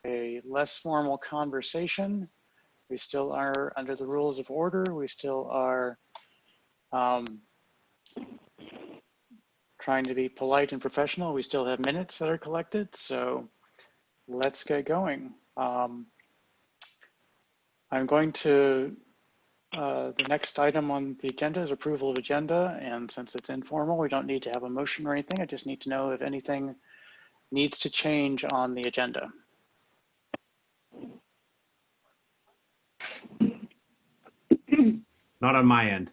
a less formal conversation. We still are under the rules of order. We still are trying to be polite and professional. We still have minutes that are collected, so let's get going. I'm going to, the next item on the agenda is approval of agenda, and since it's informal, we don't need to have a motion or anything. I just need to know if anything needs to change on the agenda. Not on my end.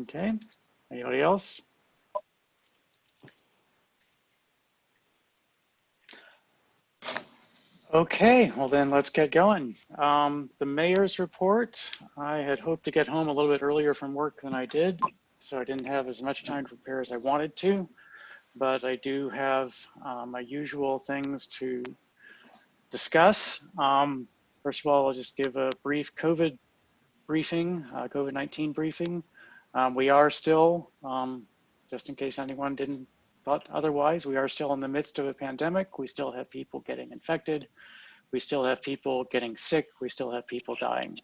Okay, anybody else? Okay, well then let's get going. The mayor's report, I had hoped to get home a little bit earlier from work than I did, so I didn't have as much time to prepare as I wanted to, but I do have my usual things to discuss. First of all, I'll just give a brief COVID briefing, COVID-19 briefing. We are still, just in case anyone didn't thought otherwise, we are still in the midst of a pandemic. We still have people getting infected. We still have people getting sick. We still have people dying.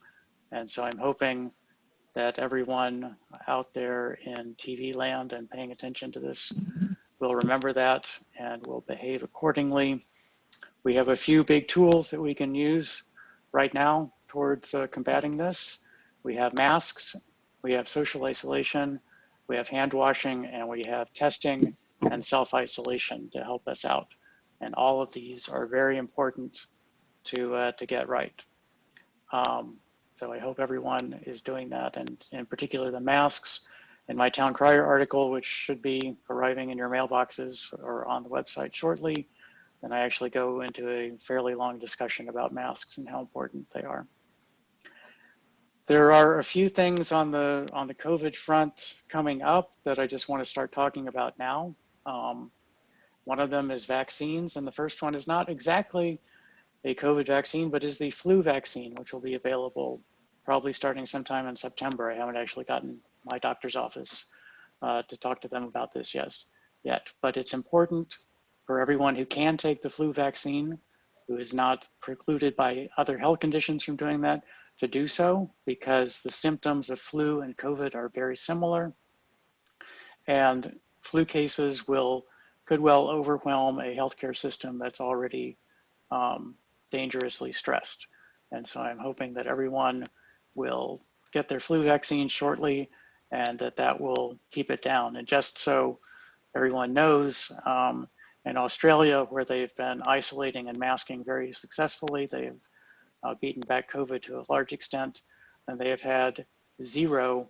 And so I'm hoping that everyone out there in TV land and paying attention to this will remember that and will behave accordingly. We have a few big tools that we can use right now towards combating this. We have masks, we have social isolation, we have hand washing, and we have testing and self-isolation to help us out. And all of these are very important to get right. So I hope everyone is doing that, and in particular the masks. In my Town Crier article, which should be arriving in your mailboxes or on the website shortly, then I actually go into a fairly long discussion about masks and how important they are. There are a few things on the COVID front coming up that I just want to start talking about now. One of them is vaccines, and the first one is not exactly a COVID vaccine, but is the flu vaccine, which will be available probably starting sometime in September. I haven't actually gotten my doctor's office to talk to them about this yet, but it's important for everyone who can take the flu vaccine, who is not precluded by other health conditions from doing that, to do so, because the symptoms of flu and COVID are very similar, and flu cases could well overwhelm a healthcare system that's already dangerously stressed. And so I'm hoping that everyone will get their flu vaccine shortly, and that will keep it down. And just so everyone knows, in Australia, where they've been isolating and masking very successfully, they've beaten back COVID to a large extent, and they have had 0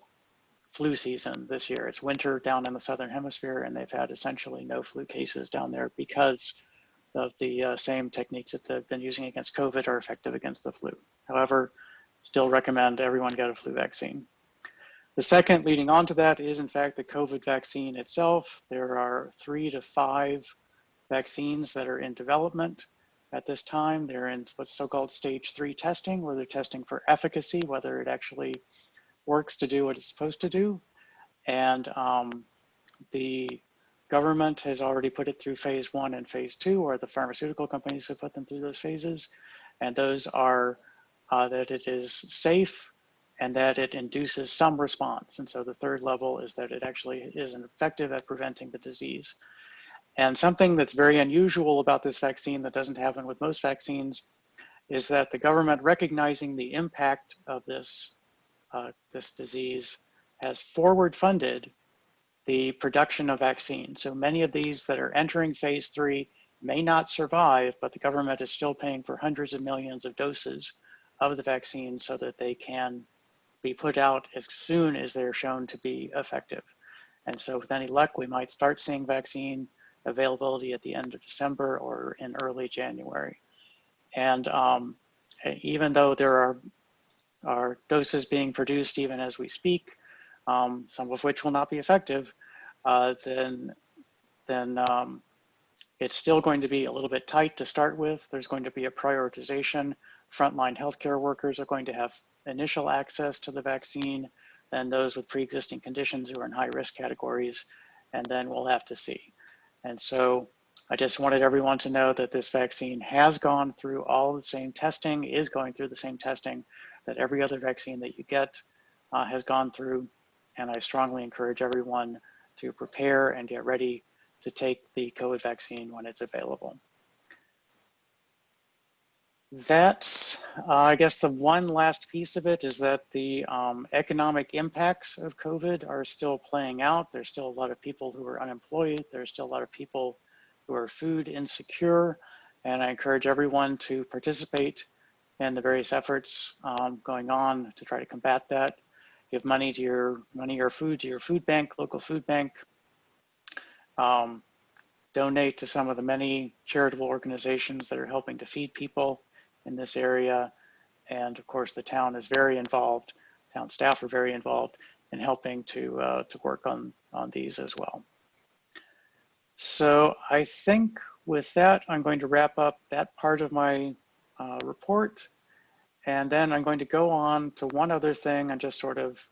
flu season this year. It's winter down in the Southern Hemisphere, and they've had essentially no flu cases down there because of the same techniques that they've been using against COVID are effective against the flu. However, still recommend everyone get a flu vaccine. The second leading on to that is in fact the COVID vaccine itself. There are 3 to 5 vaccines that are in development at this time. They're in what's so-called stage 3 testing, where they're testing for efficacy, whether it actually works to do what it's supposed to do. And the government has already put it through phase 1 and phase 2, or the pharmaceutical companies have put them through those phases. And those are that it is safe and that it induces some response. And so the third level is that it actually is effective at preventing the disease. And something that's very unusual about this vaccine that doesn't happen with most vaccines is that the government, recognizing the impact of this disease, has forward funded the production of vaccines. So many of these that are entering phase 3 may not survive, but the government is still paying for hundreds of millions of doses of the vaccine so that they can be put out as soon as they're shown to be effective. And so with any luck, we might start seeing vaccine availability at the end of December or in early January. And even though there are doses being produced even as we speak, some of which will not be effective, then it's still going to be a little bit tight to start with. There's going to be a prioritization. Frontline healthcare workers are going to have initial access to the vaccine, then those with pre-existing conditions who are in high risk categories, and then we'll have to see. And so I just wanted everyone to know that this vaccine has gone through all the same testing, is going through the same testing that every other vaccine that you get has gone through. And I strongly encourage everyone to prepare and get ready to take the COVID vaccine when it's available. That's, I guess the one last piece of it is that the economic impacts of COVID are still playing out. There's still a lot of people who are unemployed. There's still a lot of people who are food insecure. And I encourage everyone to participate in the various efforts going on to try to combat that. Give money to your food to your food bank, local food bank. Donate to some of the many charitable organizations that are helping to feed people in this area. And of course, the town is very involved. Town staff are very involved in helping to work on these as well. So I think with that, I'm going to wrap up that part of my report. And then I'm going to go on to one other thing and just sort of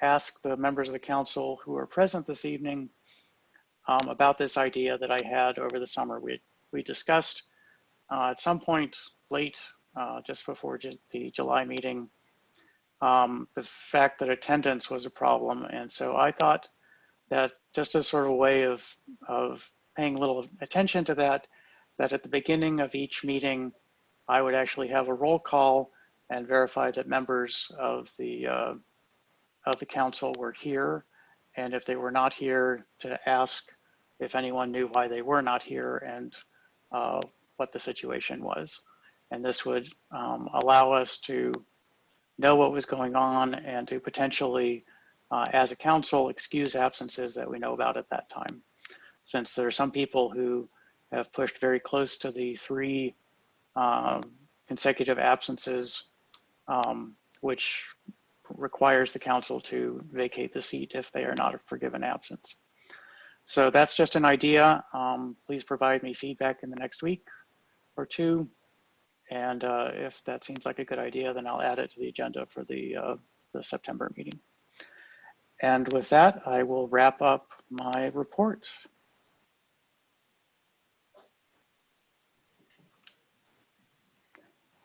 ask the members of the council who are present this evening about this idea that I had over the summer. We discussed at some point late, just before the July meeting, the fact that attendance was a problem. And so I thought that just as sort of a way of paying a little attention to that, that at the beginning of each meeting, I would actually have a roll call and verify that members of the council were here. And if they were not here, to ask if anyone knew why they were not here and what the situation was. And this would allow us to know what was going on and to potentially, as a council, excuse absences that we know about at that time. Since there are some people who have pushed very close to the 3 consecutive absences, which requires the council to vacate the seat if they are not a forgiven absence. So that's just an idea. Please provide me feedback in the next week or 2. And if that seems like a good idea, then I'll add it to the agenda for the September meeting. And with that, I will wrap up my report.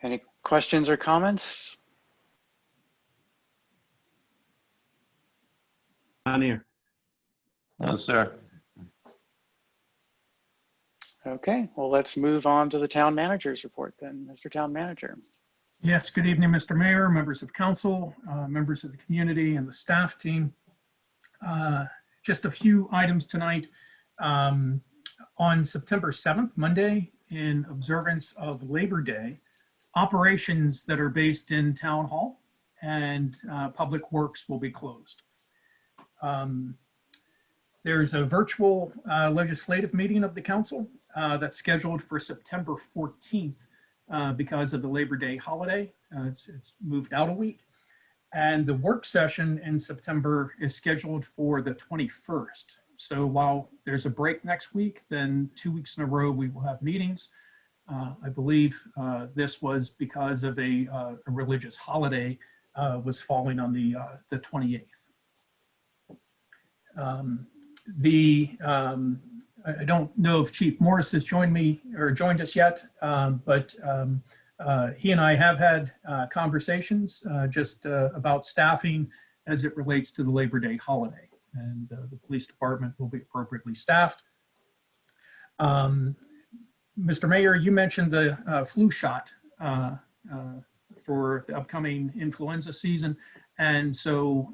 Any questions or comments? On here. No, sir. Okay, well, let's move on to the town manager's report then. Mr. Town Manager. Yes, good evening, Mr. Mayor, members of council, members of the community and the staff team. Just a few items tonight. On September 7th, Monday, in observance of Labor Day, operations that are based in Town Hall and Public Works will be closed. There's a virtual legislative meeting of the council that's scheduled for September 14th because of the Labor Day holiday. It's moved out a week. And the work session in September is scheduled for the 21st. So while there's a break next week, then 2 weeks in a row we will have meetings. I believe this was because of a religious holiday was falling on the 28th. I don't know if Chief Morris has joined me or joined us yet, but he and I have had conversations just about staffing as it relates to the Labor Day holiday, and the police department will be appropriately staffed. Mr. Mayor, you mentioned the flu shot for the upcoming influenza season. And so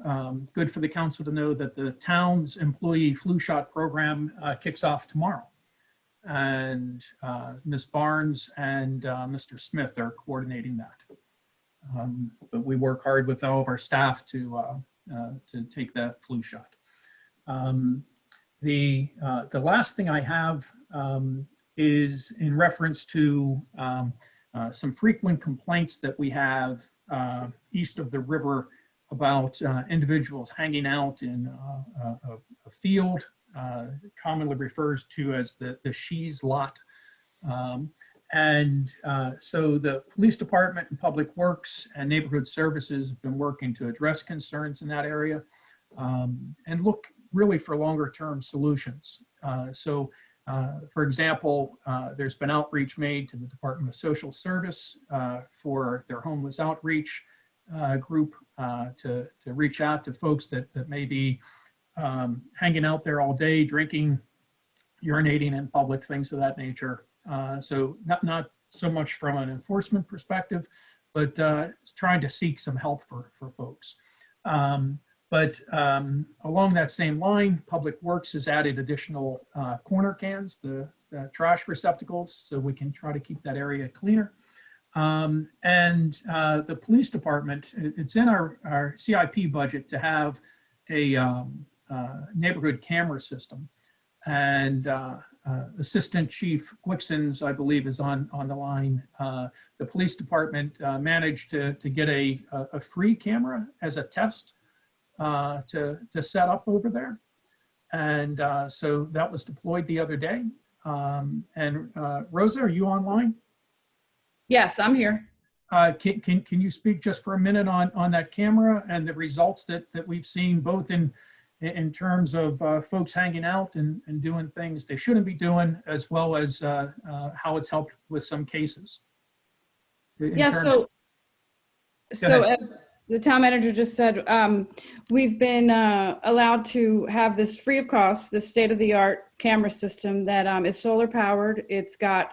good for the council to know that the town's employee flu shot program kicks off tomorrow. And Ms. Barnes and Mr. Smith are coordinating that. But we work hard with all of our staff to take that flu shot. The last thing I have is in reference to some frequent complaints that we have east of the river about individuals hanging out in a field, commonly refers to as the Shees lot. So the police department and public works and neighborhood services have been working to address concerns in that area and look really for longer term solutions. So For example, there's been outreach made to the Department of Social Service for their homeless outreach group to reach out to folks that may be hanging out there all day, drinking, urinating in public, things of that nature. So not so much from an enforcement perspective, but trying to seek some help for folks. But along that same line, Public Works has added additional corner cans, the trash receptacles, so we can try to keep that area cleaner. And the police department, it's in our CIP budget to have a neighborhood camera system. And Assistant Chief Glicksons, I believe, is on the line. The police department managed to get a free camera as a test to set up over there. And so that was deployed the other day. And Rosa, are you online? Yes, I'm here. Can you speak just for a minute on that camera and the results that we've seen, both in terms of folks hanging out and doing things they shouldn't be doing, as well as how it's helped with some cases? Yeah, so as the town manager just said, we've been allowed to have this free of cost, this state-of-the-art camera system that is solar powered. It's got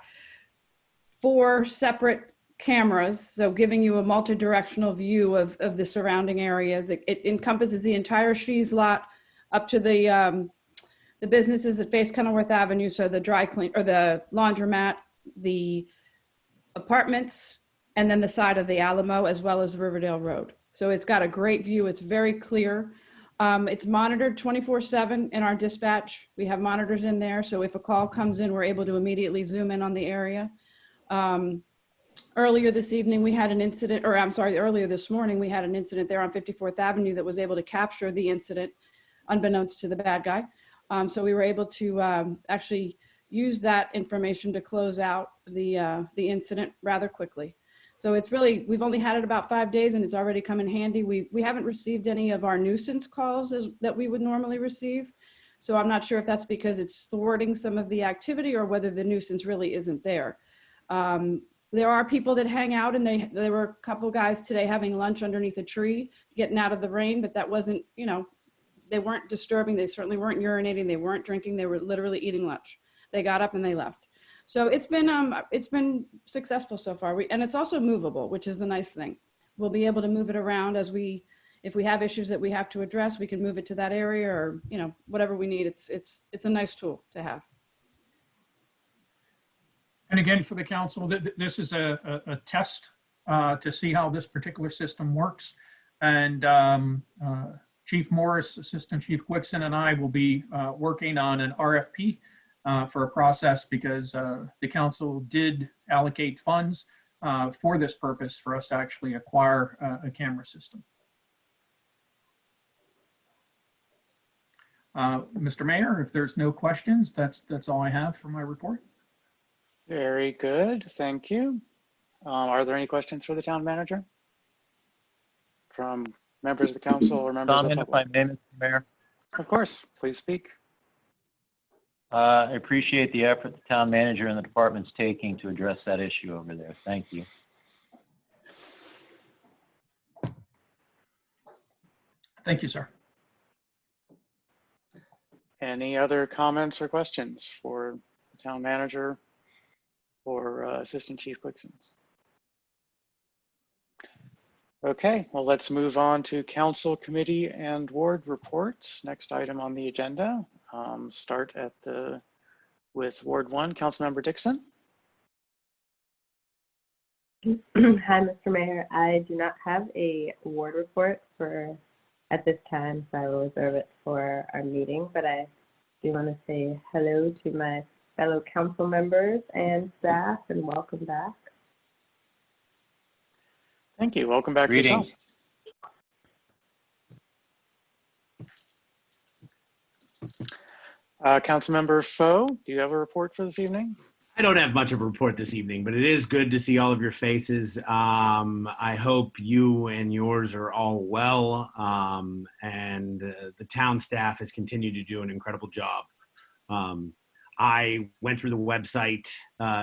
4 separate cameras, so giving you a multi-directional view of the surrounding areas. It encompasses the entire Shees lot up to the businesses that face Kenilworth Avenue, so the dry clean or the laundromat, the apartments, and then the side of the Alamo, as well as Riverdale Road. So it's got a great view. It's very clear. It's monitored 24/7 in our dispatch. We have monitors in there, so if a call comes in, we're able to immediately zoom in on the area. Earlier this evening, we had an incident, or I'm sorry, earlier this morning, we had an incident there on 54th Avenue that was able to capture the incident unbeknownst to the bad guy. So we were able to actually use that information to close out the incident rather quickly. So it's really, we've only had it about 5 days and it's already come in handy. We haven't received any of our nuisance calls that we would normally receive. So I'm not sure if that's because it's thwarting some of the activity or whether the nuisance really isn't there. There are people that hang out, and there were a couple guys today having lunch underneath a tree, getting out of the rain, but that wasn't, you know, they weren't disturbing. They certainly weren't urinating. They weren't drinking. They were literally eating lunch. They got up and they left. So it's been successful so far. And it's also movable, which is the nice thing. We'll be able to move it around if we have issues that we have to address, we can move it to that area, or, you know, whatever we need. It's a nice tool to have. And again, for the council, this is a test to see how this particular system works. And Chief Morris, Assistant Chief Glickson, and I will be working on an RFP for a process, because the council did allocate funds for this purpose for us to actually acquire a camera system. Mr. Mayor, if there's no questions, that's all I have for my report. Very good, thank you. Are there any questions for the town manager from members of the council or members of the Comment, if I public? may, Mr. Mayor. Of course, please speak. I appreciate the effort the town manager and the department's taking to address that issue over there. Thank you. Thank you, sir. Any other comments or questions for the town manager or Assistant Chief Glicksons? Okay, well, let's move on to council, committee, and ward reports. Next item on the agenda. Start with Ward 1, Councilmember Dixon. Hi, Mr. Mayor. I do not have a ward report at this time, so I will reserve it for our meeting, but I do want to say hello to my fellow council members and staff, and welcome back. Thank you. Welcome back yourself. Greetings. Councilmember Foe, do you have a report for this evening? I don't have much of a report this evening, but it is good to see all of your faces. I hope you and yours are all well, and the town staff has continued to do an incredible job. I went through the website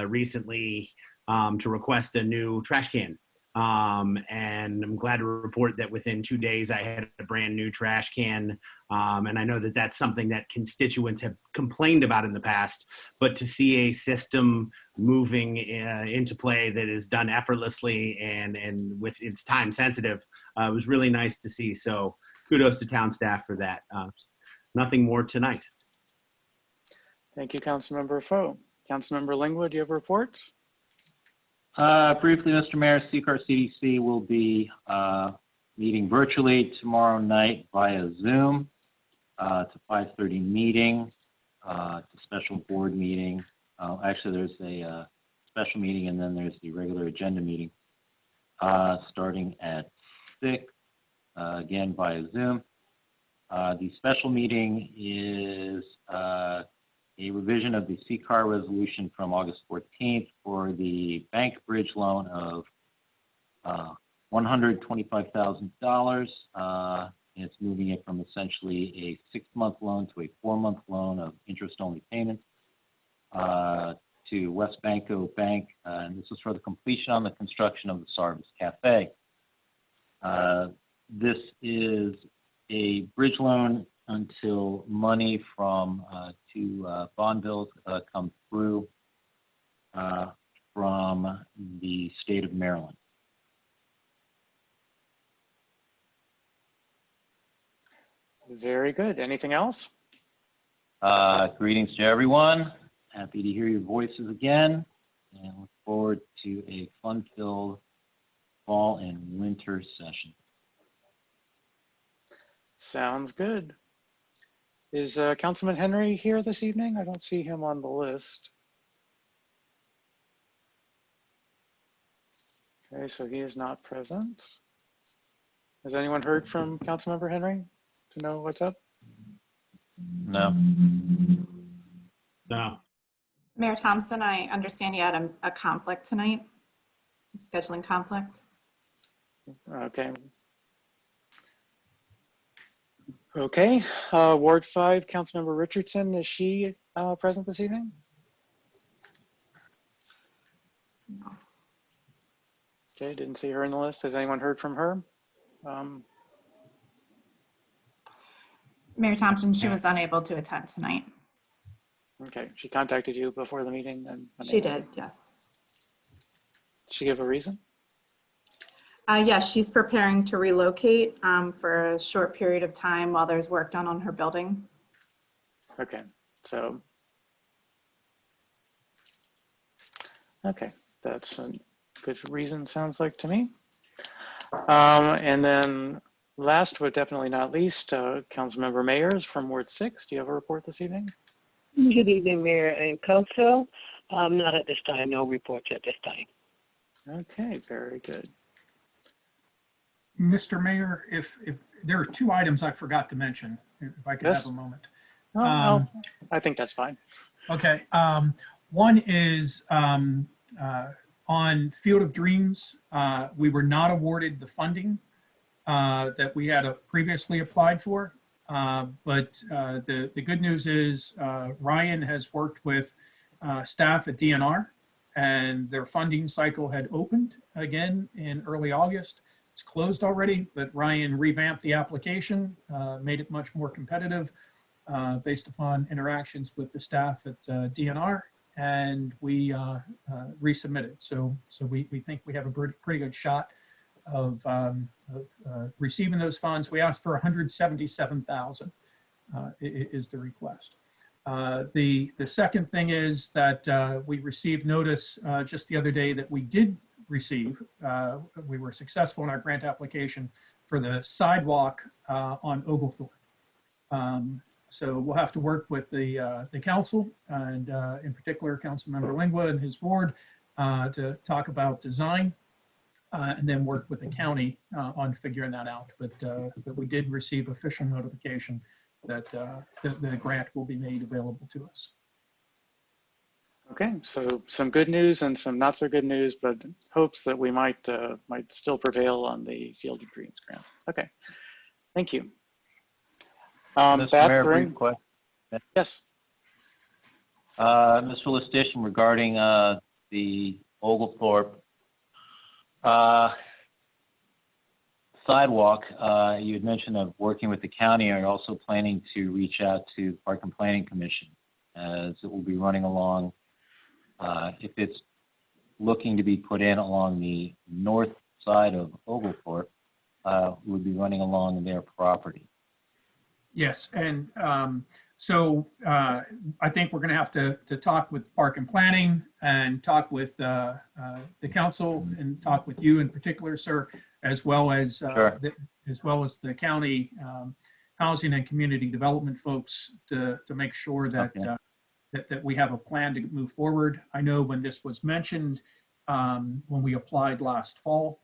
recently to request a new trash can. And I'm glad to report that within 2 days I had a brand new trash can. And I know that that's something that constituents have complained about in the past, but to see a system moving into play that is done effortlessly and with it's time sensitive was really nice to see. So kudos to town staff for that. Nothing more tonight. Thank you, Councilmember Foe. Councilmember Lingwood, do you have a report? Briefly, Mr. Mayor, CCAR CDC will be meeting virtually tomorrow night via Zoom. It's a 5:30 meeting. It's a special board meeting. Actually, there's a special meeting and then there's the regular agenda meeting starting at 6, again via Zoom. The special meeting is a revision of the CCAR resolution from August 14th for the bank bridge loan of $125,000. It's moving it from essentially a 6-month loan to a 4-month loan of interest-only payments to West Banco Bank. And this is for the completion on the construction of the Sarvis Cafe. This is a bridge loan until money from 2 bond bills come through from the state of Maryland. Very good. Anything else? Greetings to everyone. Happy to hear your voices again and look forward to a fun-filled fall and winter session. Sounds good. Is Councilman Henry here this evening? I don't see him on the list. Okay, so he is not present. Has anyone heard from Councilmember Henry to know what's up? No. No. Mayor Thompson, I understand you had a conflict tonight, a scheduling conflict. Okay. Okay, Ward 5, Councilmember Richardson, is she present this evening? No. Okay, didn't see her in the list. Has anyone heard from her? Mayor Thompson, she was unable to attend tonight. Okay, she contacted you before the meeting and She did, yes. Did she give a reason? Yes, she's preparing to relocate for a short period of time while there's work done on her building. Okay, so. Okay, that's a good reason, sounds like to me. And then last but definitely not least, Councilmember Mayers from Ward 6. Do you have a report this evening? Good evening, Mayor and Council. Not at this time, no reports at this time. Okay, very good. Mr. Mayor, if there are 2 items I forgot to mention, if I could Yes. have a moment. Oh, no, I think that's fine. Okay. One is on Field of Dreams, we were not awarded the funding that we had previously applied for. But the good news is Ryan has worked with staff at DNR, and their funding cycle had opened again in early August. It's closed already, but Ryan revamped the application, made it much more competitive based upon interactions with the staff at DNR, and we resubmitted. So we think we have a pretty good shot of receiving those funds. We asked for $177,000 is the request. The second thing is that we received notice just the other day that we did receive, we were successful in our grant application for the sidewalk on Oglethorpe. So we'll have to work with the council and in particular Councilmember Lingwood and his ward to talk about design and then work with the county on figuring that out. But we did receive official notification that the grant will be made available to us. Okay, so some good news and some not so good news, but hopes that we might still prevail on the Field of Dreams grant. Okay, thank you. Mr. Mayor, brief question. Yes. Mr. Listician, regarding the Oglethorpe sidewalk, you had mentioned of working with the county. Are you also planning to reach out to Park and Planning Commission, as it will be running along, if it's looking to be put in along the north side of Oglethorpe, would be running along their property? Yes, and so I think we're going to have to talk with Park and Planning and talk with the council and talk with you in particular, sir, as well as Sure. the county housing and community development folks to make sure that, Okay. that we have a plan to move forward. I know when this was mentioned, when we applied last fall,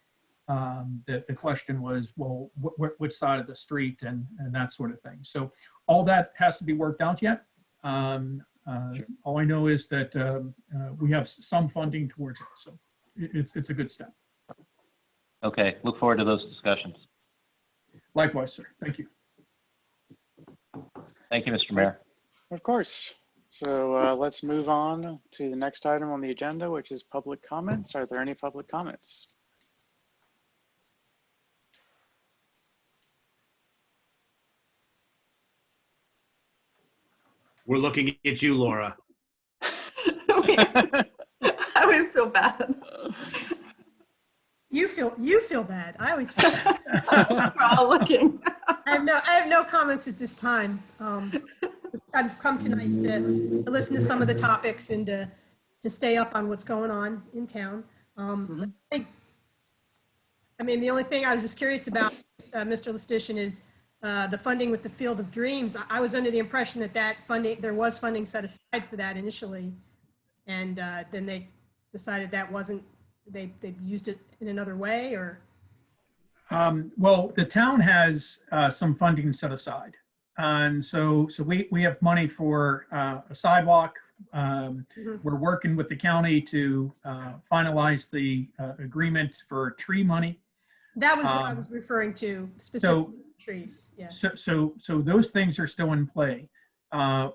the question was, well, which side of the street and that sort of thing. So all that has to be worked out yet. All I know is that we have some funding towards it. So it's a good step. Okay, look forward to those discussions. Likewise, sir. Thank you. Thank you, Mr. Mayor. Of course. So let's move on to the next item on the agenda, which is public comments. Are there any public comments? We're looking at you, Laura. I always feel bad. You feel bad. I always feel bad. We're all looking. I have no comments at this time. I've come tonight to listen to some of the topics and to stay up on what's going on in town. I mean, the only thing I was just curious about, Mr. Listician, is the funding with the Field of Dreams. I was under the impression that funding, there was funding set aside for that initially, and then they decided that wasn't. They used it in another way, or? Well, the town has some funding set aside. And so we have money for a sidewalk. We're working with the county to finalize the agreement for tree money. That was what I was referring to, specifically trees, yeah. So those things are still in play.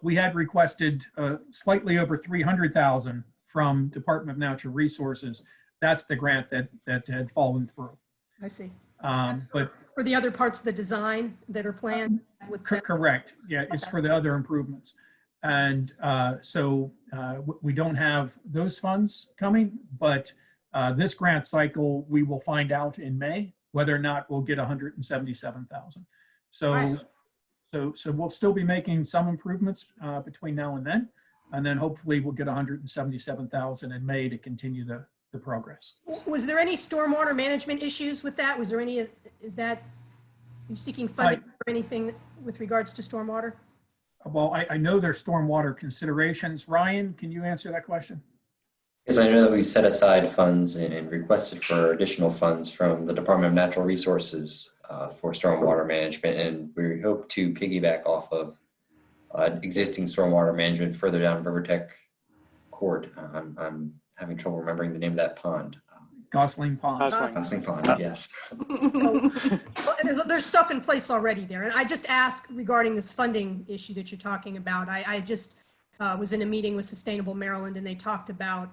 We had requested slightly over 300,000 from Department of Natural Resources. That's the grant that had fallen through. I see. But For the other parts of the design that are planned with. correct. Yeah, it's for the other improvements. And so we don't have those funds coming, but this grant cycle, we will find out in May whether or not we'll get 177,000. So we'll still be making some improvements between now and then hopefully we'll get 177,000 in May to continue the progress. Was there any stormwater management issues with that? Was there any, are you seeking funding for anything with regards to stormwater? Well, I know there's stormwater considerations. Ryan, can you answer that question? Yes, I know that we set aside funds and requested for additional funds from the Department of Natural Resources for stormwater management, and we hope to piggyback off of existing stormwater management further down Rivertech Court. I'm having trouble remembering the name of that pond. Gosling Pond. Gosling Pond, yes. Well, there's stuff in place already there. And I just asked regarding this funding issue that you're talking about. I just was in a meeting with Sustainable Maryland, and they talked about,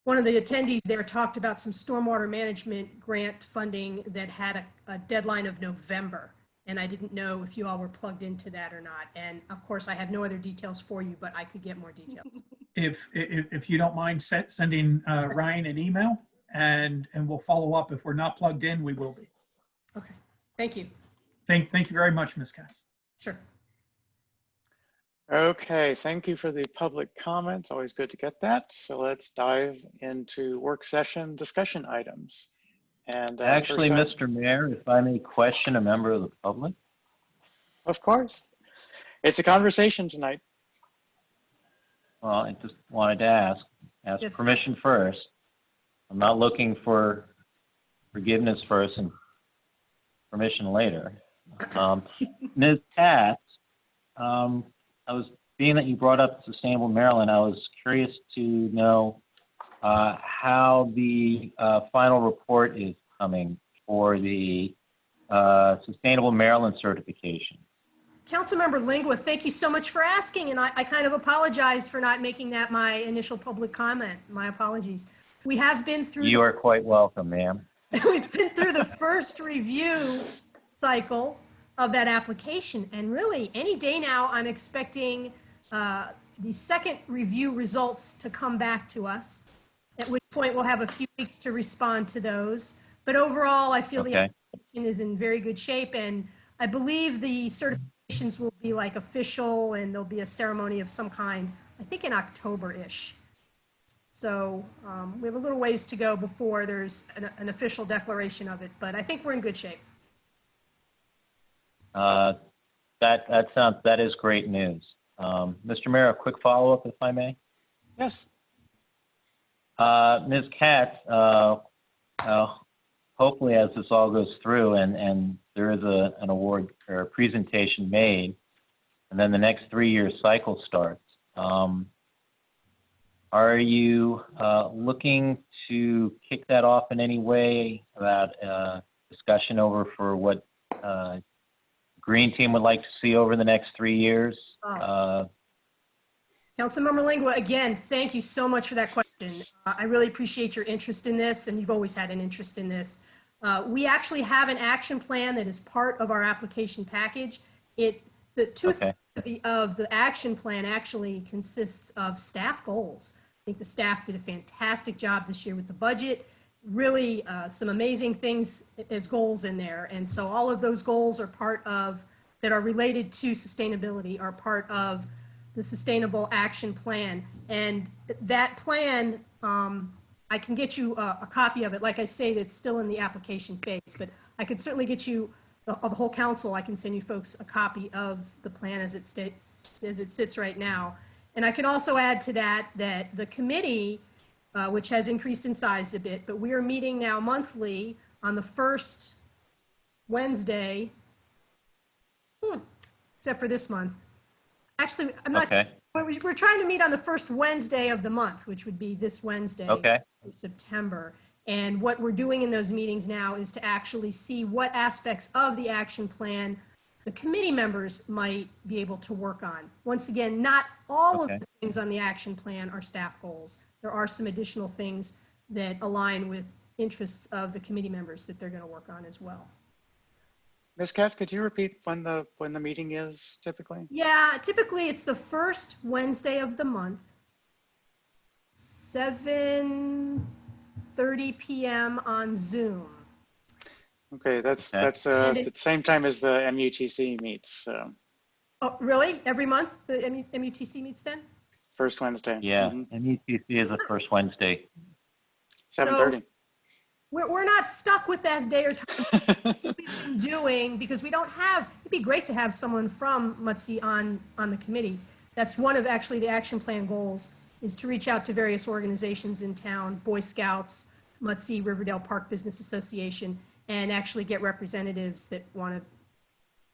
one of the attendees there talked about some stormwater management grant funding that had a deadline of November. And I didn't know if you all were plugged into that or not. And of course, I have no other details for you, but I could get more details. If you don't mind sending Ryan an email, and we'll follow up. If we're not plugged in, we will be. Okay, thank you. Thank you very much, Ms. Cass. Sure. Okay, thank you for the public comments. Always good to get that. So let's dive into work session discussion items. And Actually, first up, Mr. Mayor, if I may question a member of the public? of course, it's a conversation tonight. Well, I just wanted to ask Yes. permission first. I'm not looking for forgiveness first and permission later. Ms. Katz, being that you brought up Sustainable Maryland, I was curious to know how the final report is coming for the Sustainable Maryland certification. Councilmember Lingua, thank you so much for asking, and I kind of apologize for not making that my initial public comment. My apologies. We have been through. You are quite welcome, ma'am. We've been through the first review cycle of that application, and really, any day now, I'm expecting the second review results to come back to us, at which point we'll have a few weeks to respond to those. But overall, I feel the Okay. application is in very good shape, and I believe the certifications will be like official, and there'll be a ceremony of some kind, I think in October-ish. So we have a little ways to go before there's an official declaration of it, but I think we're in good shape. That is great news. Mr. Mayor, a quick follow-up, if I may. Yes. Ms. Katz, hopefully as this all goes through and there is an award or a presentation made, and then the next 3-year cycle starts, are you looking to kick that off in any way about discussion over for what Green Team would like to see over the next 3 years? Councilmember Lingua, again, thank you so much for that question. I really appreciate your interest in this, and you've always had an interest in this. We actually have an action plan that is part of our application package. The two-thirds of the action plan actually consists of staff goals. I think the staff did a fantastic job this year with the budget. Really, some amazing things as goals in there. And so all of those goals are that are related to sustainability, are part of the Sustainable Action Plan. And that plan, I can get you a copy of it. Like I say, it's still in the application phase, but I could certainly get you, the whole council, I can send you folks a copy of the plan as it sits right now. And I can also add to that the committee, which has increased in size a bit, but we are meeting now monthly on the first Wednesday, except for this month. Actually, I'm not. Okay. We're trying to meet on the first Wednesday of the month, which would be this Wednesday, Okay. September. And what we're doing in those meetings now is to actually see what aspects of the action plan the committee members might be able to work on. Once again, not all of the things on the action plan are staff goals. There are some additional things that align with interests of the committee members that they're going to work on as well. Ms. Katz, could you repeat when the meeting is typically? Yeah, typically it's the first Wednesday of the month, 7:30 p.m. on Zoom. Okay, that's the same time as the MUTC meets. So Oh, really? Every month the MUTC meets then? first Wednesday. Yeah, MUTC is the first Wednesday. 7:30. We're not stuck with that day or time we've been doing, because we don't have, it'd be great to have someone from MUTC on the committee. That's one of actually the action plan goals, is to reach out to various organizations in town, Boy Scouts, MUTC, Riverdale Park Business Association, and actually get representatives that want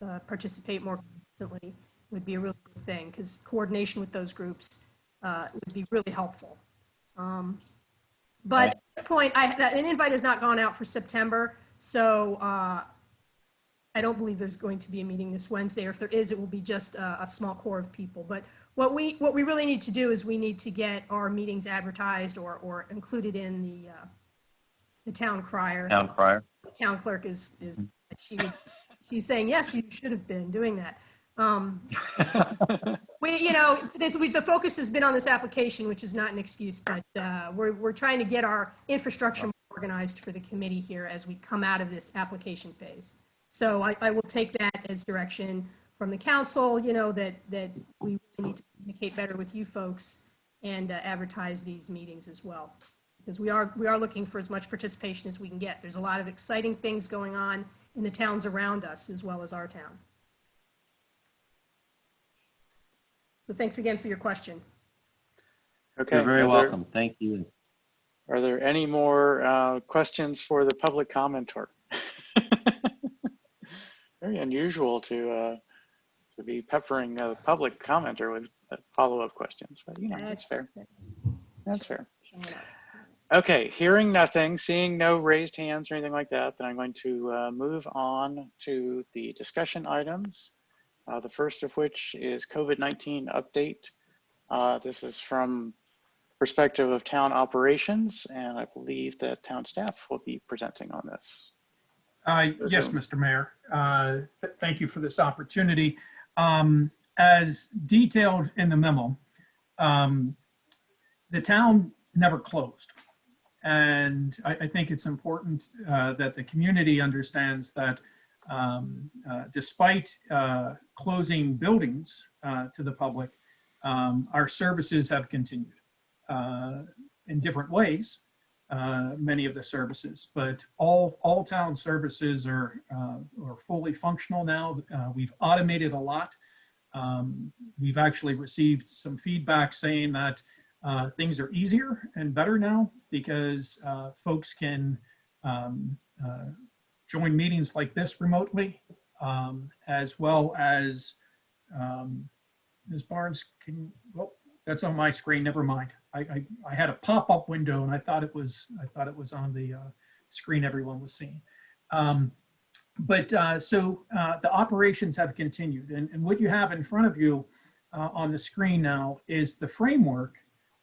to participate more consistently. Would be a really good thing, because coordination with those groups would be really helpful. But at this point, an invite has not gone out for September, so I don't believe there's going to be a meeting this Wednesday, or if there is, it will be just a small core of people. But what we really need to do is we need to get our meetings advertised or included in the town crier. Town crier. The town clerk is she's saying, yes, you should have been doing that. The focus has been on this application, which is not an excuse, but we're trying to get our infrastructure organized for the committee here as we come out of this application phase. So I will take that as direction from the council, that we need to communicate better with you folks and advertise these meetings as well, because we are looking for as much participation as we can get. There's a lot of exciting things going on in the towns around us as well as our town. So thanks again for your question. Okay. You're very welcome. Thank you. Are there any more questions for the public commenter? Very unusual to be peppering a public commenter with follow-up questions, but that's fair. That's fair. Okay, hearing nothing, seeing no raised hands or anything like that, then I'm going to move on to the discussion items. The first of which is COVID-19 update. This is from perspective of town operations, and I believe that town staff will be presenting on this. Yes, Mr. Mayor. Thank you for this opportunity. As detailed in the memo, the town never closed. And I think it's important that the community understands that despite closing buildings to the public, our services have continued in different ways, many of the services, but all town services are fully functional now. We've automated a lot. We've actually received some feedback saying that things are easier and better now because folks can join meetings like this remotely, as well as Ms. Barnes, well, that's on my screen, never mind. I had a pop-up window and I thought it was on the screen everyone was seeing. So the operations have continued, and what you have in front of you on the screen now is the framework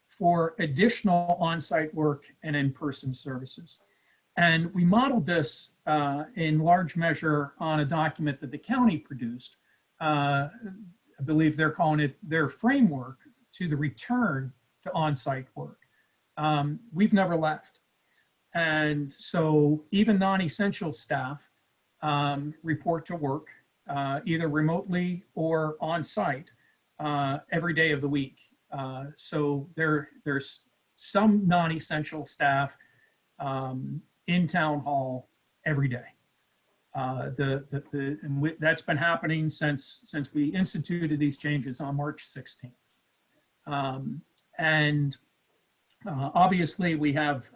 for additional on-site work and in-person services. And we modeled this in large measure on a document that the county produced. I believe they're calling it their framework to the return to on-site work. We've never left. And so even non-essential staff report to work either remotely or on-site every day of the week. So there's some non-essential staff in town hall every day. That's been happening since we instituted these changes on March 16th. Obviously we have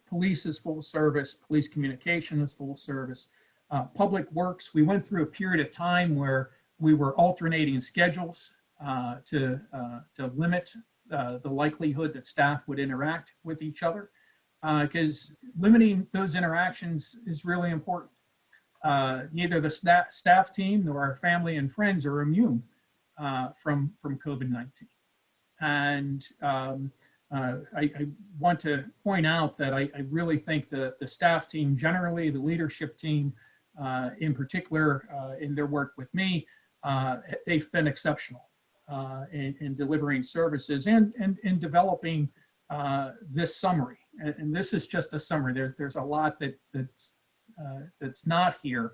police is full service, police communication is full service. Public Works, we went through a period of time where we were alternating schedules to limit the likelihood that staff would interact with each other, because limiting those interactions is really important. Neither the staff team nor our family and friends are immune from COVID-19. And I want to point out that I really think the staff team generally, the leadership team in particular, in their work with me, they've been exceptional in delivering services and in developing this summary. And this is just a summary. There's a lot that's not here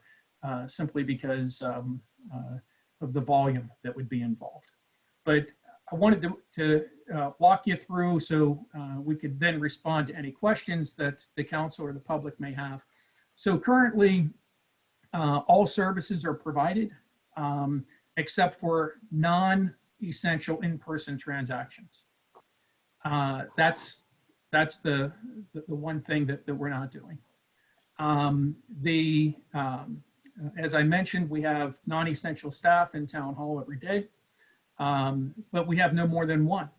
simply because of the volume that would be involved. But I wanted to walk you through so we could then respond to any questions that the council or the public may have. So currently, all services are provided except for non-essential in-person transactions. That's the one thing that we're not doing. As I mentioned, we have non-essential staff in town hall every day. But we have no more than one.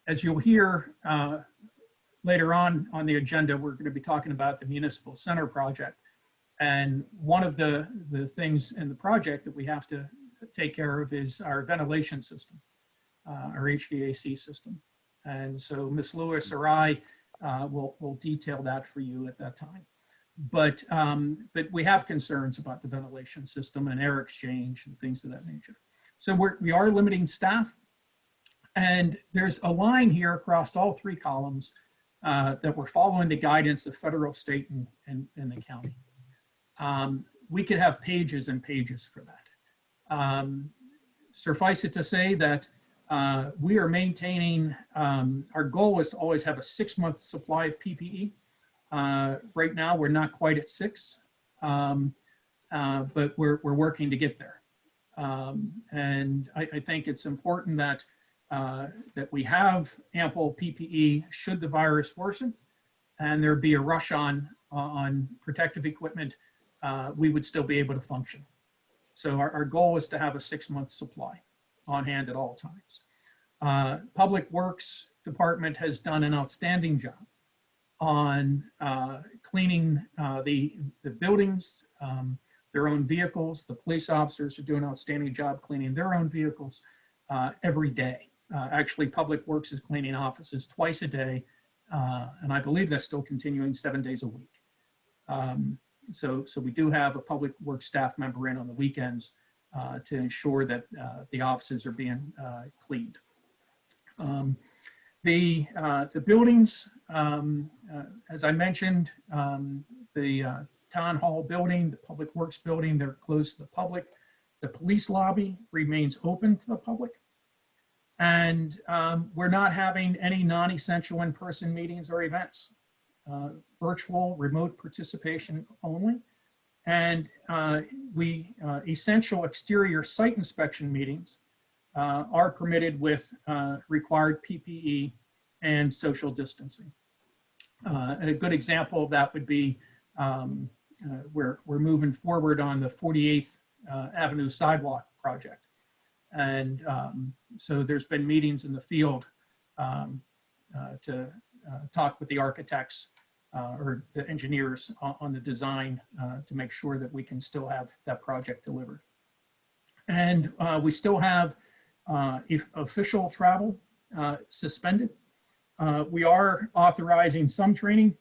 As you'll hear later on the agenda, we're going to be talking about the Municipal Center project. And one of the things in the project that we have to take care of is our ventilation system, our HVAC system. And so Ms. Lewis or I will detail that for you at that time. But we have concerns about the ventilation system and air exchange and things of that nature. So we are limiting staff, and there's a line here across all three columns that we're following the guidance of federal, state, and the county. We could have pages and pages for that. Suffice it to say that we are maintaining, our goal is to always have a 6-month supply of PPE. Right now, we're not quite at 6, but we're working to get there. And I think it's important that we have ample PPE should the virus worsen and there be a rush on protective equipment, we would still be able to function. So our goal is to have a 6-month supply on hand at all times. Public Works Department has done an outstanding job on cleaning the buildings, their own vehicles. The police officers are doing an outstanding job cleaning their own vehicles every day. Actually, Public Works is cleaning offices twice a day, and I believe that's still continuing 7 days a week. So we do have a Public Works staff member in on the weekends to ensure that the offices are being cleaned. The buildings, as I mentioned, the Town Hall building, the Public Works building, they're closed to the public. The police lobby remains open to the public. And we're not having any non-essential in-person meetings or events. Virtual, remote participation only. And essential exterior site inspection meetings are permitted with required PPE and social distancing. And a good example of that would be we're moving forward on the 48th Avenue sidewalk project. And so there's been meetings in the field to talk with the architects or the engineers on the design to make sure that we can still have that project delivered. And we still have official travel suspended. We are authorizing some training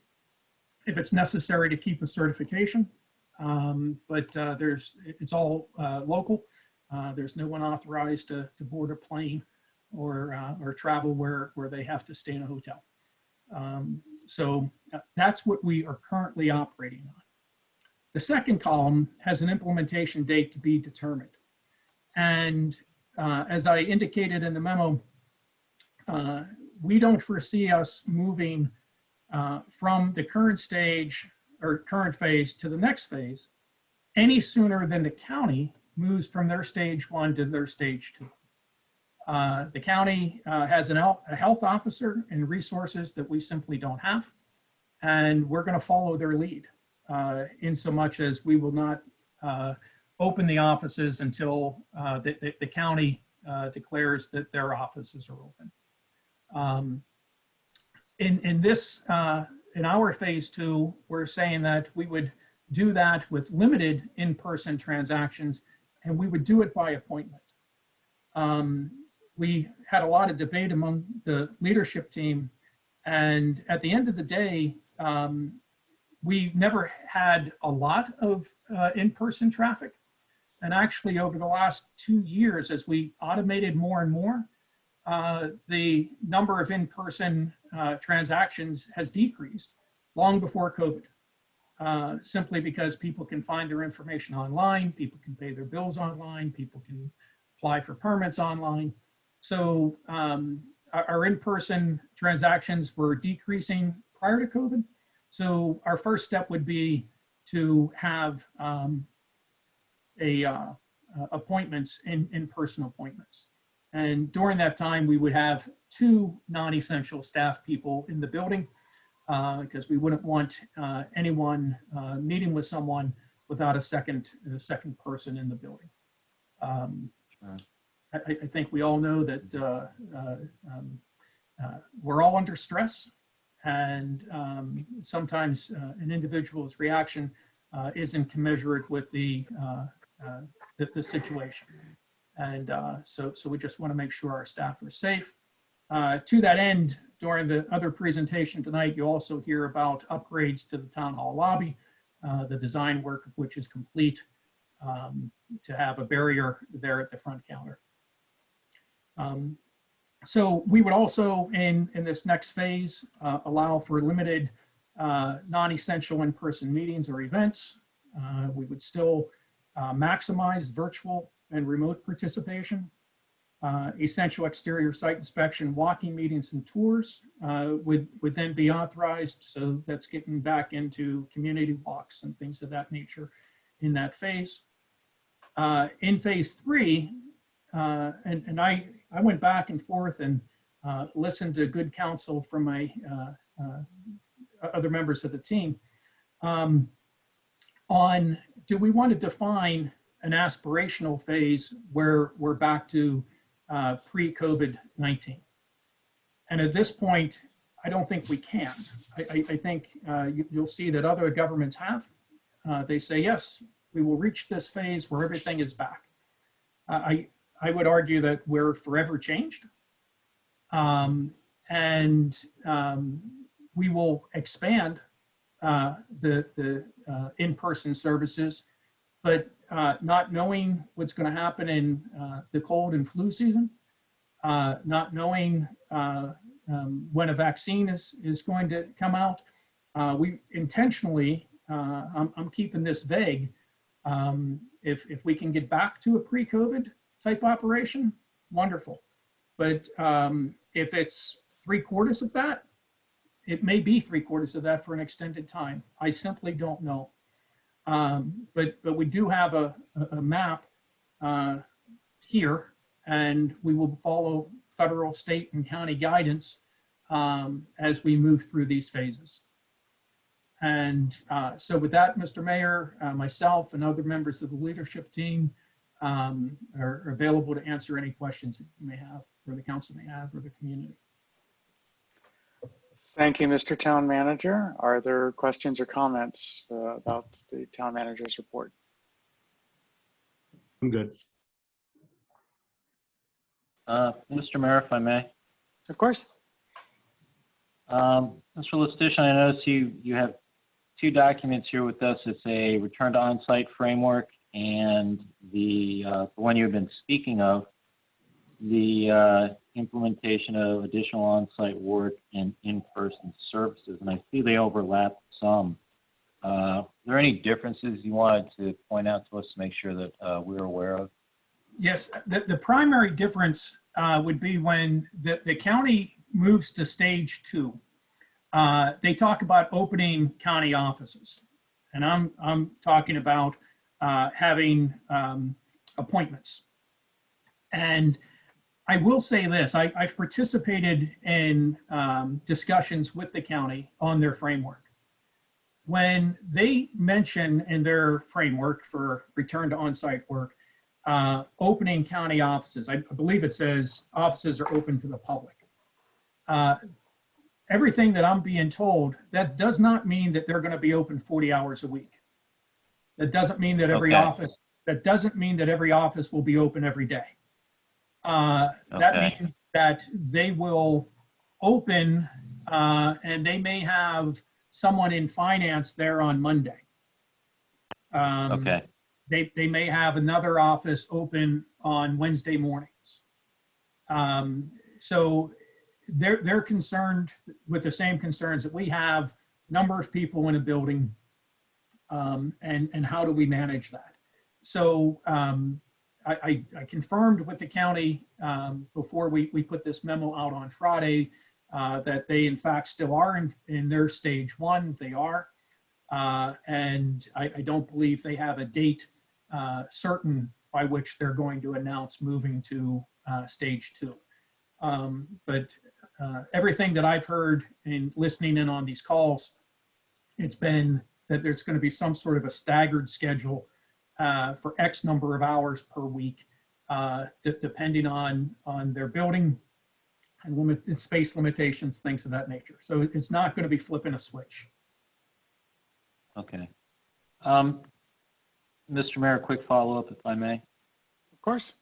if it's necessary to keep a certification, but it's all local. There's no one authorized to board a plane or travel where they have to stay in a hotel. So that's what we are currently operating on. The second column has an implementation date to be determined. And as I indicated in the memo, we don't foresee us moving from the current stage or current phase to the next phase any sooner than the county moves from their stage 1 to their stage 2. The county has a health officer and resources that we simply don't have, and we're going to follow their lead in so much as we will not open the offices until the county declares that their offices are open. In our phase 2, we're saying that we would do that with limited in-person transactions, and we would do it by appointment. We had a lot of debate among the leadership team, and at the end of the day, we never had a lot of in-person traffic. And actually, over the last 2 years, as we automated more and more, the number of in-person transactions has decreased long before COVID, simply because people can find their information online, people can pay their bills online, people can apply for permits online. So our in-person transactions were decreasing prior to COVID. So our first step would be to have appointments, in-person appointments. And during that time, we would have 2 non-essential staff people in the building because we wouldn't want anyone meeting with someone without a second person in the building. I think we all know that we're all under stress, and sometimes an individual's reaction isn't commensurate with the situation. And so we just want to make sure our staff are safe. To that end, during the other presentation tonight, you also hear about upgrades to the town hall lobby, the design work of which is complete, to have a barrier there at the front counter. So we would also, in this next phase, allow for limited non-essential in-person meetings or events. We would still maximize virtual and remote participation. Essential exterior site inspection, walking meetings and tours would then be authorized. So that's getting back into community walks and things of that nature in that phase. In phase 3, and I went back and forth and listened to good counsel from my other members of the team on, do we want to define an aspirational phase where we're back to pre-COVID-19? And at this point, I don't think we can. I think you'll see that other governments have. They say, yes, we will reach this phase where everything is back. I would argue that we're forever changed. We will expand the in-person services, but not knowing what's going to happen in the cold and flu season, not knowing when a vaccine is going to come out. We intentionally, I'm keeping this vague. If we can get back to a pre-COVID type operation, wonderful. But if it's 3/4 of that, it may be 3/4 of that for an extended time. I simply don't know. But we do have a map here, and we will follow federal, state, and county guidance as we move through these phases. And so with that, Mr. Mayor, myself and other members of the leadership team are available to answer any questions that you may have, or the council may have, or the community. Thank you, Mr. Town Manager. Are there questions or comments about the Town Manager's report? I'm good. Mr. Mayor, if I may. Of course. Mr. Lustician, I notice you have two documents here with us. It's a return to on-site framework and the one you've been speaking of, the implementation of additional on-site work and in-person services. And I see they overlap some. Are there any differences you wanted to point out to us to make sure that we're aware of? Yes, the primary difference would be when the county moves to stage 2. They talk about opening county offices, and I'm talking about having appointments. And I will say this, I've participated in discussions with the county on their framework. When they mention in their framework for return to on-site work, opening county offices, I believe it says offices are open to the public. Everything that I'm being told, that does not mean that they're going to be open 40 hours a week. That doesn't mean that every office, that doesn't mean that every office will be open every day. That means that they will open and they may have someone in finance there on Monday. They may have another office open on Wednesday mornings. So they're concerned with the same concerns that we have, number of people in a building, and how do we manage that? So I confirmed with the county before we put this memo out on Friday that they in fact still are in their stage 1. They are. And I don't believe they have a date certain by which they're going to announce moving to stage 2. But everything that I've heard in listening in on these calls, it's been that there's going to be some sort of a staggered schedule for X number of hours per week, depending on their building and limited space limitations, things of that nature. So it's not going to be flipping a switch. Okay. Mr. Mayor, quick follow-up, if I may. Of course.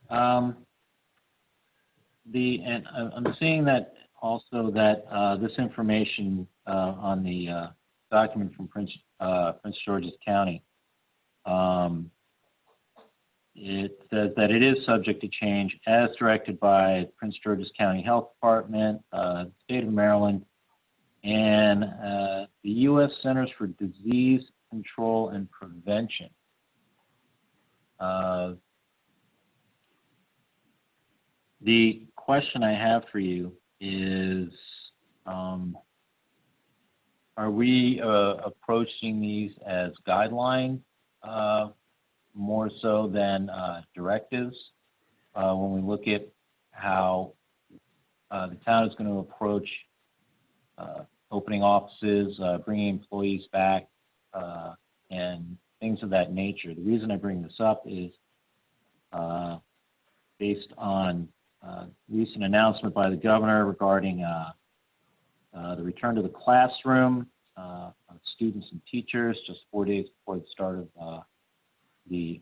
I'm seeing that also that this information on the document from Prince George's County, it says that it is subject to change as directed by Prince George's County Health Department, State of Maryland, and the U.S. Centers for Disease Control and Prevention. The question I have for you is, are we approaching these as guidelines more so than directives when we look at how the town is going to approach opening offices, bringing employees back, and things of that nature? The reason I bring this up is based on recent announcement by the governor regarding the return to the classroom of students and teachers just 4 days before the start of the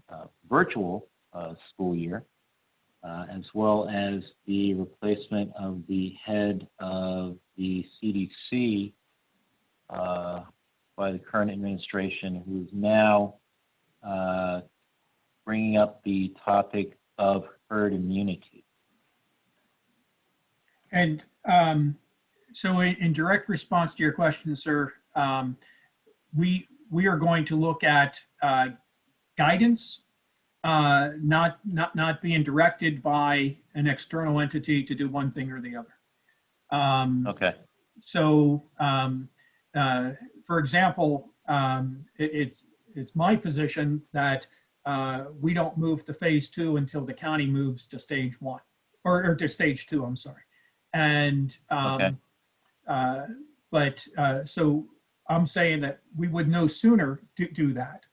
virtual school year, as well as the replacement of the head of the CDC by the current administration, who is now bringing up the topic of herd immunity. And so in direct response to your question, sir, we are going to look at guidance, not being directed by an external entity to do one thing or the other. Okay. So, for example, it's my position that we don't move to phase 2 until the county moves to stage 1, or to stage 2, I'm sorry. And, Okay. So I'm saying that we would no sooner do that.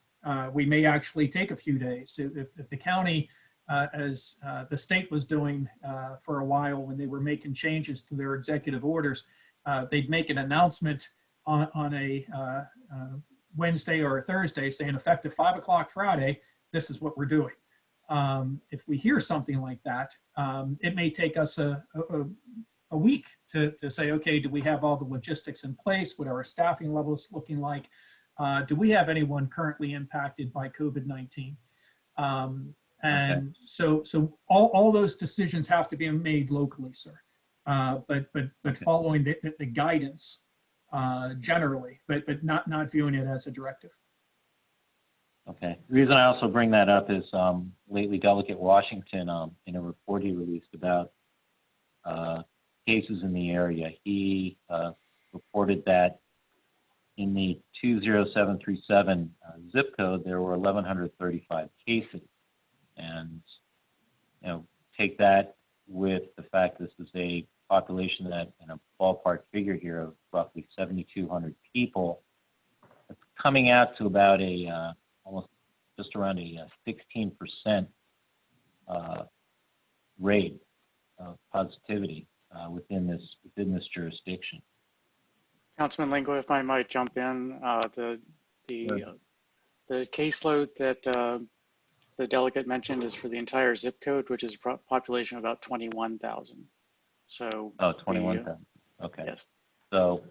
We may actually take a few days. If the county, as the state was doing for a while when they were making changes to their executive orders, they'd make an announcement on a Wednesday or a Thursday saying effective 5 o'clock Friday, this is what we're doing. If we hear something like that, it may take us a week to say, okay, do we have all the logistics in place? What are our staffing levels looking like? Do we have anyone currently impacted by COVID-19? And so all those decisions have to be made locally, sir. But following the guidance generally, but not viewing it as a directive. Okay. The reason I also bring that up is lately Delegate Washington, in a report he released about cases in the area, he reported that in the 20737 zip code, there were 1,135 cases. And, take that with the fact this is a population that, in a ballpark figure here of roughly 7,200 people, it's coming out to about almost just around a 16% rate of positivity within this jurisdiction. Councilman Lingo, if I might jump in, the caseload that the delegate mentioned is for the entire zip code, which is a population of about 21,000. So. Oh, 21,000. Okay. Yes. So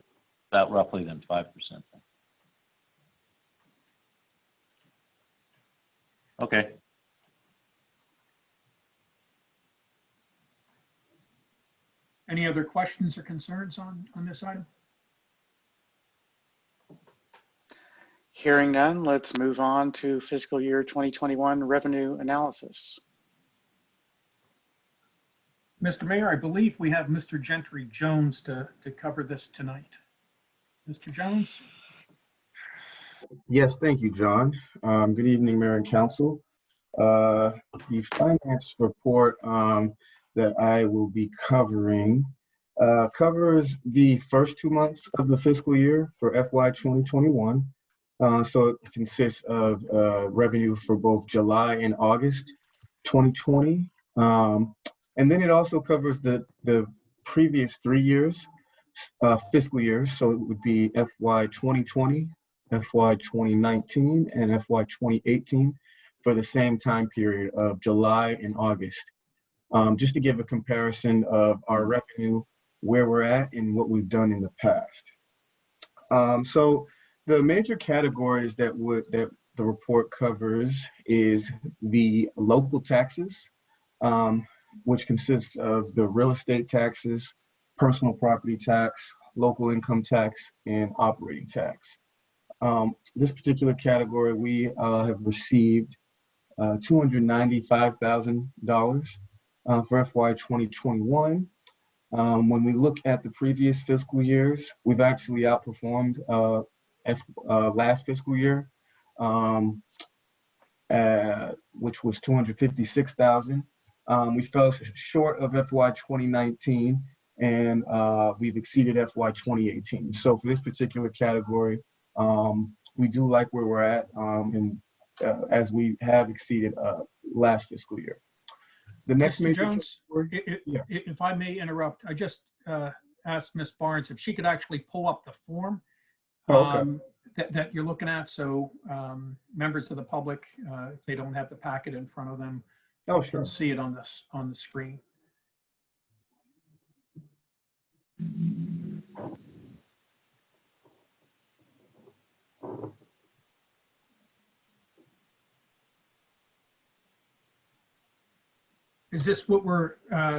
about roughly then 5% then. Okay. Any other questions or concerns on this item? Hearing none, let's move on to fiscal year 2021 revenue analysis. Mr. Mayor, I believe we have Mr. Gentry Jones to cover this tonight. Mr. Jones? Yes, thank you, John. Good evening, Mayor and Council. The finance report that I will be covering covers the first 2 months of the fiscal year for FY 2021. So it consists of revenue for both July and August 2020. And then it also covers the previous 3 years, fiscal years. So it would be FY 2020, FY 2019, and FY 2018 for the same time period of July and August. Just to give a comparison of our revenue, where we're at and what we've done in the past. So the major categories that the report covers is the local taxes, which consists of the real estate taxes, personal property tax, local income tax, and operating tax. This particular category, we have received $295,000 for FY 2021. When we look at the previous fiscal years, we've actually outperformed last fiscal year, which was $256,000. We fell short of FY 2019, and we've exceeded FY 2018. So for this particular category, we do like where we're at, and as we have exceeded last fiscal year. The next Mr. Jones, yes. If I may interrupt, I just asked Ms. Barnes if she could actually pull up the form Okay. that you're looking at. So members of the public, if they don't have the packet in front of them, Oh, can sure. see it on the screen. Is this what we're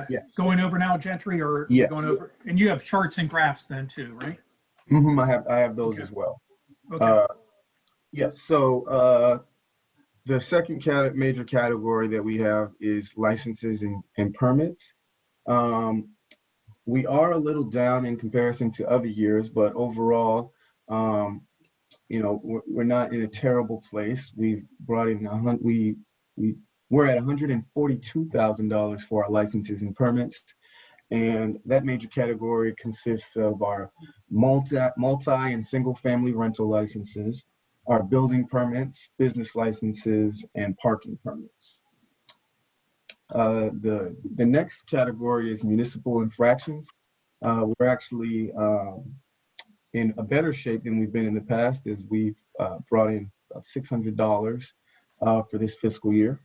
Yes. going over now, Gentry, or Yes. going over? And you have charts and graphs then too, right? Hmm, I have those Okay. as well. Okay. Yes. So the second major category that we have is licenses and permits. We are a little down in comparison to other years, but overall, we're not in a terrible place. We've brought in we're at $142,000 for our licenses and permits, and that major category consists of our multi and single family rental licenses, our building permits, business licenses, and parking permits. The next category is municipal infractions. We're actually in a better shape than we've been in the past, as we've brought in about $600 for this fiscal year.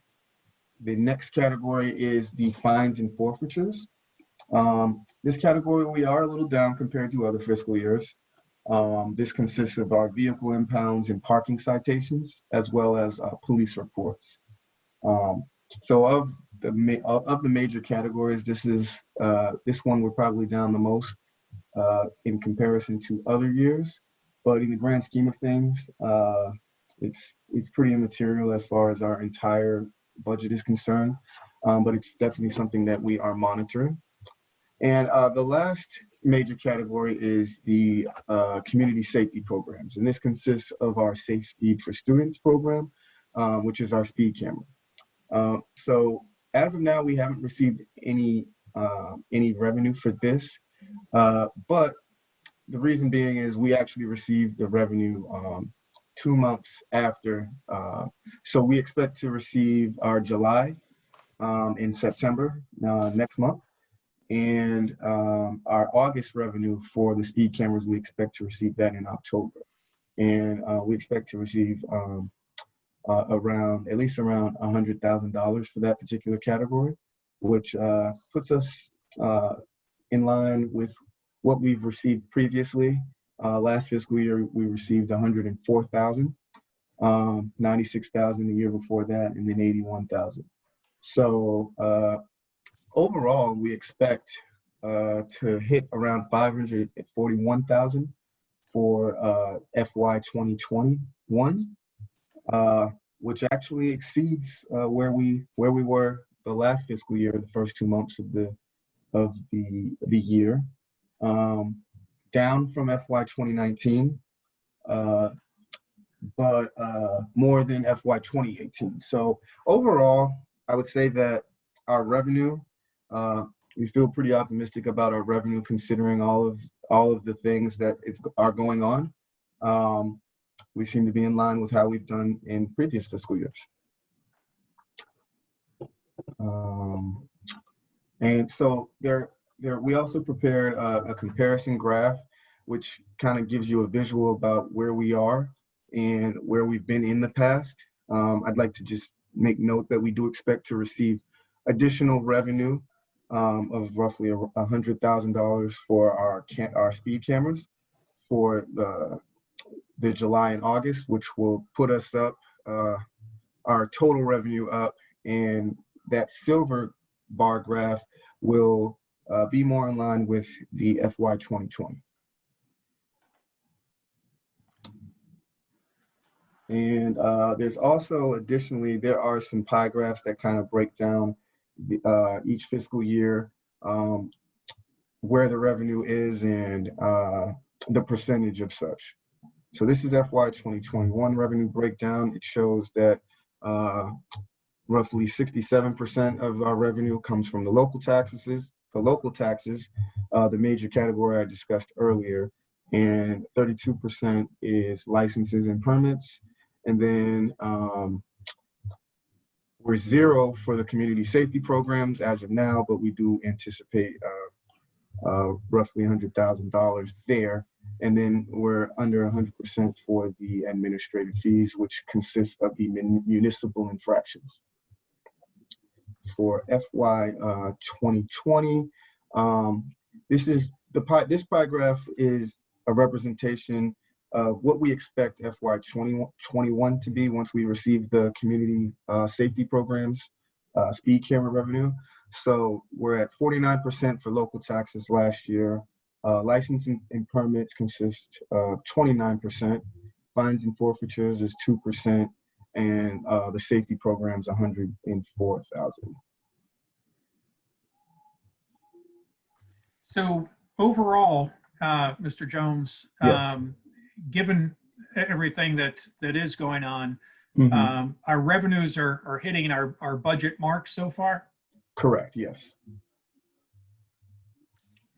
The next category is the fines and forfeitures. This category, we are a little down compared to other fiscal years. This consists of our vehicle impounds and parking citations, as well as police reports. So of the major categories, this one we're probably down the most in comparison to other years. But in the grand scheme of things, it's pretty immaterial as far as our entire budget is concerned. But it's definitely something that we are monitoring. And the last major category is the community safety programs. And this consists of our Safe Speed for Students program, which is our speed camera. So as of now, we haven't received any revenue for this. But the reason being is we actually received the revenue 2 months after. So we expect to receive our July in September next month. And our August revenue for the speed cameras, we expect to receive that in October. And we expect to receive at least around $100,000 for that particular category, which puts us in line with what we've received previously. Last fiscal year, we received $104,000, $96,000 the year before that, and then $81,000. So overall, we expect to hit around $541,000 for FY 2021, which actually exceeds where we were the last fiscal year, the first 2 months of the year, down from FY 2019, but more than FY 2018. So overall, I would say that our revenue, we feel pretty optimistic about our revenue considering all of the things that are going on. We seem to be in line with how we've done in previous fiscal years. And so we also prepared a comparison graph, which kind of gives you a visual about where we are and where we've been in the past. I'd like to just make note that we do expect to receive additional revenue of roughly $100,000 for our speed cameras for the July and August, which will put us up, our total revenue up, and that silver bar graph will be more in line with the FY 2020. And there's also additionally, there are some pie graphs that kind of break down each fiscal year where the revenue is and the percentage of such. So this is FY 2021 revenue breakdown. It shows that roughly 67% of our revenue comes from the local taxes, the major category I discussed earlier, and 32% is licenses and permits. And then we're zero for the community safety programs as of now, but we do anticipate roughly $100,000 there. And then we're under 100% for the administrative fees, which consist of the municipal infractions. For FY 2020, this paragraph is a representation of what we expect FY 2021 to be once we receive the community safety programs speed camera revenue. So we're at 49% for local taxes last year. Licensing and permits consist of 29%. Fines and forfeitures is 2%. And the safety programs, 104,000. So overall, Mr. Jones, Yes. given everything that is going on, Mhm. our revenues are hitting our budget mark so far? Correct, yes.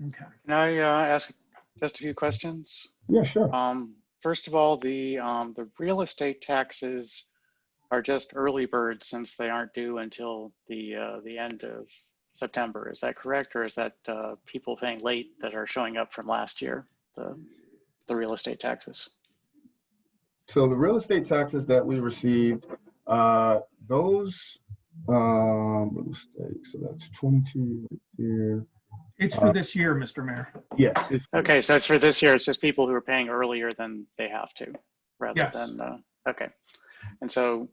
Okay. Can I ask just a few questions? Yeah, sure. First of all, the real estate taxes are just early birds since they aren't due until the end of September. Is that correct, or is that people paying late that are showing up from last year? The real estate taxes. So the real estate taxes that we received, those real estate, so that's 22 right there. It's for this year, Mr. Mayor. Yes. Okay, so it's for this year. It's just people who are paying earlier than they have to, rather Yes. than okay. And so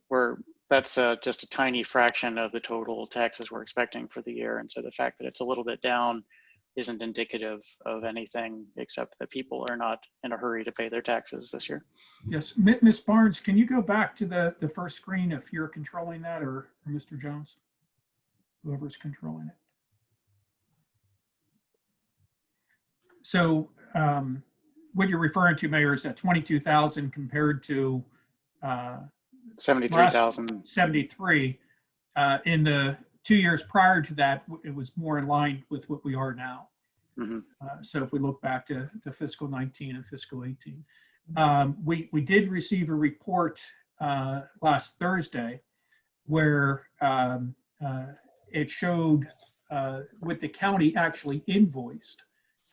that's just a tiny fraction of the total taxes we're expecting for the year. And so the fact that it's a little bit down isn't indicative of anything except that people are not in a hurry to pay their taxes this year. Yes, Ms. Barnes, can you go back to the first screen if you're controlling that, or Mr. Jones? Whoever's controlling it. So what you're referring to, Mayor, is that 22,000 compared to 73,000. 73. In the 2 years prior to that, it was more in line with what we are now. Mm-hmm. So if we look back to fiscal 19 and fiscal 18, we did receive a report last Thursday where it showed what the county actually invoiced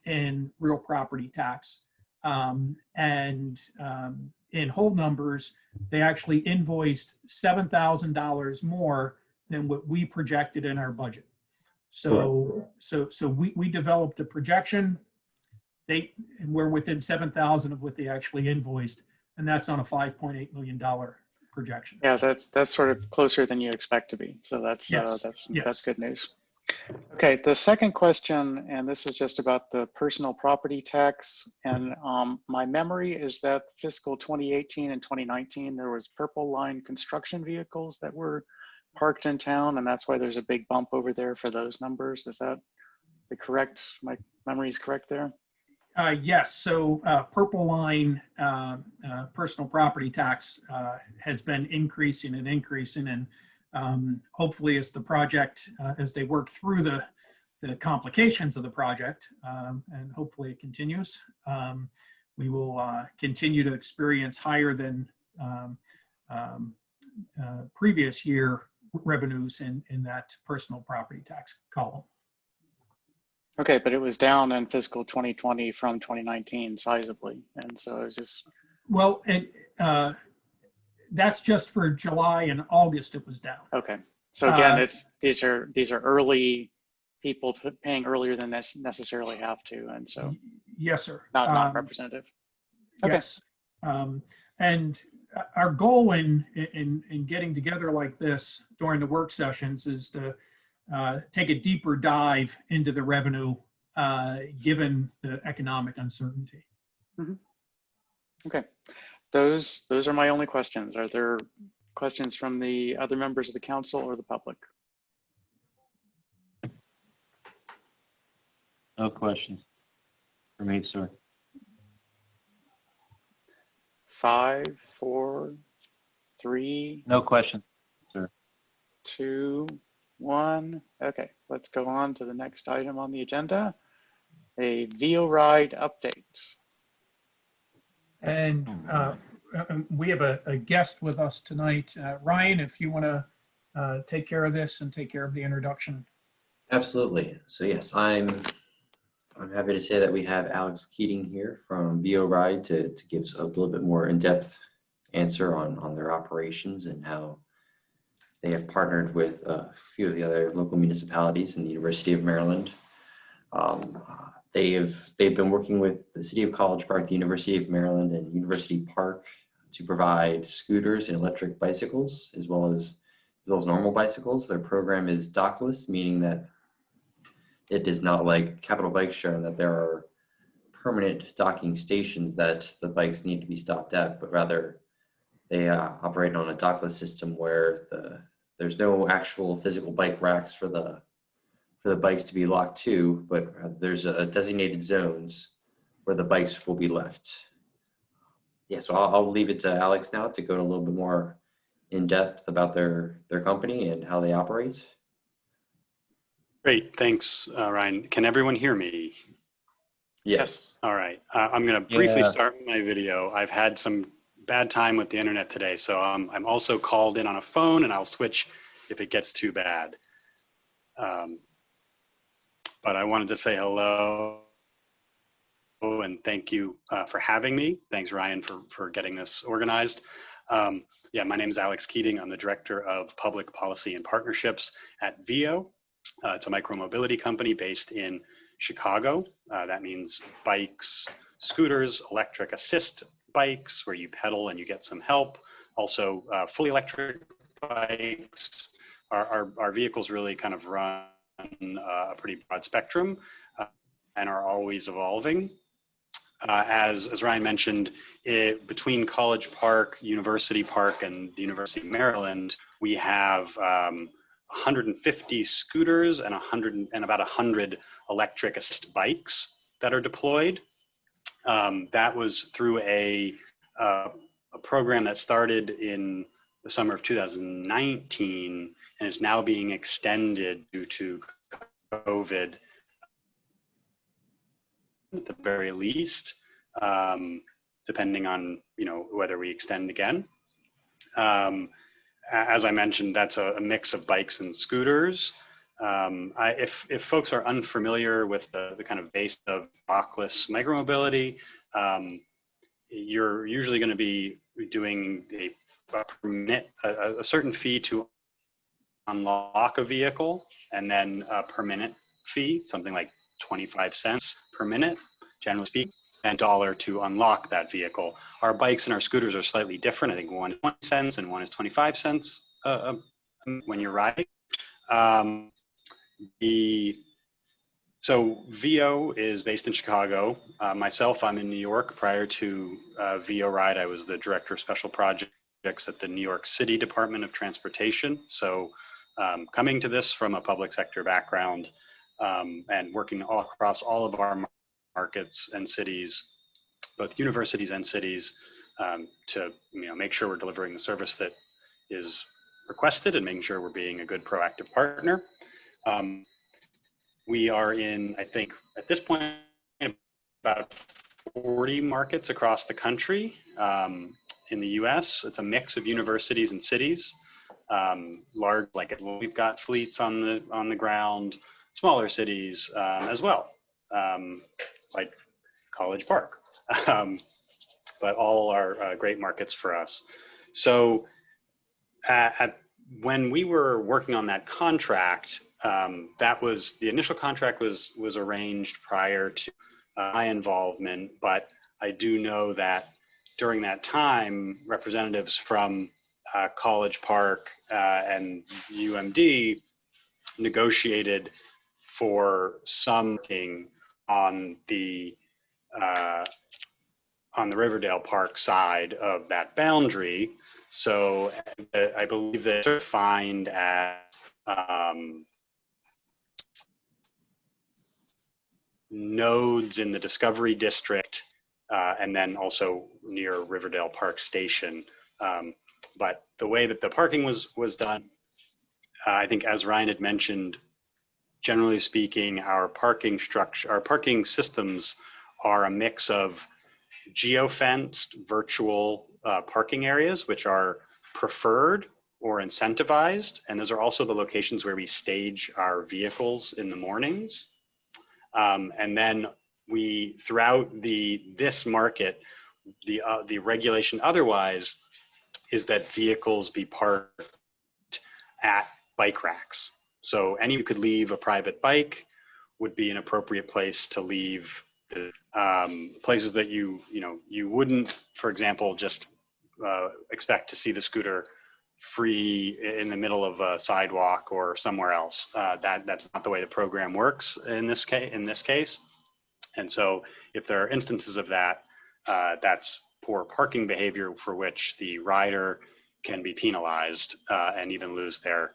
in real property tax. And in whole numbers, they actually invoiced $7,000 more than what we projected in our budget. So we developed a projection. And we're within 7,000 of what they actually invoiced, and that's on a $5.8 million projection. Yeah, that's sort of closer than you expect to be. So that's Yes. that's good news. Okay, the second question, and this is just about the personal property tax. And my memory is that fiscal 2018 and 2019, there was Purple Line construction vehicles that were parked in town, and that's why there's a big bump over there for those numbers. Is that the correct? My memory is correct there? Yes, so Purple Line personal property tax has been increasing and increasing, and hopefully as the project, as they work through the complications of the project, and hopefully it continues, we will continue to experience higher than previous year revenues in that personal property tax column. Okay, but it was down in fiscal 2020 from 2019 sizably, and so it was just. Well, that's just for July and August. It was down. Okay, so again, these are early people paying earlier than necessarily have to, and so. Yes, sir. Not representative. Okay. Yes, and our goal in getting together like this during the work sessions is to take a deeper dive into the revenue, given the economic uncertainty. Mm-hmm. Okay, those are my only questions. Are there questions from the other members of the council or the public? No questions for me, sir. 5, 4, 3. No questions, sir. 2, 1. Okay, let's go on to the next item on the agenda. A VioRide update. And we have a guest with us tonight. Ryan, if you want to take care of this and take care of the introduction. Absolutely. So yes, I'm I'm happy to say that we have Alex Keating here from VO Ride to give us a little bit more in-depth answer on their operations and how they have partnered with a few of the other local municipalities in the University of Maryland. They've been working with the City of College Park, the University of Maryland, and University Park to provide scooters and electric bicycles as well as normal bicycles. Their program is dockless, meaning that it is not like Capital Bike Share and that there are permanent docking stations that the bikes need to be stopped at, but rather they operate on a dockless system where there's no actual physical bike racks for the bikes to be locked to, but there's designated zones where the bikes will be left. Yeah, so I'll leave it to Alex now to go a little bit more in depth about their company and how they operate. Great, thanks, Ryan. Can everyone hear me? Yes. All right, I'm going to briefly start my video. I've had some bad time with the internet today, so I'm also called in on a phone, and I'll switch if it gets too bad. But I wanted to say hello and thank you for having me. Thanks, Ryan, for getting this organized. Yeah, my name is Alex Keating. I'm the Director of Public Policy and Partnerships at VIO. It's a micromobility company based in Chicago. That means bikes, scooters, electric assist bikes where you pedal and you get some help. Also, fully electric bikes. Our vehicles really kind of run a pretty broad spectrum and are always evolving. As Ryan mentioned, between College Park, University Park, and the University of Maryland, we have 150 scooters and about 100 electric assist bikes that are deployed. That was through a program that started in the summer of 2019 and is now being extended due to COVID at the very least, depending on whether we extend again. As I mentioned, that's a mix of bikes and scooters. If folks are unfamiliar with the kind of base of dockless micromobility, you're usually going to be doing a certain fee to unlock a vehicle, and then a per minute fee, something like 25 cents per minute, generally speaking, and $1 to unlock that vehicle. Our bikes and our scooters are slightly different. I think one is 20 cents and one is 25 cents when you're riding. So VIO is based in Chicago. Myself, I'm in New York. Prior to VIO Ride, I was the Director of Special Projects at the New York City Department of Transportation. So coming to this from a public sector background and working all across all of our markets and cities, both universities and cities, to make sure we're delivering the service that is requested and making sure we're being a good proactive partner. We are in, I think, at this point, about 40 markets across the country. In the US, it's a mix of universities and cities. Large, like we've got fleets on the ground, smaller cities as well, like College Park, but all are great markets for us. So when we were working on that contract, the initial contract was arranged prior to my involvement, but I do know that during that time, representatives from College Park and UMD negotiated for something on the Riverdale Park side of that boundary. So I believe that they're defined as nodes in the Discovery District and then also near Riverdale Park Station. But the way that the parking was done, I think as Ryan had mentioned, generally speaking, our parking systems are a mix of geofenced virtual parking areas, which are preferred or incentivized. And those are also the locations where we stage our vehicles in the mornings. And then we, throughout this market, the regulation otherwise is that vehicles be parked at bike racks. So anyone who could leave a private bike would be an appropriate place to leave the places that you wouldn't, for example, just expect to see the scooter free in the middle of a sidewalk or somewhere else. That's not the way the program works in this case. And so if there are instances of that, that's poor parking behavior for which the rider can be penalized and even lose their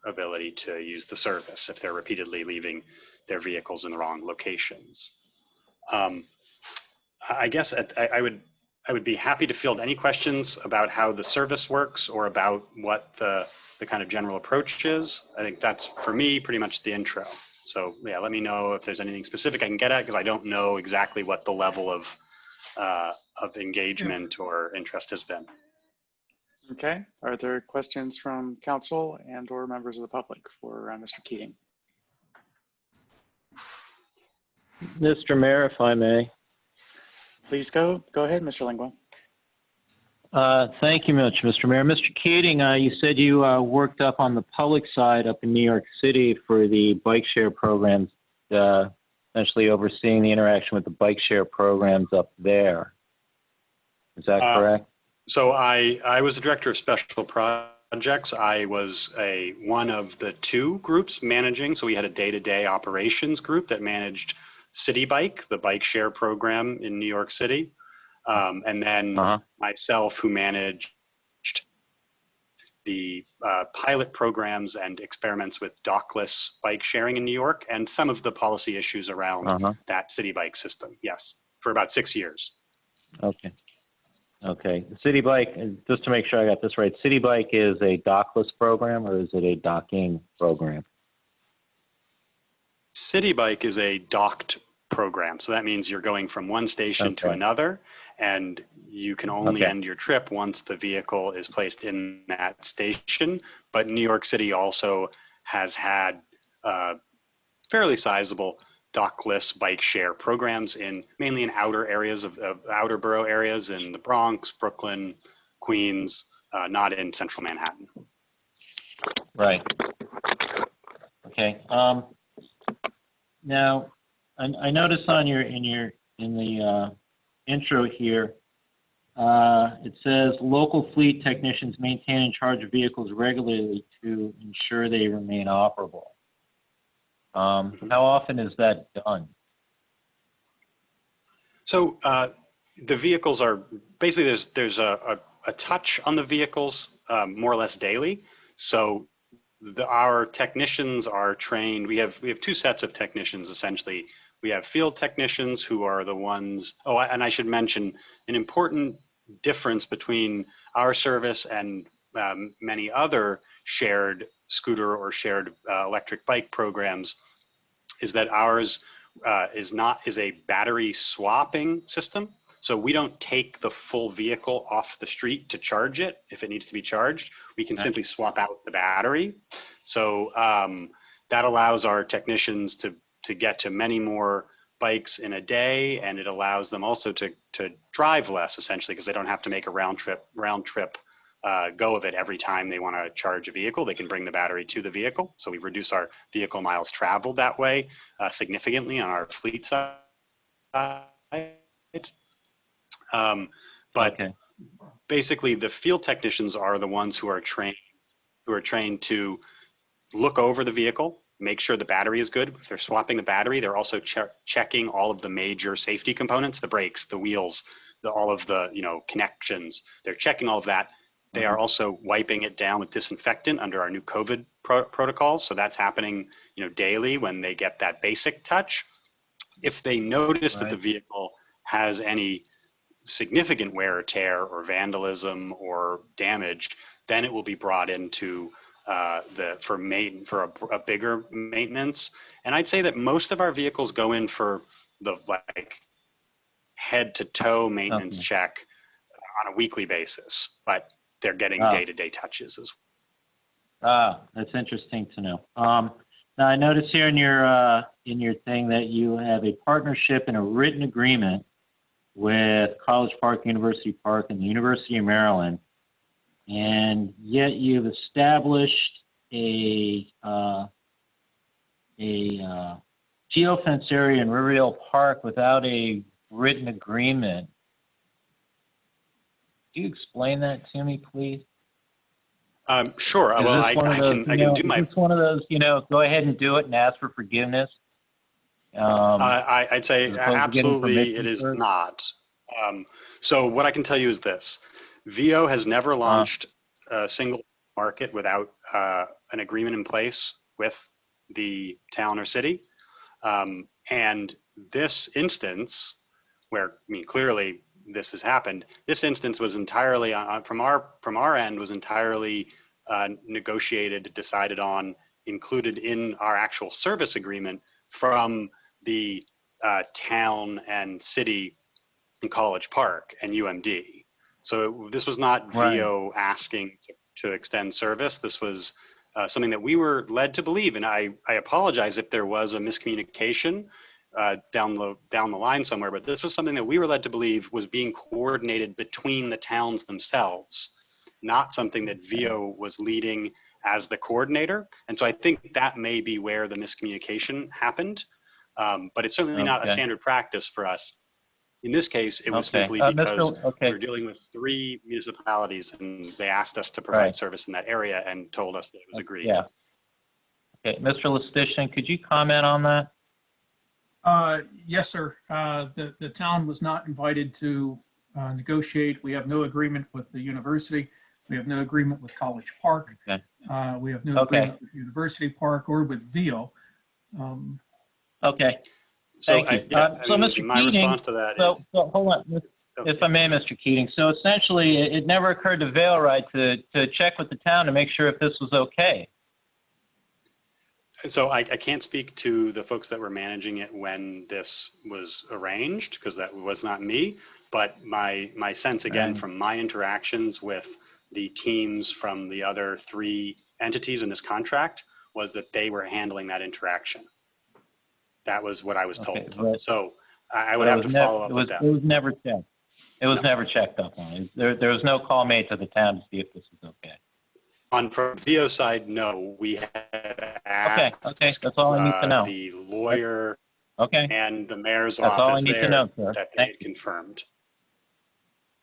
ability to use the service if they're repeatedly leaving their vehicles in the wrong locations. I guess I would be happy to field any questions about how the service works or about what the kind of general approach is. I think that's, for me, pretty much the intro. So yeah, let me know if there's anything specific I can get at, because I don't know exactly what the level of engagement or interest has been. Okay, are there questions from council and or members of the public for Mr. Keating? Mr. Mayor, if I may. Please go ahead, Mr. Lingua. Thank you much, Mr. Mayor. Mr. Keating, you said you worked up on the public side up in New York City for the bike share programs, essentially overseeing the interaction with the bike share programs up there. Is that correct? So I was the director of special projects. I was one of the two groups managing. So we had a day-to-day operations group that managed City Bike, the bike share program in New York City. And then myself, who managed the pilot programs and experiments with dockless bike sharing in New York, and some of the policy issues around that City Bike system. Yes, for about 6 years. Okay. Okay. City Bike, just to make sure I got this right, City Bike is a dockless program, or is it a docking program? City Bike is a docked program. So that means you're going from one station to another, and you can only end your trip once the vehicle is placed in that station. But New York City also has had fairly sizable dockless bike share programs mainly in outer areas of outer borough areas in the Bronx, Brooklyn, Queens, not in central Manhattan. Right. Okay. Now, I noticed on in the intro here, it says local fleet technicians maintain and charge vehicles regularly to ensure they remain operable. How often is that done? So the vehicles are basically there's a touch on the vehicles more or less daily. So our technicians are trained. We have two sets of technicians essentially. We have field technicians who are the ones. Oh, and I should mention an important difference between our service and many other shared scooter or shared electric bike programs is that ours is a battery swapping system. So we don't take the full vehicle off the street to charge it if it needs to be charged. We can simply swap out the battery. So that allows our technicians to get to many more bikes in a day, and it allows them also to drive less essentially because they don't have to make a round trip go of it every time they want to charge a vehicle. They can bring the battery to the vehicle. So we reduce our vehicle miles traveled that way significantly on our fleet side. But basically the field technicians are the ones who are trained to look over the vehicle, make sure the battery is good. If they're swapping the battery, they're also checking all of the major safety components, the brakes, the wheels, all of the connections. They're checking all of that. They are also wiping it down with disinfectant under our new COVID protocols. So that's happening, daily when they get that basic touch. If they notice that the vehicle has any significant wear or tear or vandalism or damage, then it will be brought into for a bigger maintenance. And I'd say that most of our vehicles go in for the head to toe maintenance check on a weekly basis, but they're getting day-to-day touches as well. That's interesting to know. Now, I notice here in your thing that you have a partnership and a written agreement with College Park, University Park, and the University of Maryland, and yet you've established a geofence area in Riverdale Park without a written agreement. Can you explain that to me, please? Sure. Is Well, this I one of those, can do my. Is this one of those, go ahead and do it and ask for forgiveness? I'd say as opposed to getting absolutely permission it is first? not. So what I can tell you is this: VO has never launched a single market without an agreement in place with the town or city. And this instance, where clearly this has happened, this instance was entirely from our end was entirely negotiated, decided on, included in our actual service agreement from the town and city in College Park and UMD. So this was not VO asking to extend service. This was something that we were led to believe, and I apologize if there was a miscommunication down the line somewhere, but this was something that we were led to believe was being coordinated between the towns themselves, not something that VO was leading as the coordinator. And so I think that may be where the miscommunication happened, but it's certainly not a standard practice for us. In this case, it was simply because we were dealing with 3 municipalities, and they asked us to provide service in that area and told us that it was agreed. Yeah. Okay, Mr. Lestitian, could you comment on that? Yes, sir. The town was not invited to negotiate. We have no agreement with the university. We have no agreement with College Park. Okay. We have no agreement with University Park or with VO. Okay. So, Thank you. So, Mr. my Keating, response to that is. So hold on, if I may, Mr. Keating. So essentially, it never occurred to Vail-Ride to check with the town to make sure if this was okay. So I can't speak to the folks that were managing it when this was arranged, because that was not me. But my sense, again, from my interactions with the teams from the other 3 entities in this contract, was that they were handling that interaction. That was what I was told. But, so I would have to follow up with them. It was never checked. It was never checked up on. There was no call made to the town to see if this was okay. From VO side, no. We had asked okay. That's all I need to know. The lawyer and the mayor's That's all I office need there to know, sir. that they had confirmed.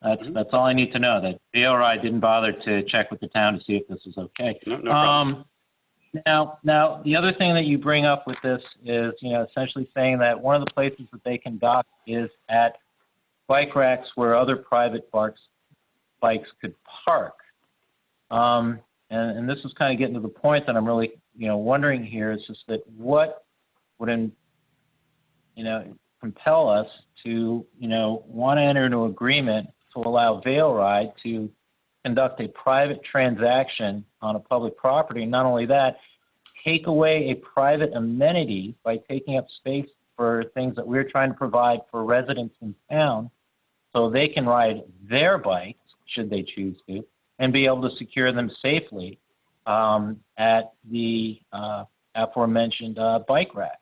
That's all I need to know, that VO-Ride didn't bother to check with the town to see if this was okay. No problem. Now, the other thing that you bring up with this is, essentially saying that one of the places that they can dock is at bike racks where other private bikes could park. And this is kind of getting to the point that I'm really, wondering here is just that what would, compel us to, want to enter into agreement to allow Vail-Ride to conduct a private transaction on a public property. Not only that, take away a private amenity by taking up space for things that we're trying to provide for residents in town so they can ride their bikes, should they choose to, and be able to secure them safely at the aforementioned bike rack.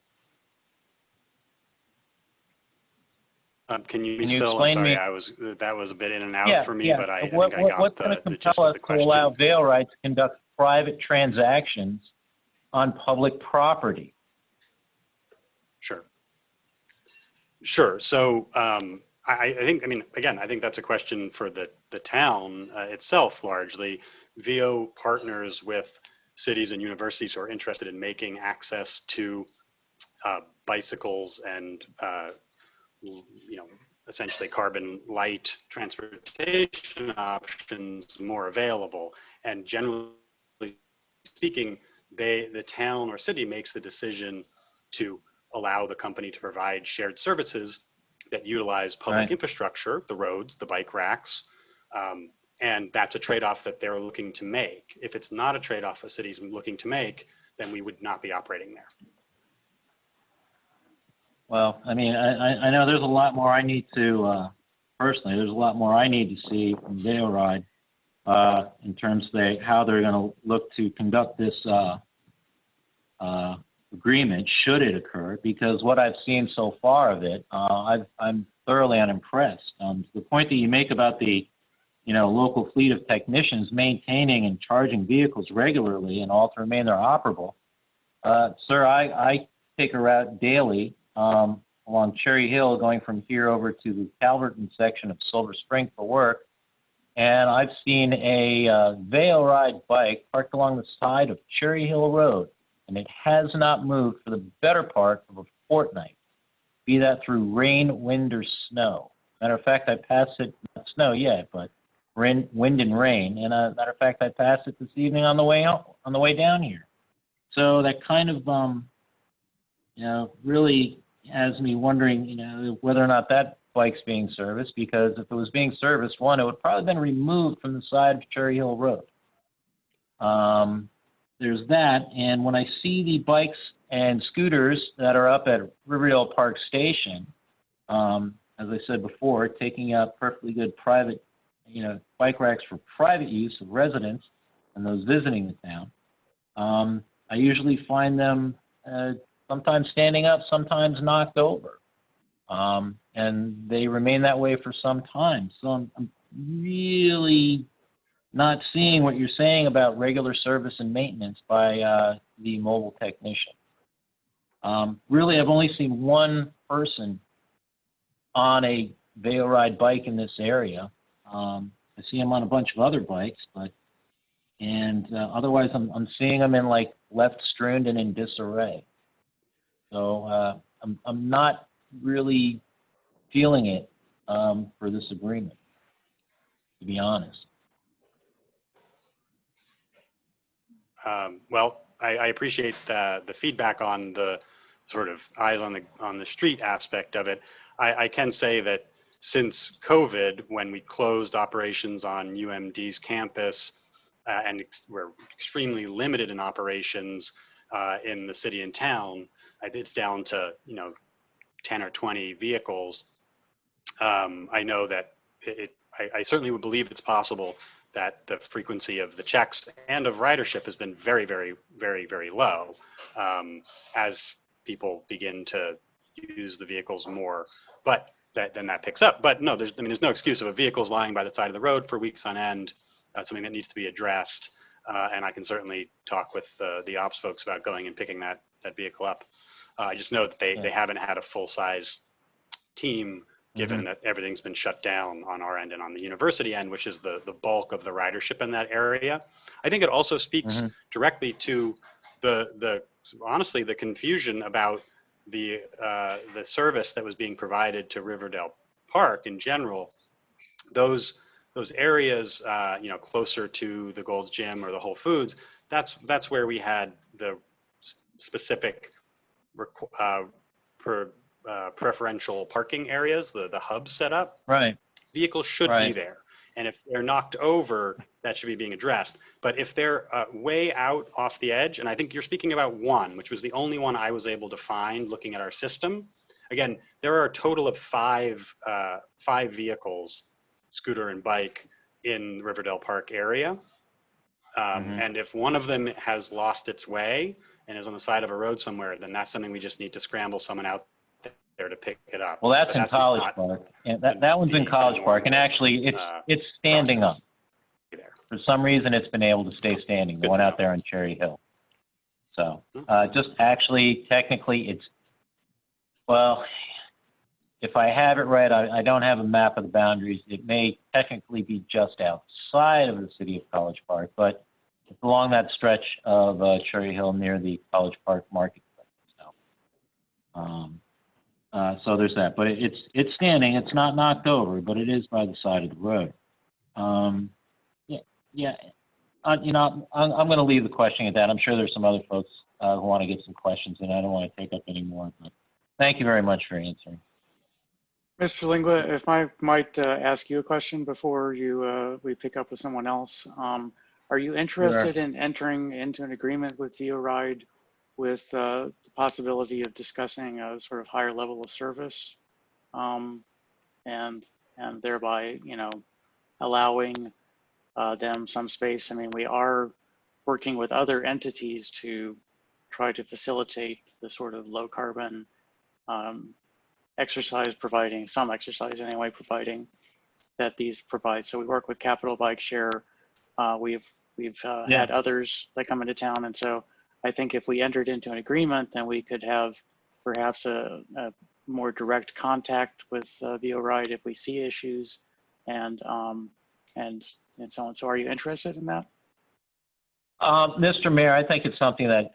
Can you explain I'm sorry, me? that was a bit in and out for me, but I think I got what's going to the gist compel of us the to question. allow Vail-Ride to conduct private transactions on public property? Sure. So I think, again, I think that's a question for the town itself largely. VO partners with cities and universities who are interested in making access to bicycles and essentially carbon light transportation options more available. And generally speaking, the town or city makes the decision to allow the company to provide shared services that utilize public infrastructure, the roads, the bike racks, and that's a trade-off that they're looking to make. If it's not a trade-off a city's looking to make, then we would not be operating there. Well, I know there's a lot more I need to, personally, there's a lot more I need to see from Vail-Ride in terms of how they're going to look to conduct this agreement, should it occur, because what I've seen so far of it, I'm thoroughly unimpressed. The point that you make about the local fleet of technicians maintaining and charging vehicles regularly and all to remain they're operable. Sir, I take a route daily along Cherry Hill going from here over to the Calverton section of Silver Spring for work, and I've seen a Vail Ride bike parked along the side of Cherry Hill Road, and it has not moved for the better part of a fortnight, be that through rain, wind, or snow. Matter of fact, I passed it, not snow yet, but wind and rain. And matter of fact, I passed it this evening on the way out, on the way down here. So that kind of, really has me wondering, whether or not that bike's being serviced, because if it was being serviced, one, it would probably been removed from the side of Cherry Hill Road. There's that. And when I see the bikes and scooters that are up at Riverdale Park Station, as I said before, taking out perfectly good private bike racks for private use of residents and those visiting the town. I usually find them sometimes standing up, sometimes knocked over. And they remain that way for some time. So I'm really not seeing what you're saying about regular service and maintenance by the mobile technician. Really, I've only seen one person on a Vail Ride bike in this area. I see him on a bunch of other bikes, and otherwise I'm seeing them in like left strewn and in disarray. So I'm not really feeling it for this agreement, to be honest. Well, I appreciate the feedback on the sort of eyes on the street aspect of it. I can say that since COVID, when we closed operations on UMD's campus and we're extremely limited in operations in the city and town, it's down to 10 or 20 vehicles. I know that I certainly would believe it's possible that the frequency of the checks and of ridership has been very, very, very, very low as people begin to use the vehicles more. But then that picks up. But no, there's no excuse of a vehicle's lying by the side of the road for weeks on end. That's something that needs to be addressed. And I can certainly talk with the ops folks about going and picking that vehicle up. I just know that they haven't had a full-size team, given that everything's been shut down on our end and on the university end, which is the bulk of the ridership in that area. I think it also speaks directly to honestly the confusion about the service that was being provided to Riverdale Park in general. Those areas, closer to the Gold's Gym or the Whole Foods, that's where we had the specific preferential parking areas, the hubs set up. Right. Vehicles should be there. And if they're knocked over, that should be being addressed. But if they're way out off the edge, and I think you're speaking about one, which was the only one I was able to find looking at our system. Again, there are a total of five vehicles, scooter and bike, in Riverdale Park area. And if one of them has lost its way and is on the side of a road somewhere, then that's something we just need to scramble someone out there to pick it up. Well, that's in College Park. And that one's in College Park, and actually it's standing up. For some reason, it's been able to stay standing. The one out there on Cherry Hill. So just actually, technically, well, if I have it right, I don't have a map of the boundaries. It may technically be just outside of the city of College Park, but it's along that stretch of Cherry Hill near the College Park Marketplace. So there's that. But it's standing. It's not knocked over, but it is by the side of the road. I'm going to leave the question at that. I'm sure there's some other folks who want to get some questions, and I don't want to take up any more. But thank you very much for answering. Mr. Lingua, if I might ask you a question before we pick up with someone else. Are you interested in entering into an agreement with VioRide with the possibility of discussing a sort of higher level of service and thereby, allowing them some space? I mean, we are working with other entities to try to facilitate the sort of low carbon exercise providing, some exercise anyway, providing that these provide. So we work with Capital Bike Share. We've had others that come into town. And so I think if we entered into an agreement, then we could have perhaps a more direct contact with VO-Ride if we see issues and so on. So are you interested in that? Mr. Mayor, I think it's something that,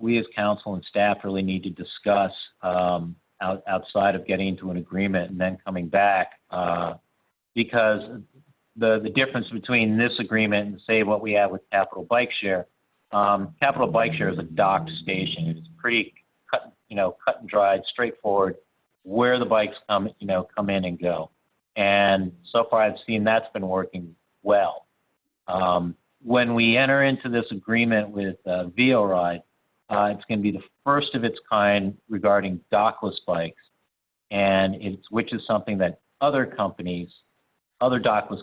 we as council and staff really need to discuss outside of getting into an agreement and then coming back, because the difference between this agreement and say what we have with Capital Bike Share, Capital Bike Share is a docked station. It's pretty cut and dried, straightforward, where the bikes come in and go. And so far I've seen that's been working well. When we enter into this agreement with VO-Ride, it's going to be the first of its kind regarding dockless bikes, and which is something that other dockless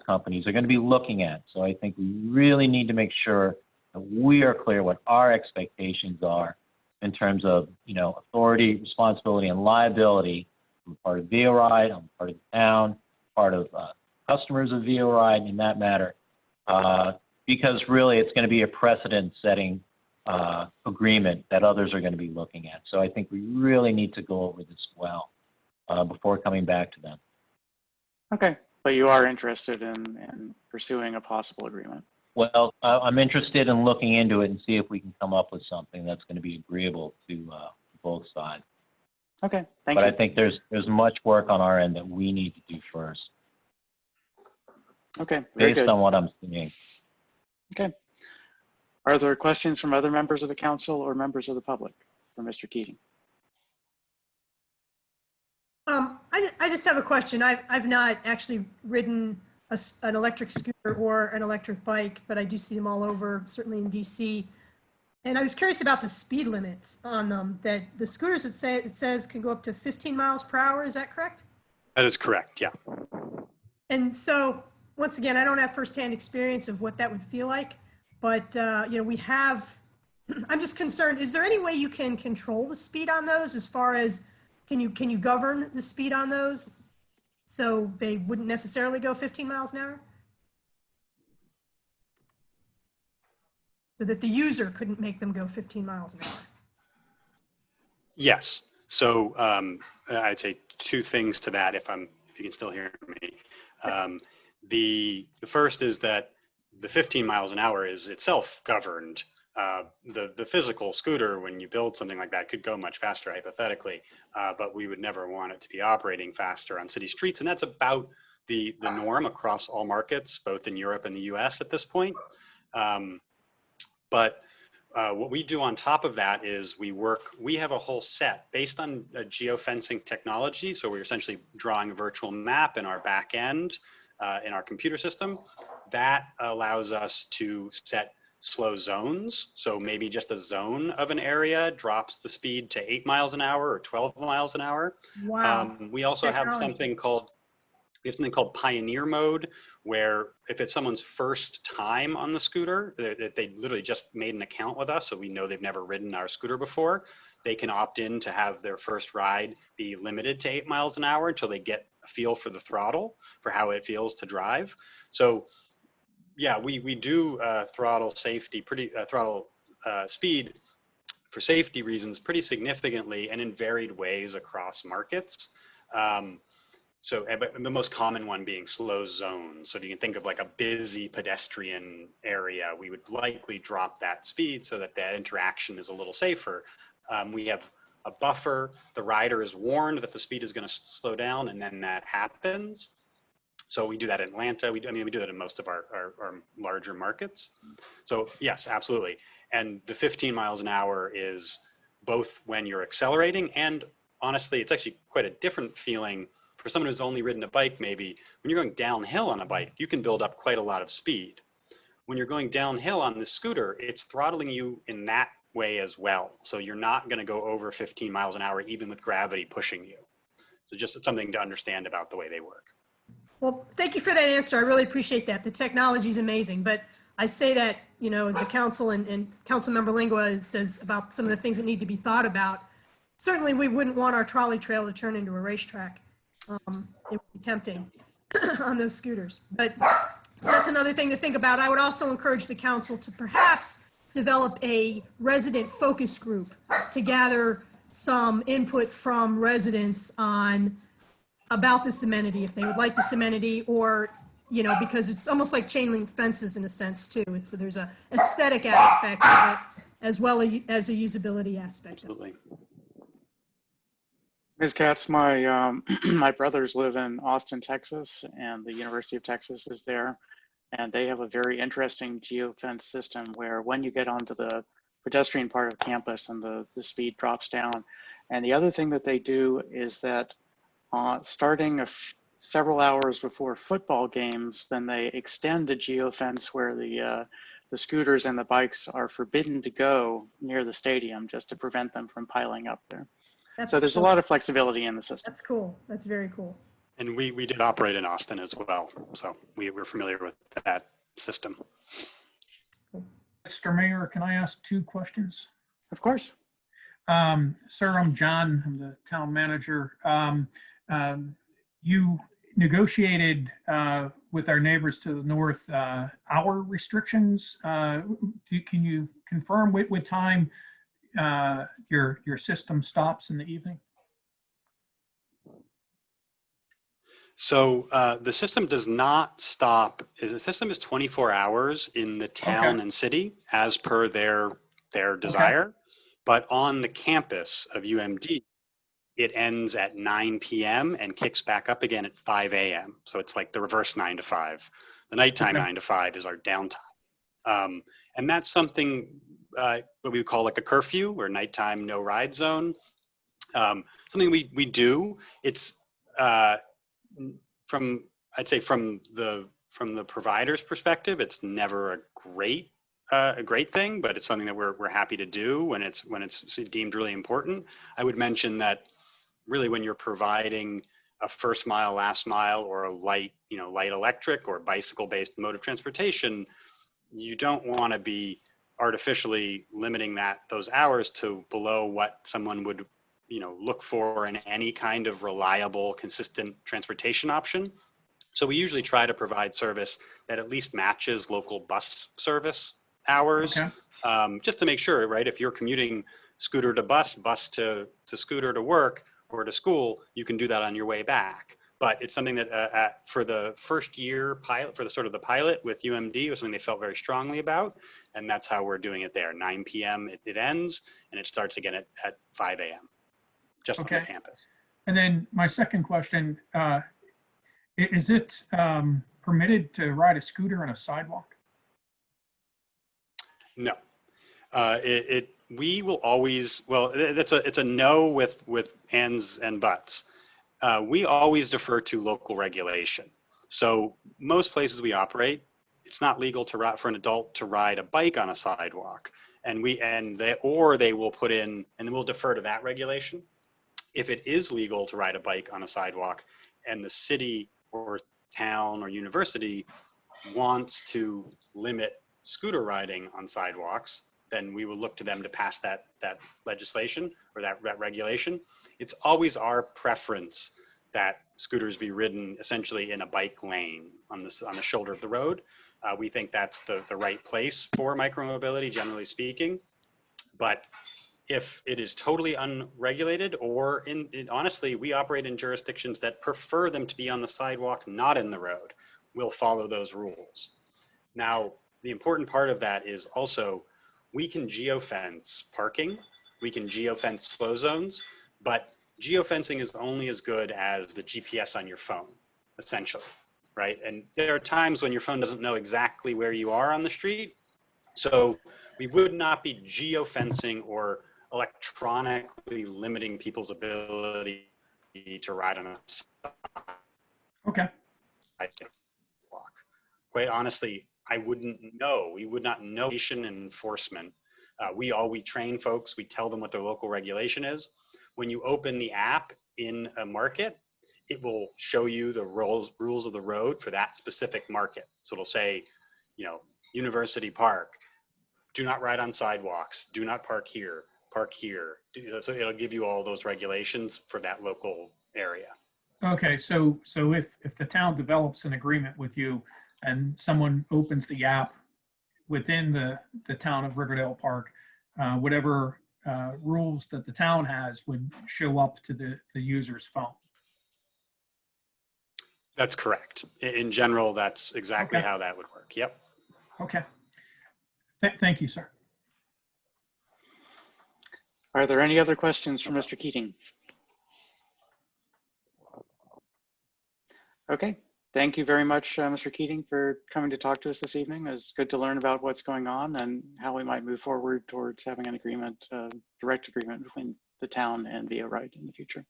companies are going to be looking at. So I think we really need to make sure that we are clear what our expectations are in terms of, authority, responsibility, and liability on part of VO-Ride, on part of the town, part of customers of VO-Ride in that matter, because really it's going to be a precedent-setting agreement that others are going to be looking at. So I think we really need to go over this well before coming back to them. Okay, but you are interested in pursuing a possible agreement? Well, I'm interested in looking into it and see if we can come up with something that's going to be agreeable to both sides. Okay, thank you. But I think there's much work on our end that we need to do first. Okay, very based good. on what I'm seeing. Okay. Are there questions from other members of the council or members of the public for Mr. Keating? I just have a question. I've not actually ridden an electric scooter or an electric bike, but I do see them all over, certainly in DC. And I was curious about the speed limits on them, that the scooters, it says can go up to 15 miles per hour. Is that correct? That is correct, yeah. And so, once again, I don't have firsthand experience of what that would feel like, but we have, I'm just concerned, is there any way you can control the speed on those as far as, can you govern the speed on those so they wouldn't necessarily go 15 miles an hour? So that the user couldn't make them go 15 miles an hour? Yes. So I'd say two things to that, if you can still hear me. The first is that the 15 miles an hour is itself governed. The physical scooter, when you build something like that, could go much faster hypothetically, but we would never want it to be operating faster on city streets. And that's about the norm across all markets, both in Europe and the US at this point. But what we do on top of that is we have a whole set based on geofencing technology. So we're essentially drawing a virtual map in our back end in our computer system. That allows us to set slow zones. So maybe just a zone of an area drops the speed to 8 miles an hour or 12 miles an hour. Wow. We also have something called pioneer mode, where if it's someone's first time on the scooter, they literally just made an account with us, so we know they've never ridden our scooter before, they can opt in to have their first ride be limited to 8 miles an hour until they get a feel for the throttle, for how it feels to drive. So yeah, we do throttle speed for safety reasons pretty significantly and in varied ways across markets. But the most common one being slow zones. So if you can think of like a busy pedestrian area, we would likely drop that speed so that that interaction is a little safer. We have a buffer. The rider is warned that the speed is going to slow down, and then that happens. So we do that in Atlanta. We do that in most of our larger markets. So yes, absolutely. And the 15 miles an hour is both when you're accelerating, and honestly, it's actually quite a different feeling for someone who's only ridden a bike. Maybe when you're going downhill on a bike, you can build up quite a lot of speed. When you're going downhill on the scooter, it's throttling you in that way as well. So you're not going to go over 15 miles an hour, even with gravity pushing you. So just something to understand about the way they work. Well, thank you for that answer. I really appreciate that. The technology is amazing, but I say that, you know, as the council and Councilmember Lingua says about some of the things that need to be thought about. Certainly, we wouldn't want our trolley trail to turn into a racetrack. It would be tempting on those scooters. But so that's another thing to think about. I would also encourage the council to perhaps develop a resident focus group to gather some input from residents on about this amenity, if they would like this amenity, or, you know, because it's almost like chain link fences in a sense too. It's, there's a aesthetic aspect of it as well as a usability aspect of it. Absolutely. Ms. Katz, my my brothers live in Austin, Texas, and the University of Texas is there, and they have a very interesting geofence system where when you get onto the pedestrian part of campus and the speed drops down. And the other thing that they do is that starting several hours before football games, then they extend a geofence where the scooters and the bikes are forbidden to go near the stadium just to prevent them from piling up there. So there's a lot of flexibility in the system. That's cool. That's very cool. And we did operate in Austin as well, so we're familiar with that system. Mr. Mayor, can I ask 2 questions? Of course. Sir, I'm John. I'm the town manager. You negotiated with our neighbors to the north hour restrictions. Can you confirm what time your system stops in the evening? So the system does not stop. The system is 24 hours in the town and city as per their desire. But on the campus of UMD, it ends at 9 p.m. and kicks back up again at 5 a.m. So it's like the reverse 9 to 5. The nighttime 9 to 5 is our downtime. And that's something what we would call like a curfew or nighttime no ride zone. Something we do. It's I'd say from the provider's perspective, it's never a great thing, but it's something that we're happy to do when it's deemed really important. I would mention that really when you're providing a first mile, last mile, or a light electric or bicycle-based mode of transportation, you don't want to be artificially limiting those hours to below what someone would look for in any kind of reliable, consistent transportation option. So we usually try to provide service that at least matches local bus service hours, just to make sure, right? If you're commuting scooter to bus to scooter to work or to school, you can do that on your way back. But it's something that for the first year pilot, for the sort of the pilot with UMD, was something they felt very strongly about. And that's how we're doing it there. 9 p.m. it ends, and it starts again at 5 a.m. just on the campus. And then my second question, is it permitted to ride a scooter on a sidewalk? No. We will always, well, it's a no with ands and buts. We always defer to local regulation. So most places we operate, it's not legal for an adult to ride a bike on a sidewalk, and they will put in, and we'll defer to that regulation. If it is legal to ride a bike on a sidewalk, and the city or town or university wants to limit scooter riding on sidewalks, then we will look to them to pass that legislation or that regulation. It's always our preference that scooters be ridden essentially in a bike lane on the shoulder of the road. We think that's the right place for micromobility, generally speaking. But if it is totally unregulated, or honestly, we operate in jurisdictions that prefer them to be on the sidewalk, not in the road, we'll follow those rules. Now, the important part of that is also we can geofence parking, we can geofence slow zones, but geofencing is only as good as the GPS on your phone, essentially, right? And there are times when your phone doesn't know exactly where you are on the street. So we would not be geofencing or electronically limiting people's ability to ride on a sidewalk. Quite honestly, I wouldn't know. We would not know enforcement. We train folks. We tell them what their local regulation is. When you open the app in a market, it will show you the rules of the road for that specific market. So it'll say, University Park, do not ride on sidewalks, do not park here, park here. So it'll give you all those regulations for that local area. Okay, so if the town develops an agreement with you and someone opens the app within the town of Riverdale Park, whatever rules that the town has would show up to the user's phone. That's correct. In general, that's exactly Okay. how that would work. Yep. Okay. Thank you, sir. Are there any other questions for Mr. Keating? Okay, thank you very much, Mr. Keating, for coming to talk to us this evening. It's good to learn about what's going on and how we might move forward towards having an agreement, direct agreement between the town and VO-RIDE in the future.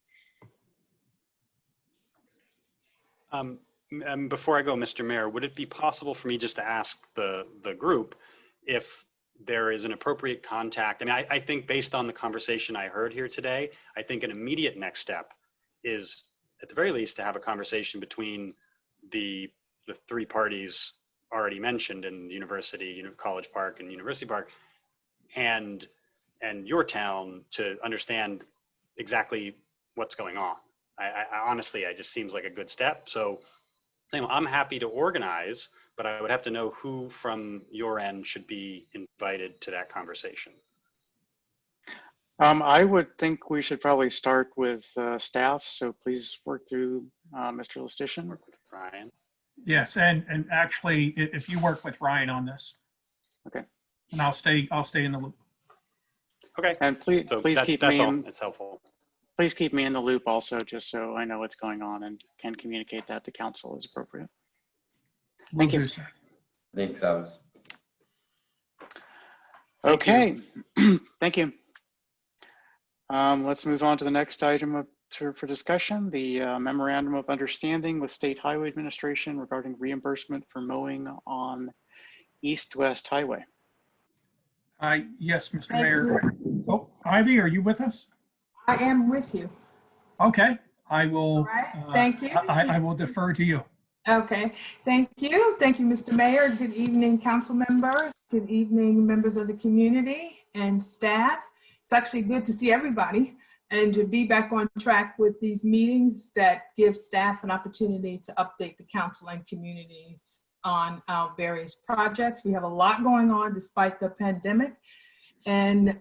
And before I go, Mr. Mayor, would it be possible for me just to ask the group if there is an appropriate contact? I mean, I think based on the conversation I heard here today, I think an immediate next step is, at the very least, to have a conversation between the three parties already mentioned in the university, College Park and University Park, and your town, to understand exactly what's going on. I honestly, it just seems like a good step. So I'm happy to organize, but I would have to know who from your end should be invited to that conversation. I would think we should probably start with staff, so please work through Mr. Listician. Work with Ryan. Yes, and actually, if you work with Ryan on this, Okay. and I'll stay in the loop. Okay. And please, So please keep me in. It's helpful. Please keep me in the loop also, just so I know what's going on and can communicate that to council as appropriate. Thank you. Sir. Thanks, Alice. Okay, thank you. Let's move on to the next item for discussion, the Memorandum of Understanding with State Highway Administration regarding reimbursement for mowing on East-West Highway. Yes, Mr. Mayor. Oh, Ivy, are you with us? I am with you. Okay, I will. All right, thank you. I will defer to you. Okay, thank you. Thank you, Mr. Mayor. Good evening, council members. Good evening, members of the community and staff. It's actually good to see everybody and to be back on track with these meetings that give staff an opportunity to update the council and communities on our various projects. We have a lot going on despite the pandemic. And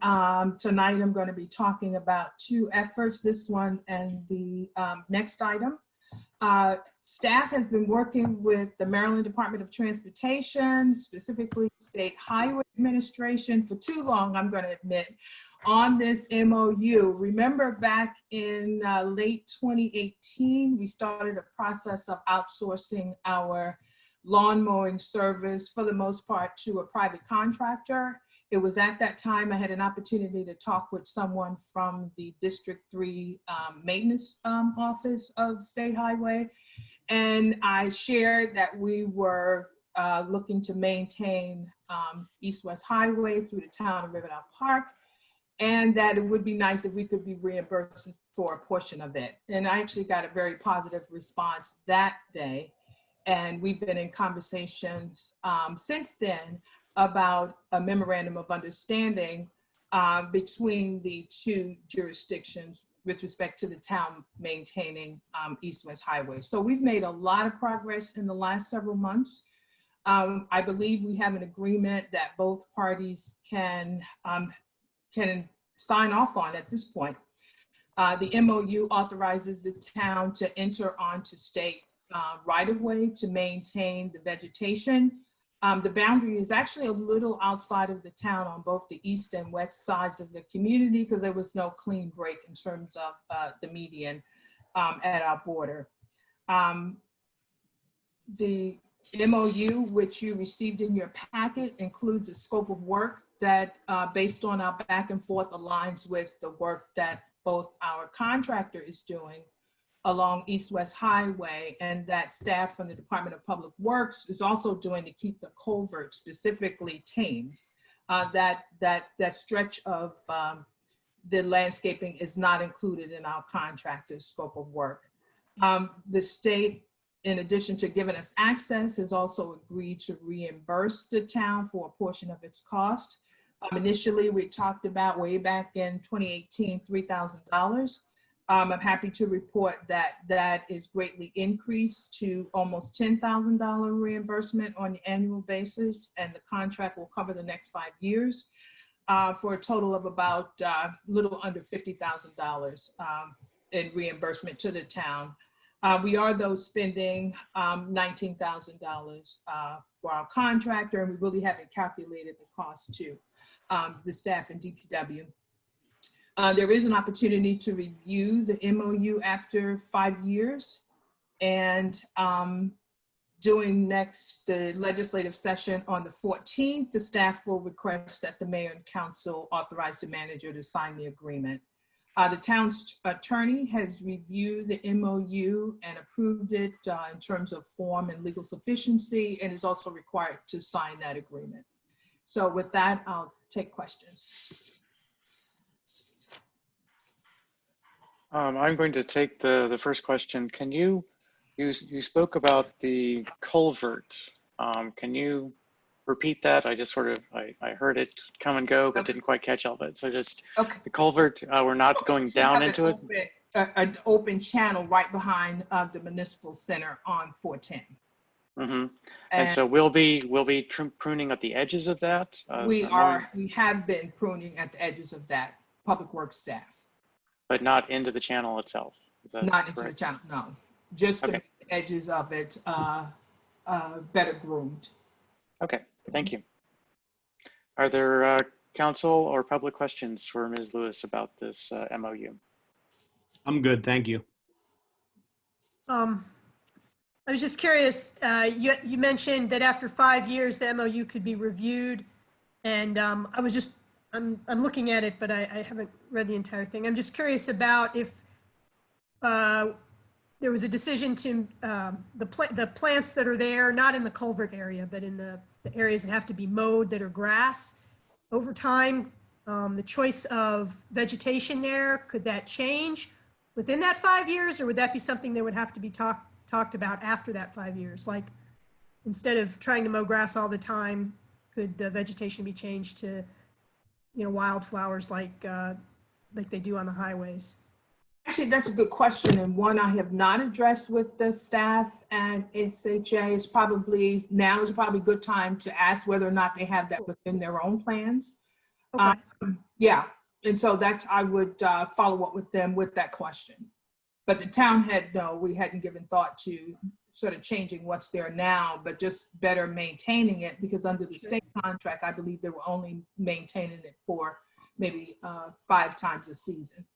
tonight I'm going to be talking about two efforts, this one and the next item. Staff has been working with the Maryland Department of Transportation, specifically State Highway Administration, for too long, I'm going to admit, on this MOU. Remember back in late 2018, we started a process of outsourcing our lawn mowing service, for the most part, to a private contractor. It was at that time I had an opportunity to talk with someone from the District 3 maintenance office of State Highway. And I shared that we were looking to maintain East-West Highway through the town of Riverdale Park, and that it would be nice if we could be reimbursed for a portion of it. And I actually got a very positive response that day. And we've been in conversations since then about a memorandum of understanding between the two jurisdictions with respect to the town maintaining East-West Highway. So we've made a lot of progress in the last several months. I believe we have an agreement that both parties can sign off on at this point. The MOU authorizes the town to enter onto state right-of-way to maintain the vegetation. The boundary is actually a little outside of the town on both the east and west sides of the community, because there was no clean break in terms of the median at our border. The MOU, which you received in your packet, includes a scope of work that, based on our back and forth, aligns with the work that both our contractor is doing along East-West Highway, and that staff from the Department of Public Works is also doing to keep the culvert specifically tamed. That stretch of the landscaping is not included in our contractor's scope of work. The state, in addition to giving us access, has also agreed to reimburse the town for a portion of its cost. Initially, we talked about way back in 2018, $3,000. I'm happy to report that that is greatly increased to almost $10,000 reimbursement on an annual basis, and the contract will cover the next 5 years for a total of about little under $50,000 in reimbursement to the town. We are, though, spending $19,000 for our contractor, and we really haven't calculated the cost to the staff in DPW. There is an opportunity to review the MOU after 5 years, and during next legislative session on the 14th, the staff will request that the mayor and council authorize the manager to sign the agreement. The town's attorney has reviewed the MOU and approved it in terms of form and legal sufficiency, and is also required to sign that agreement. So with that, I'll take questions. I'm going to take the first question. Can you spoke about the culvert. Can you repeat that? I just sort of, I heard it come and go, but didn't quite catch all of it. So just the culvert, we're not going down into it? An open channel right behind the municipal center on 410. Mm-hmm. And so we'll be pruning at the edges of that? We have been pruning at the edges of that, Public Works staff. But not into the channel itself? Not into the channel, no. Just to make the edges of it better groomed. Okay, thank you. Are there council or public questions for Ms. Lewis about this MOU? I'm good, thank you. I was just curious, you mentioned that after 5 years, the MOU could be reviewed. And I was just, I'm looking at it, but I haven't read the entire thing. I'm just curious about if there was a decision to, the plants that are there, not in the culvert area, but in the areas that have to be mowed that are grass, over time, the choice of vegetation there, could that change within that 5 years, or would that be something that would have to be talked about after that 5 years? Like, instead of trying to mow grass all the time, could the vegetation be changed to, wildflowers like they do on the highways? Actually, that's a good question, and one I have not addressed with the staff and SHA. Is probably now is probably a good time to ask whether or not they have that within their own plans. Okay. Yeah, and so that's, I would follow up with them with that question. But the town we hadn't given thought to sort of changing what's there now, but just better maintaining it, because under the state contract, I believe they were only maintaining it for maybe 5 times a season.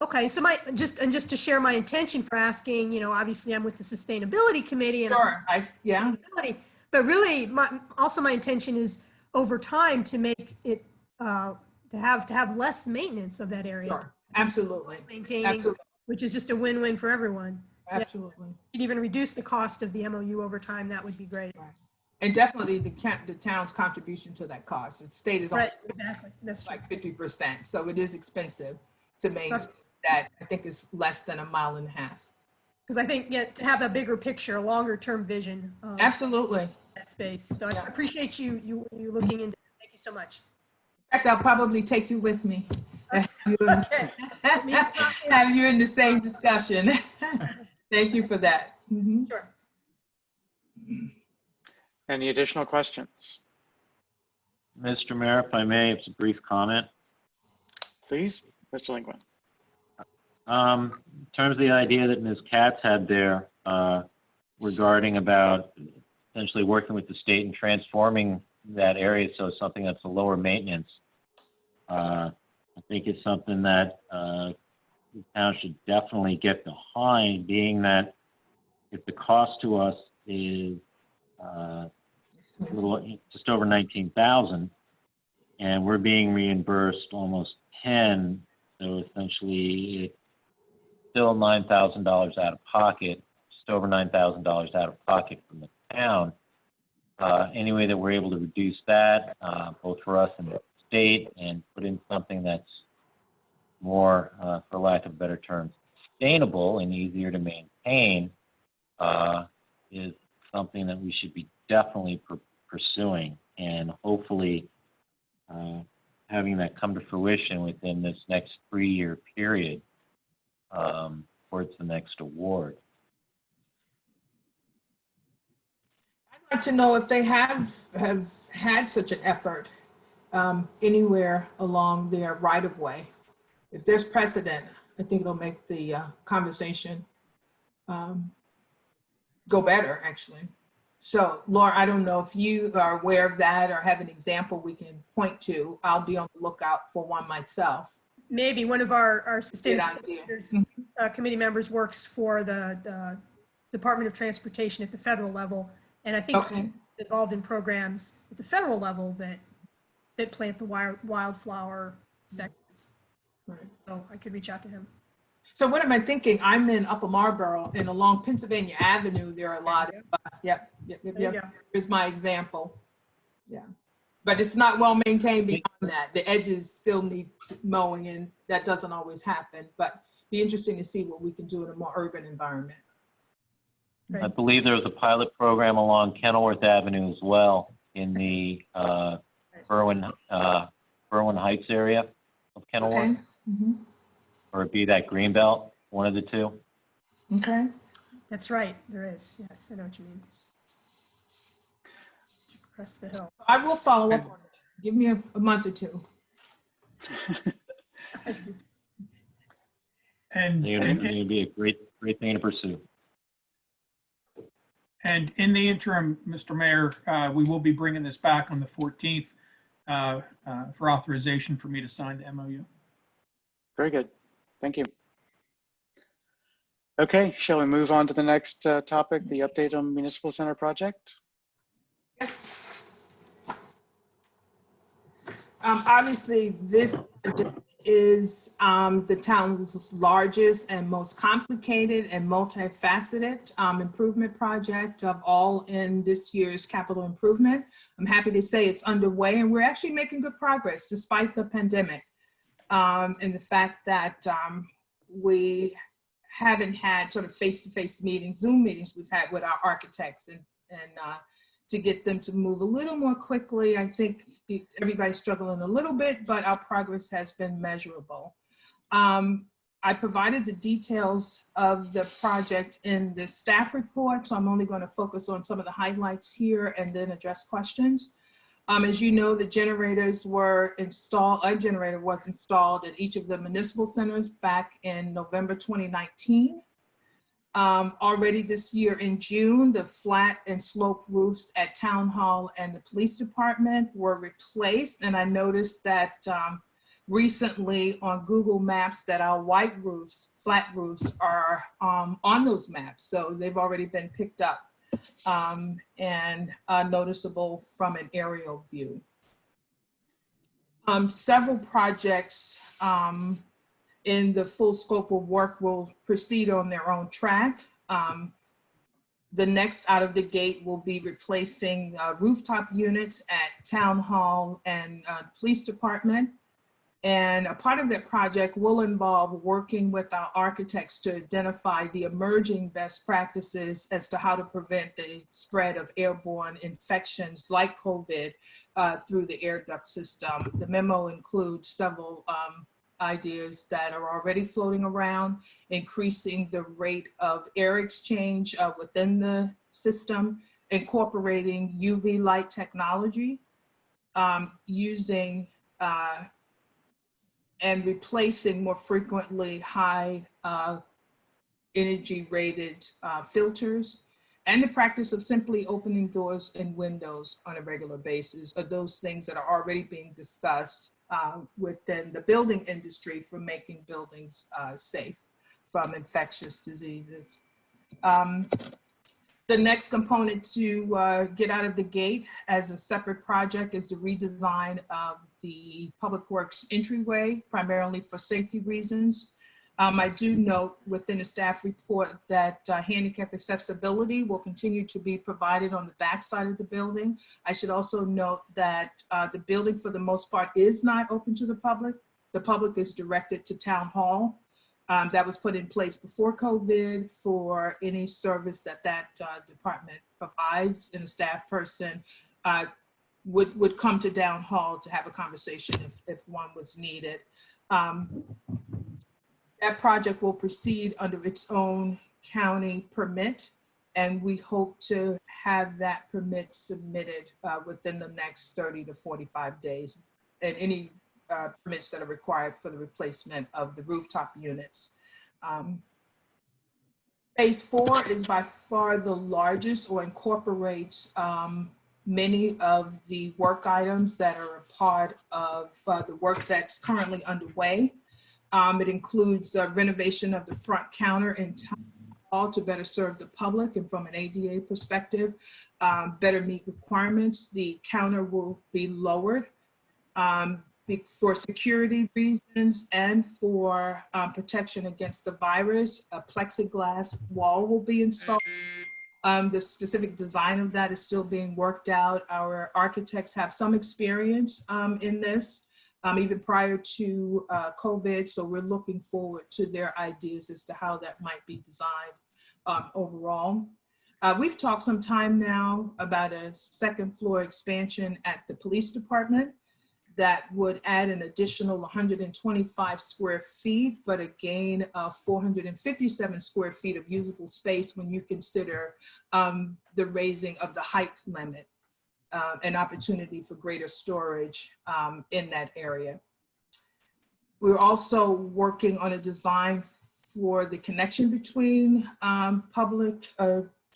Okay, so just to share my intention for asking, obviously I'm with the Sustainability Committee, and sure, but really, my intention is over time to make it to have less maintenance of that area. Sure. Absolutely. Maintaining, absolutely. Which is just a win-win for everyone. Absolutely. You'd even reduce the cost of the MOU over time. That would be great. Right. And definitely the town's contribution to that cost. The state is right, exactly. That's like 50%, so it is expensive to maintain. That I think is less than 1.5 miles. Because I think to have a bigger picture, a longer term vision. Absolutely. That space. So I appreciate you looking into it. Thank you so much. In fact, I'll probably take you with me. Have you in the same discussion. Thank you for that. Mm-hmm. Sure. Any additional questions? Mr. Mayor, if I may, it's a brief comment. Please, Mr. Lingwin. In terms of the idea that Ms. Katz had there regarding about essentially working with the state and transforming that area so it's something that's a lower maintenance, I think it's something that the town should definitely get behind, being that if the cost to us is just over 19,000 and we're being reimbursed almost 10, so essentially it's still $9,000 out of pocket, just over $9,000 out of pocket from the town. Any way that we're able to reduce that, both for us and the state, and put in something that's more, for lack of better terms, sustainable and easier to maintain is something that we should be definitely pursuing, and hopefully having that come to fruition within this next 3-year period towards the next award. I'd like to know if they have had such an effort anywhere along their right-of-way. If there's precedent, I think it'll make the conversation go better, actually. So, Laura, I don't know if you are aware of that or have an example we can point to. I'll be on the lookout for one myself. Maybe one of our sustainable idea. committee members works for the Department of Transportation at the federal level. And I think Okay. he's involved in programs at the federal level that plant the wildflower sections. Right. So I could reach out to him. So what am I thinking? I'm in Upper Marlboro, and along Pennsylvania Avenue, there are a lot of, yep. There you go. Here's my example. Yeah. But it's not well maintained beyond that. The edges still need mowing, and that doesn't always happen. But be interesting to see what we can do in a more urban environment. I believe there was a pilot program along Kenilworth Avenue as well in the Berwyn Heights area of Kenilworth, Okay. Mm-hmm. or it be that Greenbelt, one of the two. Okay. That's right, there is. Yes, I know what you mean. Crest the hill. I will follow up on it. Give me a month or two. And It'd be a great thing to pursue. And in the interim, Mr. Mayor, we will be bringing this back on the 14th for authorization for me to sign the MOU. Very good. Thank you. Okay, shall we move on to the next topic, the update on Municipal Center project? Yes. Obviously, this is the town's largest and most complicated and multifaceted improvement project of all in this year's capital improvement. I'm happy to say it's underway, and we're actually making good progress despite the pandemic and the fact that we haven't had sort of face-to-face meetings, Zoom meetings we've had with our architects, and to get them to move a little more quickly. I think everybody's struggling a little bit, but our progress has been measurable. I provided the details of the project in the staff report, so I'm only going to focus on some of the highlights here and then address questions. As you know, the generators were installed, a generator was installed at each of the municipal centers back in November 2019. Already this year in June, the flat and slope roofs at Town Hall and the Police Department were replaced. And I noticed that recently on Google Maps that our white roofs, flat roofs, are on those maps. So they've already been picked up and noticeable from an aerial view. Several projects in the full scope of work will proceed on their own track. The next out of the gate will be replacing rooftop units at Town Hall and Police Department. And a part of that project will involve working with our architects to identify the emerging best practices as to how to prevent the spread of airborne infections like COVID through the air duct system. The memo includes several ideas that are already floating around, increasing the rate of air exchange within the system, incorporating UV light technology, using and replacing more frequently high energy rated filters, and the practice of simply opening doors and windows on a regular basis are those things that are already being discussed within the building industry for making buildings safe from infectious diseases. The next component to get out of the gate as a separate project is the redesign of the Public Works entryway, primarily for safety reasons. I do note within the staff report that handicap accessibility will continue to be provided on the back side of the building. I should also note that the building for the most part is not open to the public. The public is directed to Town Hall. that was put in place before COVID for any service that department provides, and a staff person would come to Down Hall to have a conversation if one was needed. That project will proceed under its own county permit, and we hope to have that permit submitted within the next 30 to 45 days, and any permits that are required for the replacement of the rooftop units. Phase 4 is by far the largest, or incorporates many of the work items that are a part of the work that's currently underway. It includes renovation of the front counter in Town Hall to better serve the public, and from an ADA perspective, better meet requirements. The counter will be lowered for security reasons and for protection against the virus. A plexiglass wall will be installed. The specific design of that is still being worked out. Our architects have some experience in this, even prior to COVID. So we're looking forward to their ideas as to how that might be designed overall. We've talked some time now about a second floor expansion at the police department that would add an additional 125 square feet, but a gain of 457 square feet of usable space when you consider the raising of the height limit, an opportunity for greater storage in that area. We're also working on a design for the connection between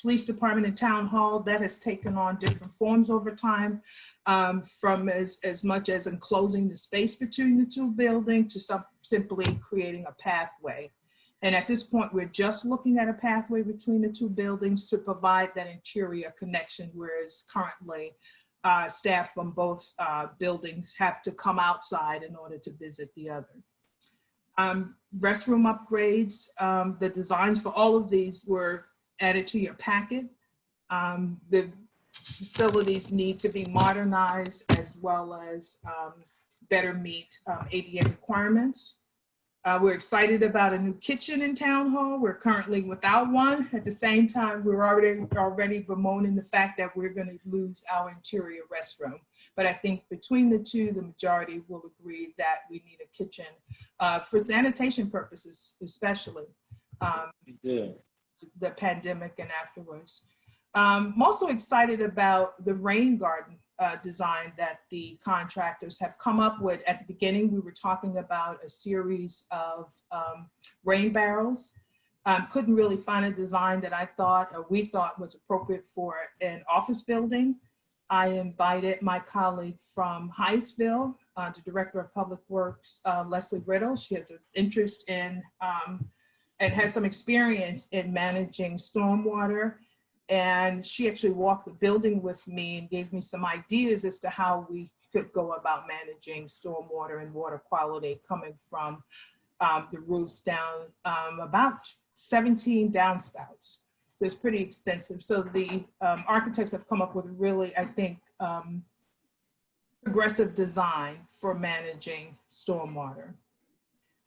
police department and town hall. That has taken on different forms over time, from as much as enclosing the space between the two buildings to simply creating a pathway. And at this point, we're just looking at a pathway between the two buildings to provide that interior connection, whereas currently staff from both buildings have to come outside in order to visit the other. Restroom upgrades, the designs for all of these were added to your packet. The facilities need to be modernized as well as better meet ADA requirements. We're excited about a new kitchen in Town Hall. We're currently without one. At the same time, we're already bemoaning the fact that we're going to lose our interior restroom. But I think between the two, the majority will agree that we need a kitchen for sanitation purposes, especially. The pandemic and afterwards. I'm also excited about the rain garden design that the contractors have come up with. At the beginning, we were talking about a series of rain barrels. Couldn't really find a design that we thought was appropriate for an office building. I invited my colleague from Hyattsville, the Director of Public Works, Leslie Riddle. She has an interest in and has some experience in managing stormwater. And she actually walked the building with me and gave me some ideas as to how we could go about managing stormwater and water quality coming from the roofs down, about 17 downspouts. So it's pretty extensive. So the architects have come up with really, I think, progressive design for managing stormwater.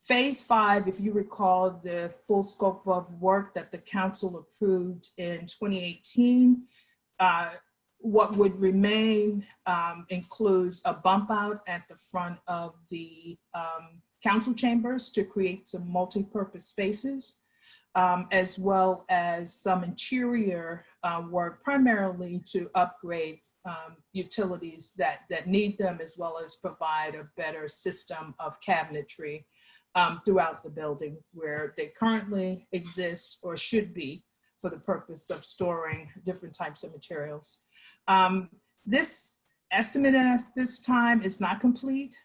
Phase 5, if you recall, the full scope of work that the council approved in 2018, what would remain includes a bump out at the front of the council chambers to create some multi-purpose spaces, as well as some interior work, primarily to upgrade utilities that need them, as well as provide a better system of cabinetry throughout the building where they currently exist or should be for the purpose of storing different types of materials. This estimate at this time is not complete.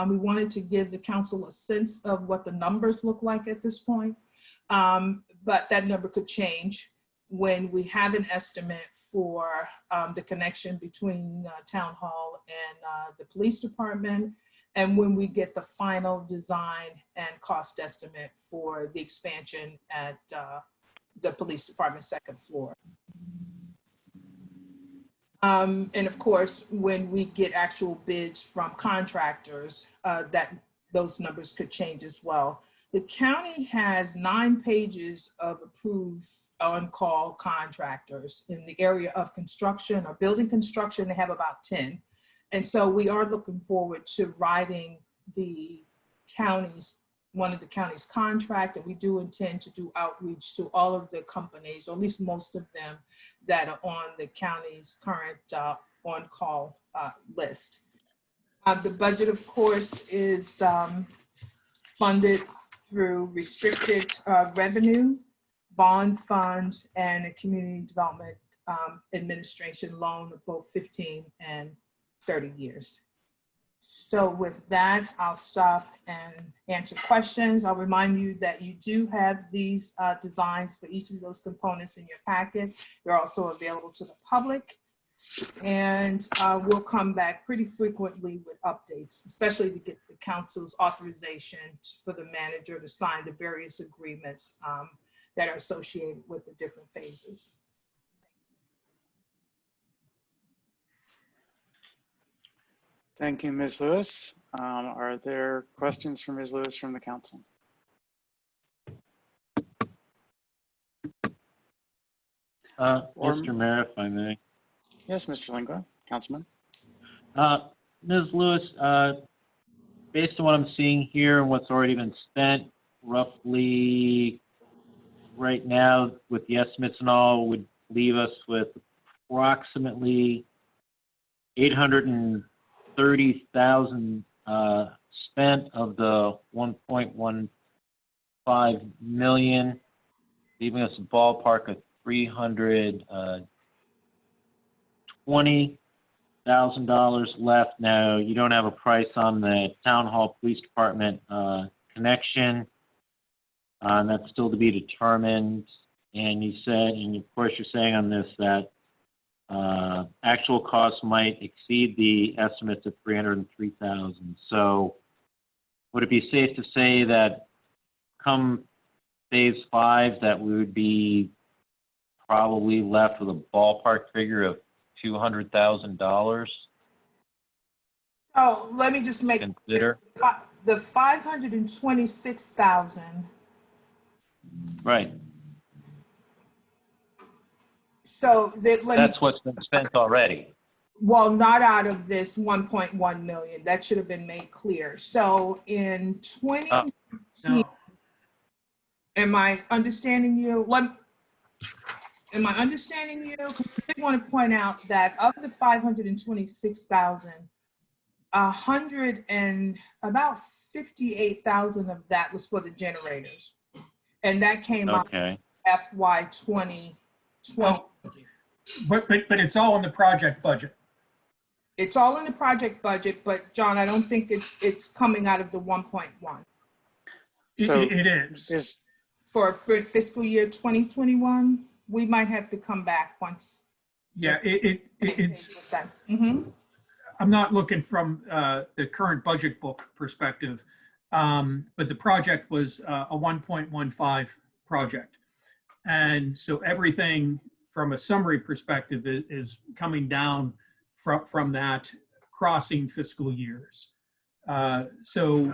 We wanted to give the council a sense of what the numbers look like at this point, but that number could change when we have an estimate for the connection between Town Hall and the police department, and when we get the final design and cost estimate for the expansion at the police department second floor. And of course, when we get actual bids from contractors, that those numbers could change as well. The county has 9 pages of approved on-call contractors. In the area of construction or building construction, they have about 10. And so we are looking forward to writing one of the county's contract, and we do intend to do outreach to all of the companies, or at least most of them, that are on the county's current on-call list. The budget, of course, is funded through restricted revenue, bond funds, and a community development administration loan of both 15 and 30 years. So with that, I'll stop and answer questions. I'll remind you that you do have these designs for each of those components in your packet. They're also available to the public. And we'll come back pretty frequently with updates, especially to get the council's authorization for the manager to sign the various agreements that are associated with the different phases. Thank you, Ms. Lewis. Are there questions for Ms. Lewis from the council? Mr. Mayor, if I may. Yes, Mr. Lingua, Councilman. Ms. Lewis, based on what I'm seeing here and what's already been spent, roughly right now with the estimates and all would leave us with approximately $830,000 spent of the $1.15 million, leaving us a ballpark of $320,000 left. Now, you don't have a price on the Town Hall Police Department connection. That's still to be determined. And you said, and of course you're saying on this that actual costs might exceed the estimates of $303,000. So would it be safe to say that come phase 5 that we would be probably left with a ballpark figure of $200,000? So let me just make Consider. the $526,000. Right. So that's what's been spent already. Well, not out of this 1.1 million. That should have been made clear. So in 2019, am I understanding you? Am I understanding you? I did want to point out that of the 526,000, about 58,000 of that was for the generators, and that came out FY 2020. But it's all in the project budget. It's all in the project budget, but John, I don't think it's coming out of the 1.1. It is. For fiscal year 2021, we might have to come back once. Yeah, it's. Mm-hmm. I'm not looking from the current budget book perspective, but the project was a 1.15 project. And so everything from a summary perspective is coming down from that, crossing fiscal years. So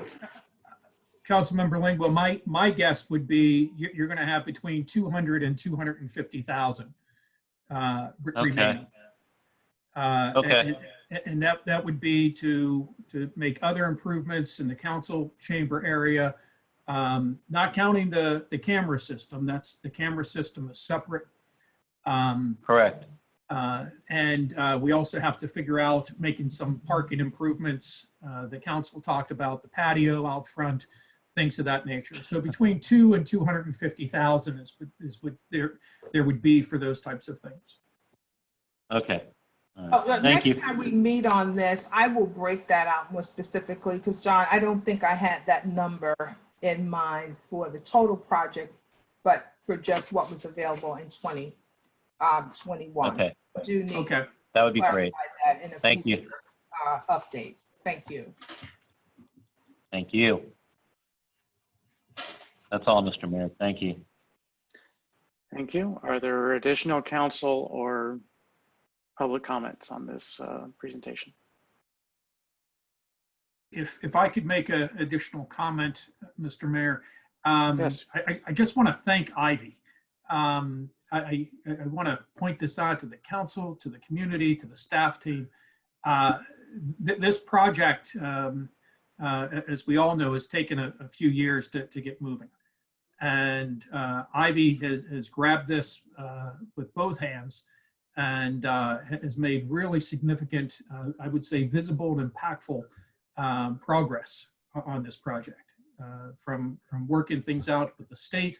Councilmember Lingua, my guess would be you're going to have between 200 and 250,000 remaining. And that would be to make other improvements in the council chamber area, not counting the camera system. The camera system is separate. Correct. And we also have to figure out making some parking improvements. The council talked about the patio out front, things of that nature. So between 200 and 250,000 is what there would be for those types of things. Okay. Next time we meet on this, I will break that out more specifically, because John, I don't think I had that number in mind for the total project, but for just what was available in 2021. Okay. Do need that would be great. That in a Thank future, you. Update. Thank you. Thank you. That's all, Mr. Mayor. Thank you. Thank you. Are there additional council or public comments on this presentation? If I could make an additional comment, Mr. Mayor, Yes. I just want to thank Ivy. I want to point this out to the council, to the community, to the staff team. This project, as we all know, has taken a few years to get moving. And Ivy has grabbed this with both hands and has made really significant, I would say, visible and impactful progress on this project. From working things out with the state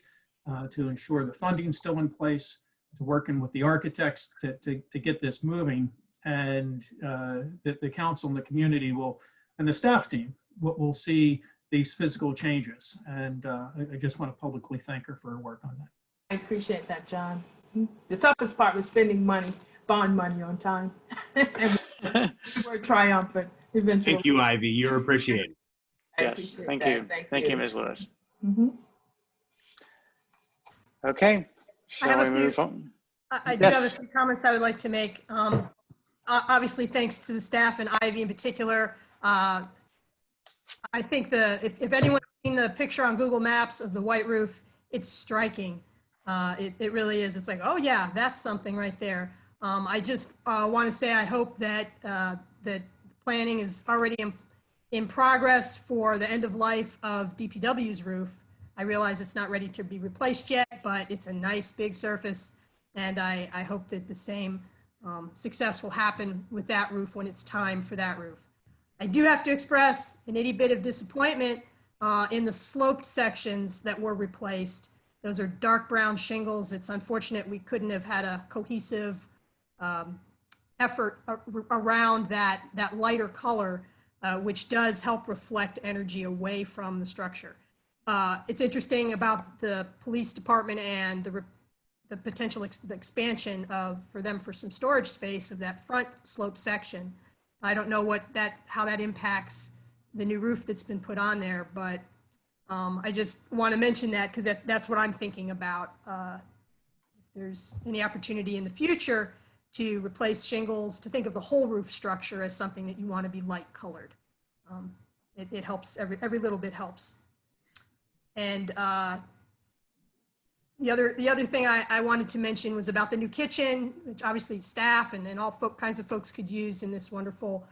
to ensure the funding's still in place, to working with the architects to get this moving, and the council and the community will, and the staff team will see these physical changes. And I just want to publicly thank her for her work on that. I appreciate that, John. The toughest part was spending money, bond money on time. And we're triumphant eventually. Thank you, Ivy. You're appreciated. Yes, thank you. Thank you, Ms. Lewis. Mm-hmm. Okay, I have shall a we few- move on? I do have a few comments I would like to make. Obviously, thanks to the staff and Ivy in particular. I think if anyone's seen the picture on Google Maps of the white roof, it's striking. It really is. It's like, oh yeah, that's something right there. I just want to say I hope that that planning is already in progress for the end of life of DPW's roof. I realize it's not ready to be replaced yet, but it's a nice big surface. And I hope that the same success will happen with that roof when it's time for that roof. I do have to express an itty bit of disappointment in the sloped sections that were replaced. Those are dark brown shingles. It's unfortunate we couldn't have had a cohesive effort around that lighter color, which does help reflect energy away from the structure. It's interesting about the police department and the potential the expansion for some storage space of that front slope section. I don't know how that impacts the new roof that's been put on there, but I just want to mention that because that's what I'm thinking about. If there's any opportunity in the future to replace shingles, to think of the whole roof structure as something that you want to be light colored. It helps, every little bit helps. And the other thing I wanted to mention was about the new kitchen, which obviously staff and all kinds of folks could use in this wonderful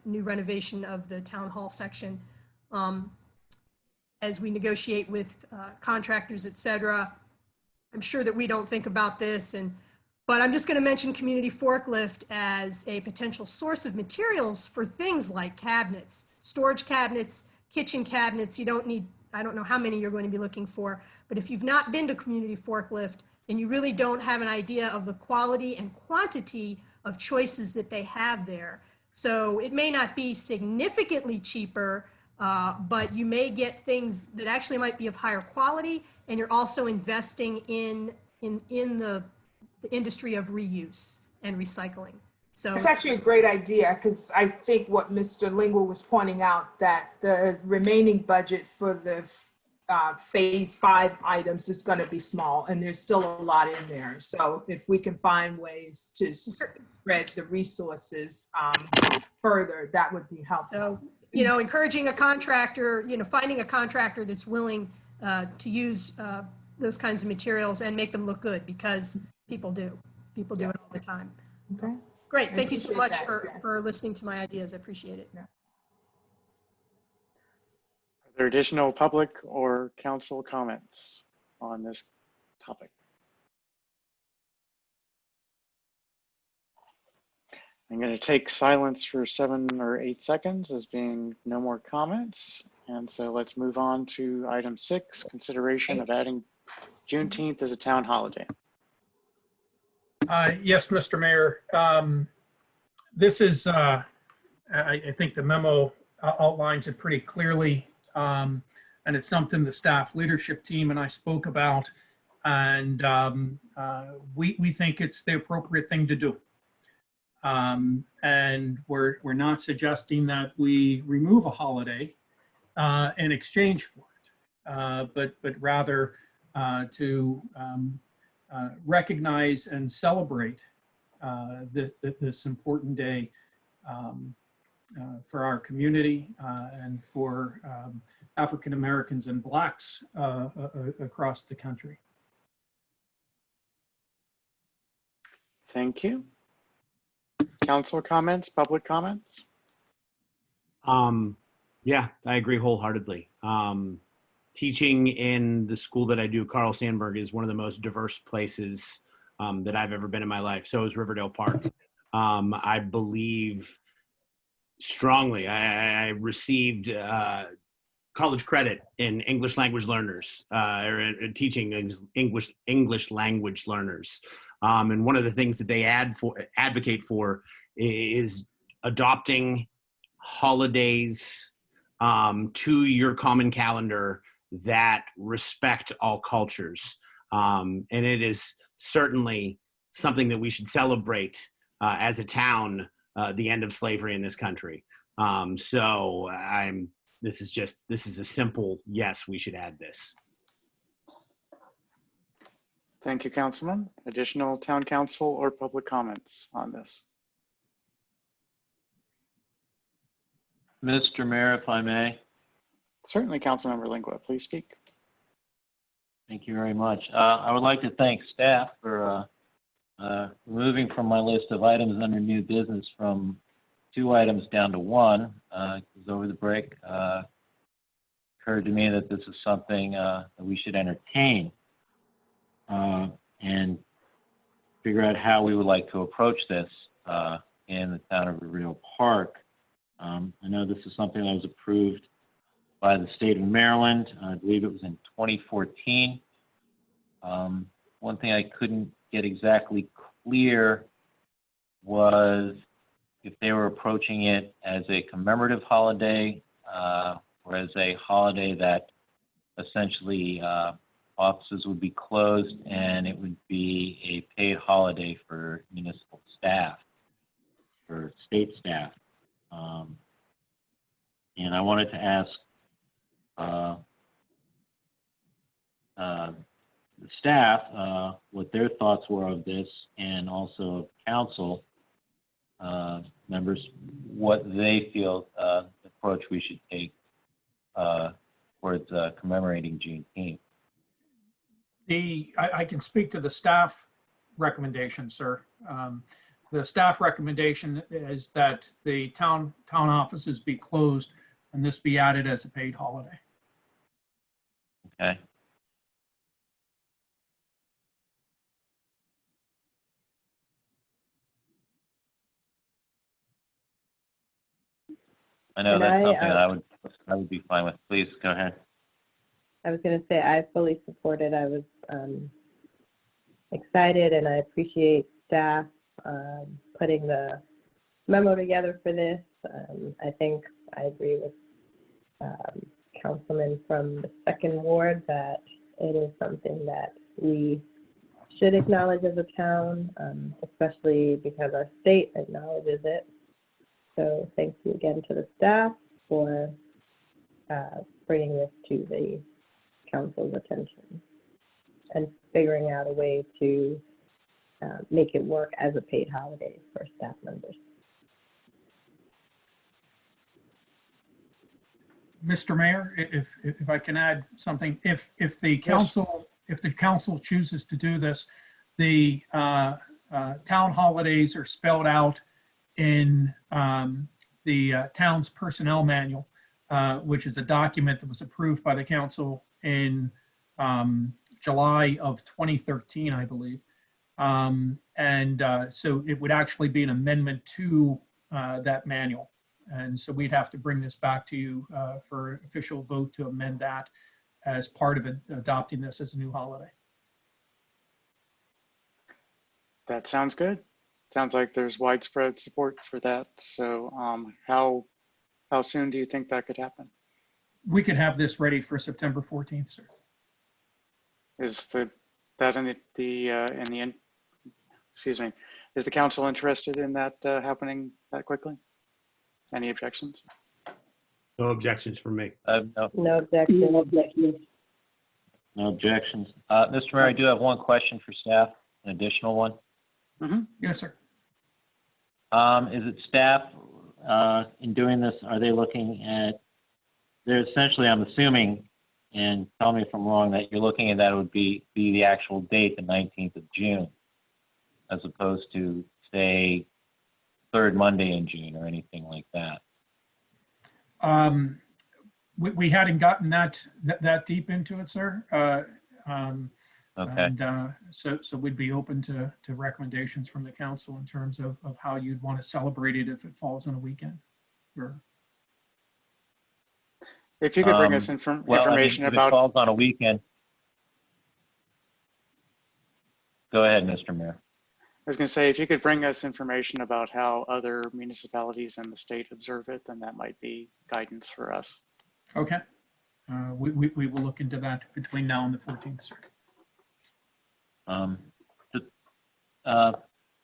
new renovation of the town hall section. As we negotiate with contractors, et cetera, I'm sure that we don't think about this, but I'm just going to mention Community Forklift as a potential source of materials for things like cabinets, storage cabinets, kitchen cabinets. You don't need, I don't know how many you're going to be looking for, but if you've not been to Community Forklift, then you really don't have an idea of the quality and quantity of choices that they have there. So it may not be significantly cheaper, but you may get things that actually might be of higher quality, and you're also investing in the industry of reuse and recycling. So It's actually a great idea because I think what Mr. Lingle was pointing out, that the remaining budget for the phase 5 items is going to be small, and there's still a lot in there. So if we can find ways to spread the resources further, that would be helpful. So, encouraging a contractor, finding a contractor that's willing to use those kinds of materials and make them look good, because people do. People do it all the time. Okay. Great. Thank you so much appreciate that. for listening to my ideas. I appreciate it. Are there additional public or council comments on this topic? I'm going to take silence for 7 or 8 seconds as being no more comments. And so let's move on to item 6, consideration of adding Juneteenth as a town holiday. Yes, Mr. Mayor. This is, I think the memo outlines it pretty clearly. And it's something the staff leadership team and I spoke about. And we think it's the appropriate thing to do. And we're not suggesting that we remove a holiday in exchange for it, but rather to recognize and celebrate this important day for our community and for African Americans and Blacks across the country. Thank you. Council comments, public comments? Yeah, I agree wholeheartedly. Teaching in the school that I do, Carl Sandburg, is one of the most diverse places that I've ever been in my life. So is Riverdale Park. I believe strongly. I received college credit in English language learners, or teaching English language learners. And one of the things that they advocate for is adopting holidays to your common calendar that respect all cultures. And it is certainly something that we should celebrate as a town, the end of slavery in this country. So this is a simple yes, we should add this. Thank you, Councilman. Additional town council or public comments on this? Mr. Mayor, if I may. Certainly, Councilmember Lingua, please speak. Thank you very much. I would like to thank staff for removing from my list of items under new business from 2 items down to 1. Because over the break, occurred to me that this is something that we should entertain and figure out how we would like to approach this in the town of Riverdale Park. I know this is something that was approved by the state of Maryland. I believe it was in 2014. One thing I couldn't get exactly clear was if they were approaching it as a commemorative holiday or as a holiday that essentially offices would be closed and it would be a paid holiday for municipal staff, for state staff. And I wanted to ask the staff what their thoughts were of this, and also of council members what they feel the approach we should take towards commemorating Juneteenth. I can speak to the staff recommendation, sir. The staff recommendation is that the town offices be closed and this be added as a paid holiday. Okay. I know And that's I, something that I would be fine with. Please go ahead. I was going to say I fully support it. I was excited, and I appreciate staff putting the memo together for this. I think I agree with Councilman from the 2nd Ward that it is something that we should acknowledge as a town, especially because our state acknowledges it. So thank you again to the staff for bringing this to the council's attention and figuring out a way to make it work as a paid holiday for staff members. Mr. Mayor, if I can add something, if the council chooses to do this, the town holidays are spelled out in the town's personnel manual, which is a document that was approved by the council in July of 2013, I believe. So it would actually be an amendment to that manual. And so we'd have to bring this back to you for an official vote to amend that as part of adopting this as a new holiday. That sounds good. Sounds like there's widespread support for that. So how soon do you think that could happen? We could have this ready for September 14th, sir. Is is the council interested in that happening that quickly? Any objections? No objections from me. No objection. No objections. Mr. Mayor, I do have one question for staff, an additional one. Mm-hmm. Yes, sir. Is it staff in doing this, are they looking at, they're essentially, I'm assuming, and tell me if I'm wrong, that you're looking at that it would be the actual date, the 19th of June, as opposed to, say, third Monday in June or anything like that? We hadn't gotten that deep into it, sir. Okay. And so we'd be open to recommendations from the council in terms of how you'd want to celebrate it if it falls on a weekend. Or, If you could bring us Well, information if about. it falls on a weekend. Go ahead, Mr. Mayor. I was going to say, if you could bring us information about how other municipalities in the state observe it, then that might be guidance for us. okay. We will look into that between now and the 14th, sir.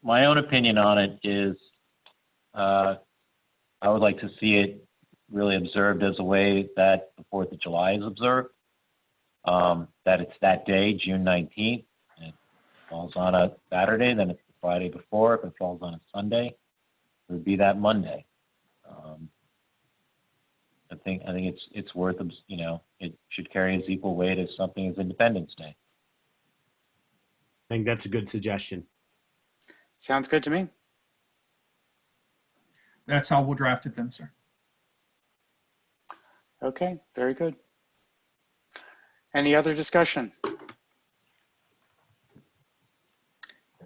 My own opinion on it is I would like to see it really observed as a way that the 4th of July is observed, that it's that day, June 19th, and it falls on a Saturday, then it's the Friday before. If it falls on a Sunday, it would be that Monday. I think it's worth, you know, it should carry as equal weight as something as Independence Day. I think that's a good suggestion. Sounds good to me. That's how we'll draft it then, sir. Okay, very good. Any other discussion?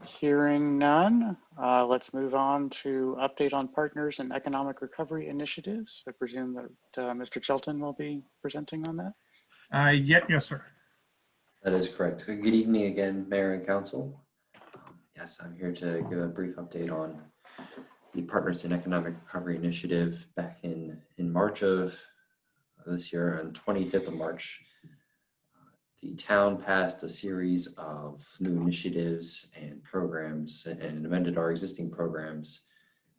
Hearing none, let's move on to update on partners and economic recovery initiatives. I presume that Mr. Chilton will be presenting on that. Yes, sir. That is correct. Good evening again, Mayor and Council. Yes, I'm here to give a brief update on the Partners in Economic Recovery Initiative. Back in March of this year, on 25th of March, the town passed a series of new initiatives and programs and amended our existing programs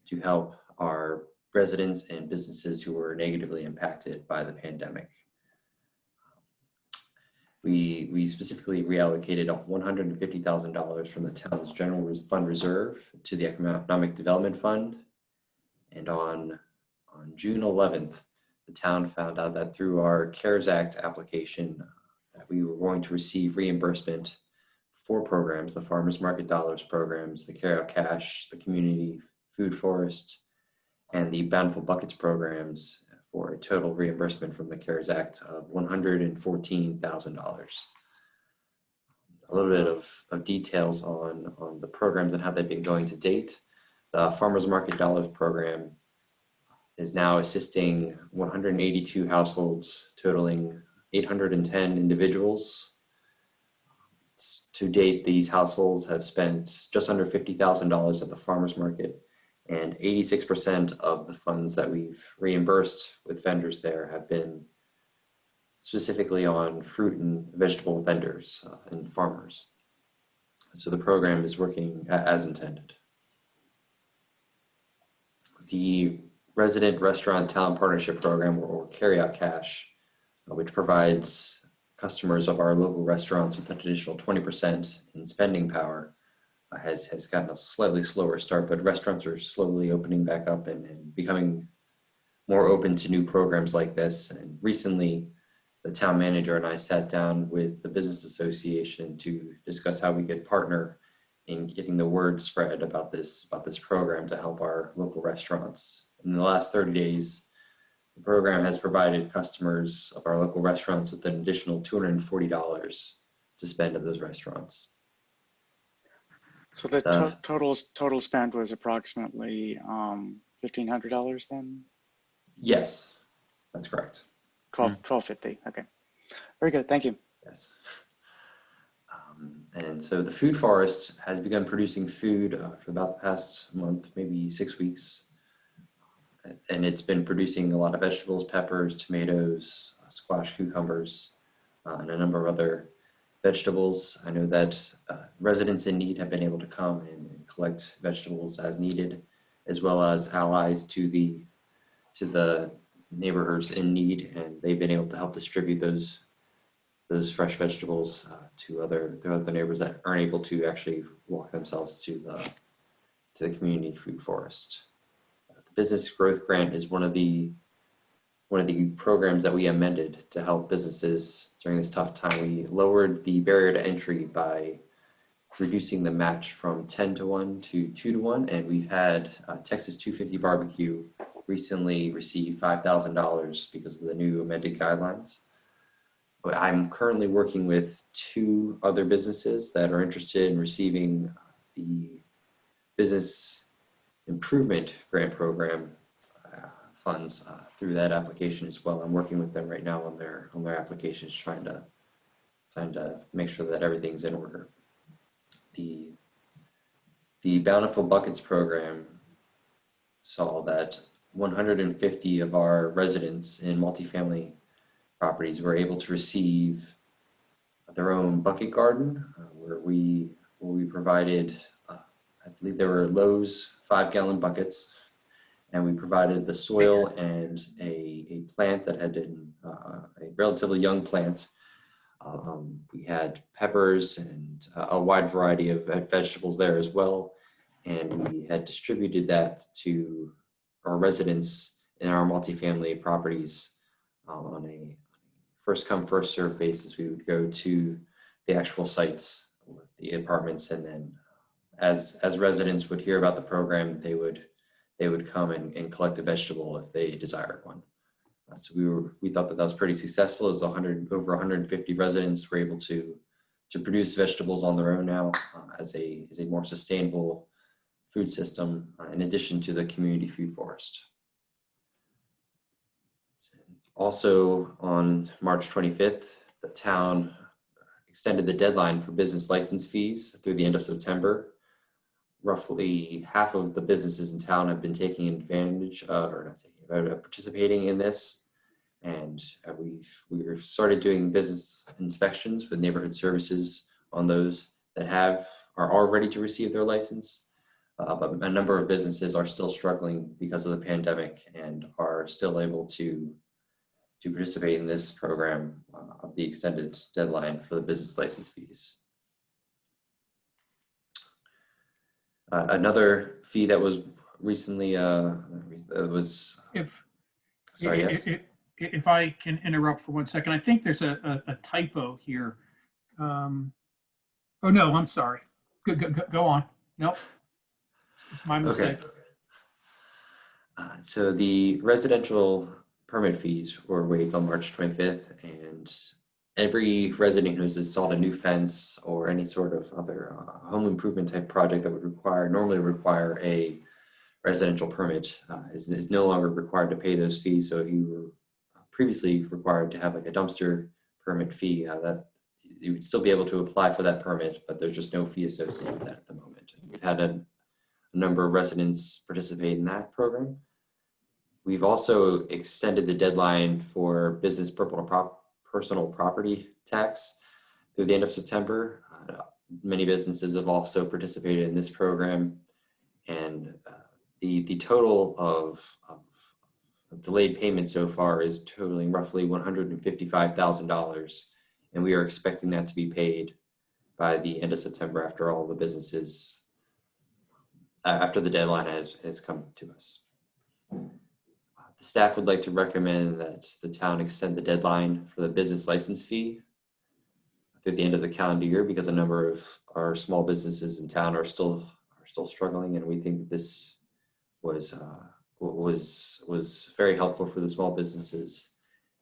to help our residents and businesses who were negatively impacted by the pandemic. We specifically reallocated $150,000 from the town's general fund reserve to the Economic Development Fund. And on June 11th, the town found out that through our CARES Act application, that we were going to receive reimbursement for programs, the Farmers Market Dollars programs, the Carryout Cash, the Community Food Forest, and the Bountiful Buckets programs, for a total reimbursement from the CARES Act of $114,000. A little bit of details on the programs and how they've been going to date. The Farmers Market Dollars program is now assisting 182 households, totaling 810 individuals. To date, these households have spent just under $50,000 at the farmers market, and 86% of the funds that we've reimbursed with vendors there have been specifically on fruit and vegetable vendors and farmers. So the program is working as intended. The Resident Restaurant Talent Partnership Program, or Carryout Cash, which provides customers of our local restaurants with an additional 20% in spending power, has gotten a slightly slower start, but restaurants are slowly opening back up and becoming more open to new programs like this. And recently, the town manager and I sat down with the business association to discuss how we could partner in getting the word spread about this program to help our local restaurants. In the last 30 days, the program has provided customers of our local restaurants with an additional $240 to spend at those restaurants. So the total spend was approximately $1,500 then? Yes, that's correct. $1,250. Okay, very good. Thank you. Yes. And so the Food Forest has begun producing food for about the past month, maybe 6 weeks. And it's been producing a lot of vegetables, peppers, tomatoes, squash, cucumbers, and a number of other vegetables. I know that residents in need have been able to come and collect vegetables as needed, as well as allies to the neighborhoods in need, and they've been able to help distribute those fresh vegetables to other neighbors that aren't able to actually walk themselves to the community food forest. The business growth grant is one of the programs that we amended to help businesses during this tough time. We lowered the barrier to entry by reducing the match from 10 to 1 to 2 to 1. And we've had Texas 250 Barbecue recently receive $5,000 because of the new amended guidelines. But I'm currently working with 2 other businesses that are interested in receiving the business improvement grant program funds through that application as well. I'm working with them right now on their applications, trying to make sure that everything's in order. The Bountiful Buckets program saw that 150 of our residents in multifamily properties were able to receive their own bucket garden, where we provided, I believe there were Lowe's 5-gallon buckets, and we provided the soil and a plant that had been a relatively young plant. We had peppers and a wide variety of vegetables there as well. And we had distributed that to our residents in our multifamily properties on a first come, first served basis. We would go to the actual sites with the apartments, and then as residents would hear about the program, they would come and collect a vegetable if they desired one. So we thought that was pretty successful. As over 150 residents were able to produce vegetables on their own now as a more sustainable food system, in addition to the community food forest. Also on March 25th, the town extended the deadline for business license fees through the end of September. Roughly half of the businesses in town have been taking advantage of, or not taking advantage of, participating in this. And we've started doing business inspections with neighborhood services on those that are all ready to receive their license. But a number of businesses are still struggling because of the pandemic and are still able to participate in this program of the extended deadline for the business license fees. Another fee that was recently If I can interrupt for 1 second, I think there's a typo here. Oh no, I'm sorry. Go on. Nope, it's my mistake. Okay. So the residential permit fees were waived on March 25th, and every resident who's installed a new fence or any sort of other home improvement type project that would normally require a residential permit is no longer required to pay those fees. So if you were previously required to have like a dumpster permit fee, that you would still be able to apply for that permit, but there's just no fee associated with that at the moment. We've had a number of residents participate in that program. We've also extended the deadline for business personal property tax through the end of September. Many businesses have also participated in this program, and the total of delayed payments so far is totaling roughly $155,000, and we are expecting that to be paid by the end of September after all the businesses, after the deadline has come to us. The staff would like to recommend that the town extend the deadline for the business license fee through the end of the calendar year, because a number of our small businesses in town are still struggling, and we think that this was very helpful for the small businesses.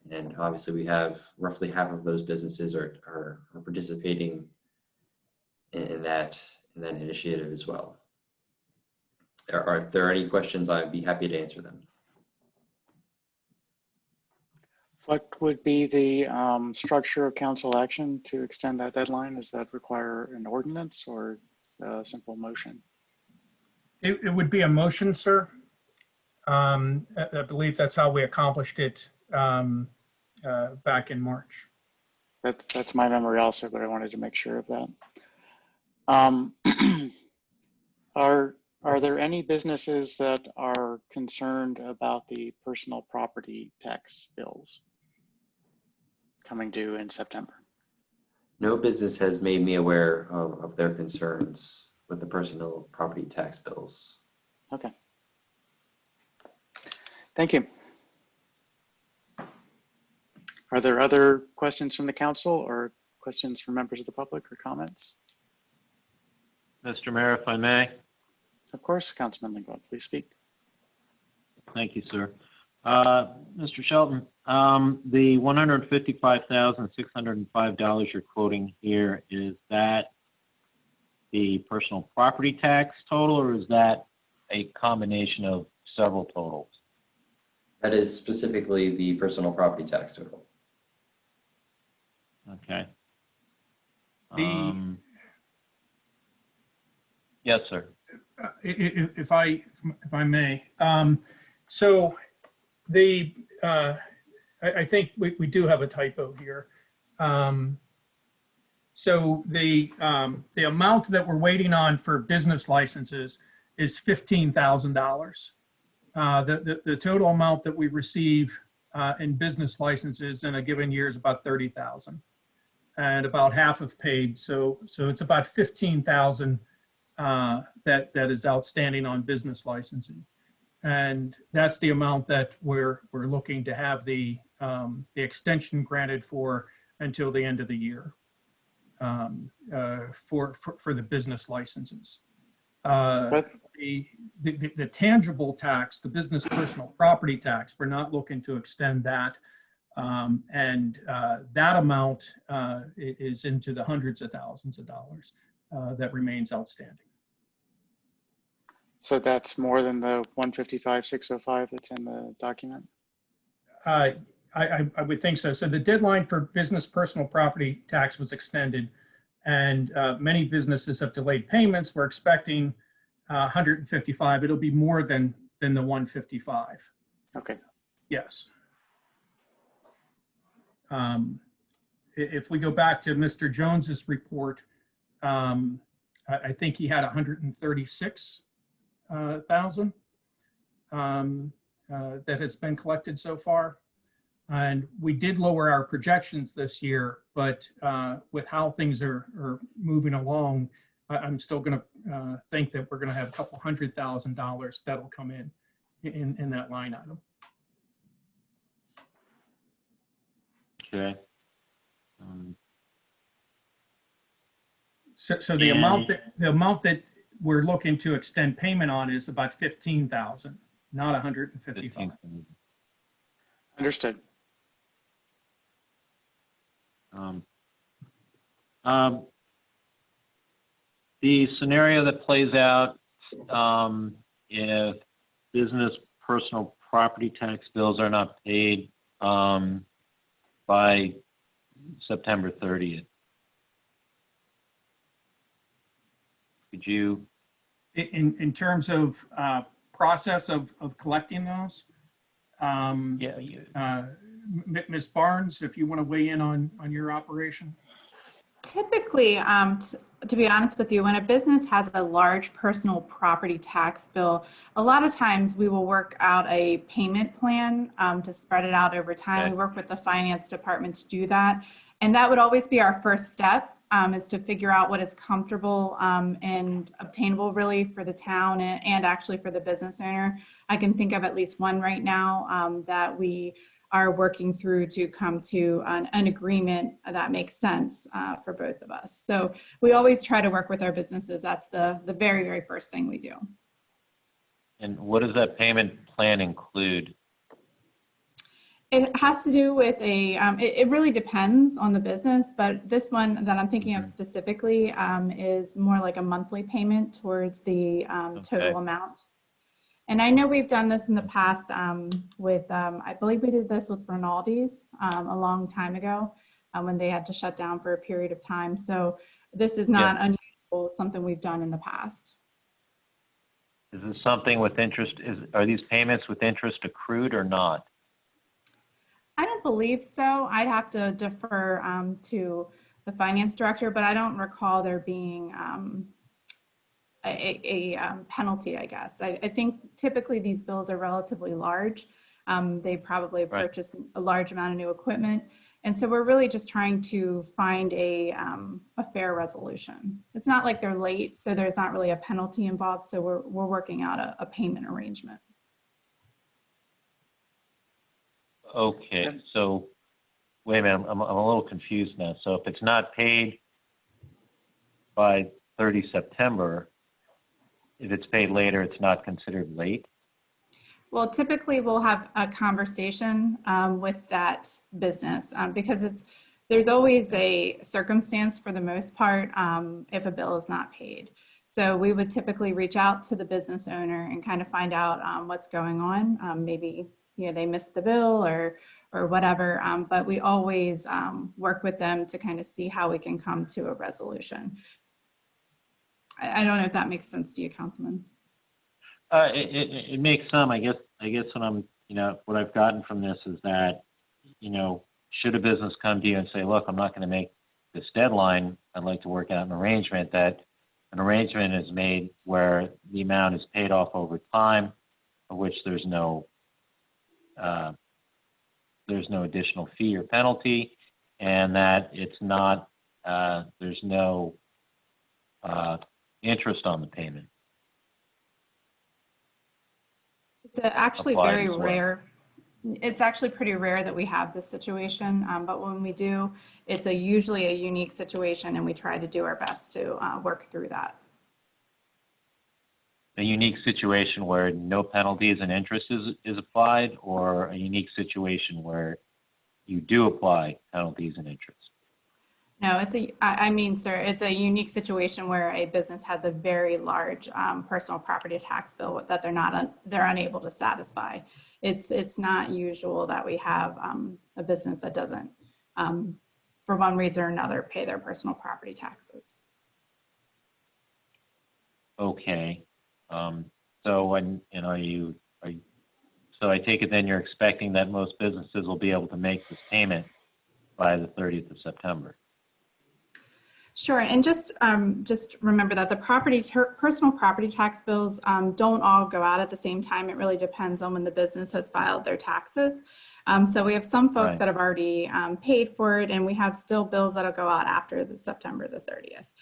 And obviously we have roughly half of those businesses are participating in that initiative as well. If there are any questions, I'd be happy to answer them. What would be the structure of council action to extend that deadline? Does that require an ordinance or a simple motion? It would be a motion, sir. I believe that's how we accomplished it back in March. That's my memory also, but I wanted to make sure of that. Are there any businesses that are concerned about the personal property tax bills coming due in September? No business has made me aware of their concerns with the personal property tax bills. Okay. Thank you. Are there other questions from the council or questions from members of the public or comments? Mr. Mayor, if I may. Of course, Councilman Lingblad, please speak. Thank you, sir. Mr. Shelton, the $155,605 you're quoting here, is that the personal property tax total, or is that a combination of several totals? That is specifically the personal property tax total. Okay. Yes, sir. If I may, so I think we do have a typo here. So the amount that we're waiting on for business licenses is $15,000. The total amount that we receive in business licenses in a given year is about 30,000, and about half have paid. So it's about 15,000 that is outstanding on business licensing, and that's the amount that we're looking to have the extension granted for until the end of the year for the business licenses. The tangible tax, the business personal property tax, we're not looking to extend that. And that amount is into the hundreds of thousands of dollars that remains outstanding. So that's more than the 155,605 that's in the document? I would think so. So the deadline for business personal property tax was extended, and many businesses have delayed payments. We're expecting 155. It'll be more than the 155. Okay. Yes. If we go back to Mr. Jones's report, I think he had 136,000 that has been collected so far. And we did lower our projections this year, but with how things are moving along, I'm still going to think that we're going to have a couple $100,000 that'll come in that line item. Okay. So the amount that we're looking to extend payment on is about 15,000, not 155. Understood. The scenario that plays out if business personal property tax bills are not paid by September 30th. Could you? In terms of process of collecting those? Ms. Barnes, if you want to weigh in on your operation. Typically, to be honest with you, when a business has a large personal property tax bill, a lot of times we will work out a payment plan to spread it out over time. Okay. We work with the finance department to do that. And that would always be our first step, is to figure out what is comfortable and obtainable really for the town and actually for the business owner. I can think of at least one right now that we are working through to come to an agreement that makes sense for both of us. So we always try to work with our businesses. That's the very, very first thing we do. And what does that payment plan include? It has to do with it really depends on the business, but this one that I'm thinking of specifically is more like a monthly payment towards the total amount. And I know we've done this in the past with, I believe we did this with Rinaldi's a long time ago when they had to shut down for a period of time. So this is not unusual, something we've done in the past. Is this something with interest? Are these payments with interest accrued or not? I don't believe so. I'd have to defer to the finance director, but I don't recall there being a penalty, I guess. I think typically these bills are relatively large. They probably purchased a large amount of new equipment. And so we're really just trying to find a fair resolution. It's not like they're late, so there's not really a penalty involved. So we're working out a payment arrangement. Okay, so, wait a minute, I'm a little confused now. So if it's not paid by 30 September, if it's paid later, it's not considered late? Well, typically we'll have a conversation with that business because there's always a circumstance for the most part if a bill is not paid. So we would typically reach out to the business owner and kind of find out what's going on. Maybe they missed the bill or whatever, but we always work with them to kind of see how we can come to a resolution. I don't know if that makes sense to you, Councilman. It makes some. I guess what I'm, what I've gotten from this is that, should a business come to you and say, look, I'm not going to make this deadline, I'd like to work out an arrangement, that an arrangement is made where the amount is paid off over time, for which there's no additional fee or penalty, and that it's not, there's no interest on the payment. It's actually Applied very as well. rare. It's actually pretty rare that we have this situation, but when we do, it's usually a unique situation, and we try to do our best to work through that. A unique situation where no penalties and interest is applied, or a unique situation where you do apply penalties and interest? No, I mean, sir, it's a unique situation where a business has a very large personal property tax bill that they're unable to satisfy. It's not usual that we have a business that doesn't, for one reason or another, pay their personal property taxes. Okay. So when, so I take it then you're expecting that most businesses will be able to make this payment by the 30th of September? Sure, and just remember that the personal property tax bills don't all go out at the same time. It really depends on when the business has filed their taxes. So we have some folks that have already paid for it, and we have still bills that'll go out after the September the 30th.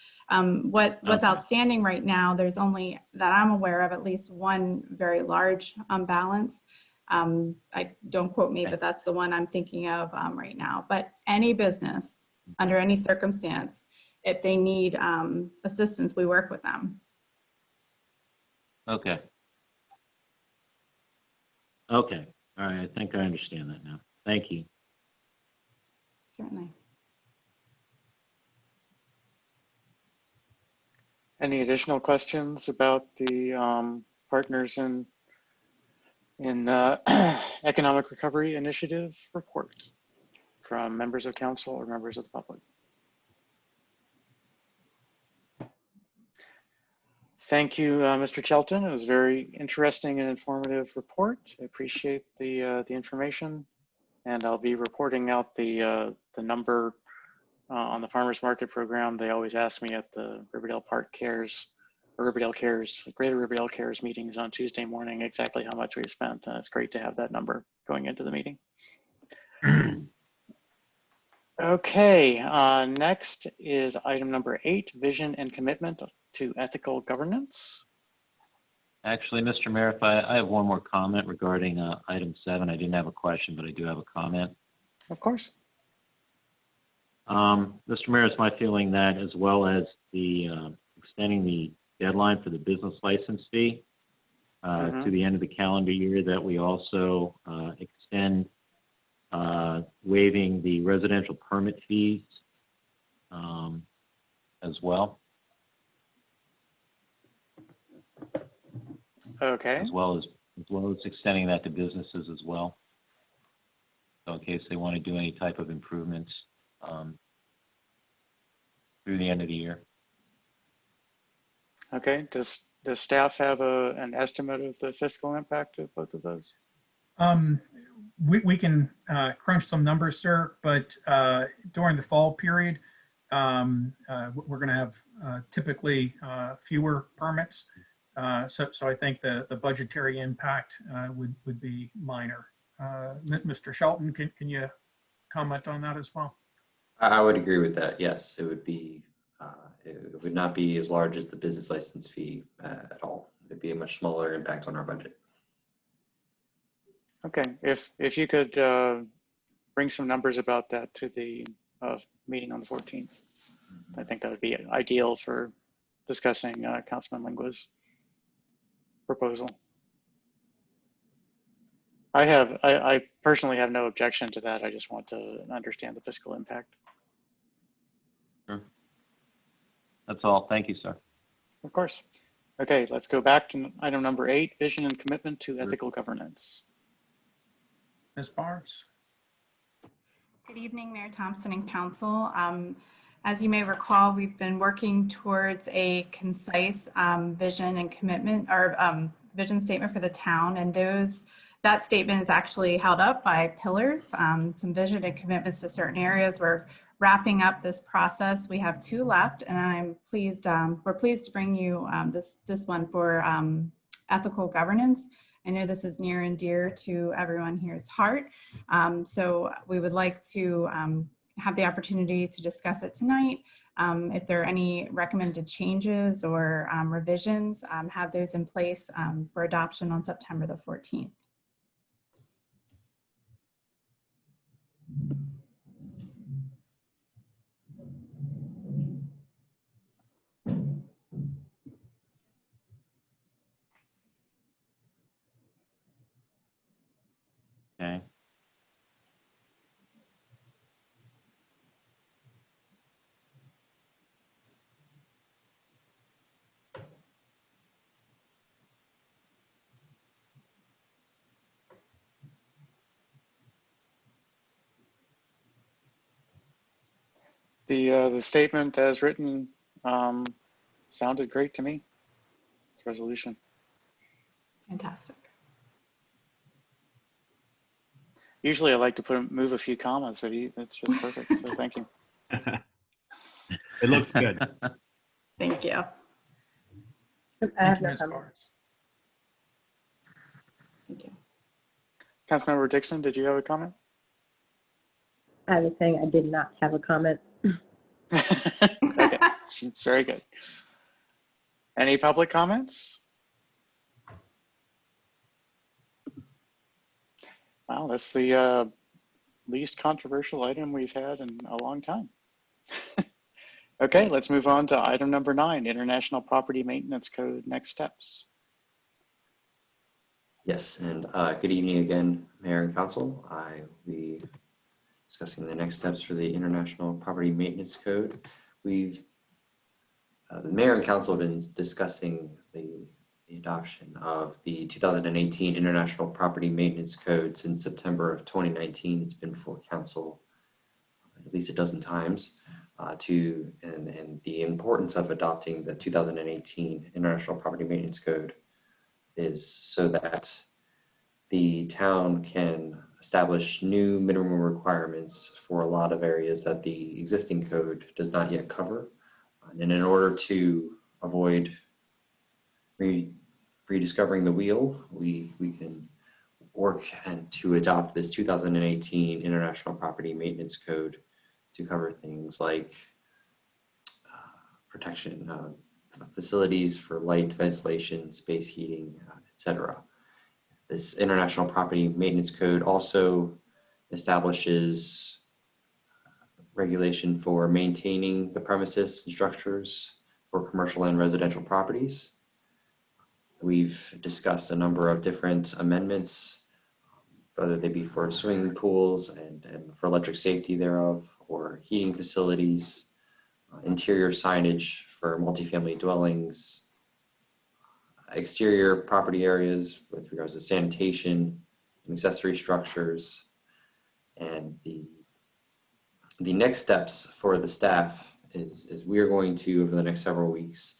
What's outstanding right now, there's only, that I'm aware of, at least one very large balance. I don't quote me, but that's the one I'm thinking of right now. But any business, under any circumstance, if they need assistance, we work with them. Okay. Okay. All right. I think I understand that now. Thank you. Certainly. Any additional questions about the Partners in Economic Recovery Initiative report from members of council or members of the public? Thank you, Mr. Shelton. It was a very interesting and informative report. I appreciate the information, and I'll be reporting out the number on the farmers market program. They always ask me at the Riverdale Park Cares or Riverdale Cares, Greater Riverdale Cares meetings on Tuesday morning, exactly how much we've spent. It's great to have that number going into the meeting. Okay, next is item number 8, vision and commitment to ethical governance. Actually, Mr. Mayor, if I have one more comment regarding item 7. I didn't have a question, but I do have a comment. Of course. Mr. Mayor, it's my feeling that, as well as the extending the deadline for the business license fee to the end of the calendar year, that we also extend waiving the residential permit fees as well. Okay. As well as extending that to businesses as well. So in case they want to do any type of improvements through the end of the year. Okay. Does staff have an estimate of the fiscal impact of both of those? We can crunch some numbers, sir, but during the fall period, we're going to have typically fewer permits. So I think the budgetary impact would be minor. Mr. Shelton, can you comment on that as well? I would agree with that. Yes, it would be. It would not be as large as the business license fee at all. It'd be a much smaller impact on our budget. Okay, if you could bring some numbers about that to the meeting on the 14th, I think that would be ideal for discussing Councilman Lingua's proposal. I personally have no objection to that. I just want to understand the fiscal impact. Sure. That's all. Thank you, sir. Of course. Okay, let's go back to item number 8, vision and commitment to ethical governance. Ms. Barnes? Good evening, Mayor Thompson and Council. As you may recall, we've been working towards a concise vision and commitment, or vision statement for the town, and that statement is actually held up by pillars, some vision and commitments to certain areas. We're wrapping up this process. We have 2 left, and I'm pleased. We're pleased to bring you this one for ethical governance. I know this is near and dear to everyone here's heart. So we would like to have the opportunity to discuss it tonight. If there are any recommended changes or revisions, have those in place for adoption on September the 14th. Okay. The statement as written sounded great to me. Resolution. Fantastic. Usually I like to move a few commas, but it's just perfect. So thank you. It looks good. Thank you. Thank you, Ms. Barnes. Thank you. Councilmember Dixon, did you have a comment? I was saying I did not have a comment. Okay, very good. Any public comments? Wow, that's the least controversial item we've had in a long time. Okay, let's move on to item number 9, International Property Maintenance Code, next steps. Yes, and good evening again, Mayor and Council. I will be discussing the next steps for the International Property Maintenance Code. The Mayor and Council have been discussing the adoption of the 2018 International Property Maintenance Code since September of 2019. It's been before Council at least a dozen times. And the importance of adopting the 2018 International Property Maintenance Code is so that the town can establish new minimum requirements for a lot of areas that the existing code does not yet cover. And in order to avoid rediscovering the wheel, we can work and to adopt this 2018 International Property Maintenance Code to cover things like protection facilities for light, ventilation, space heating, etc. This International Property Maintenance Code also establishes regulation for maintaining the premises and structures for commercial and residential properties. We've discussed a number of different amendments, whether they be for swimming pools and for electric safety thereof, or heating facilities, interior signage for multifamily dwellings, exterior property areas with regards to sanitation and accessory structures. And the next steps for the staff is we are going to, over the next several weeks,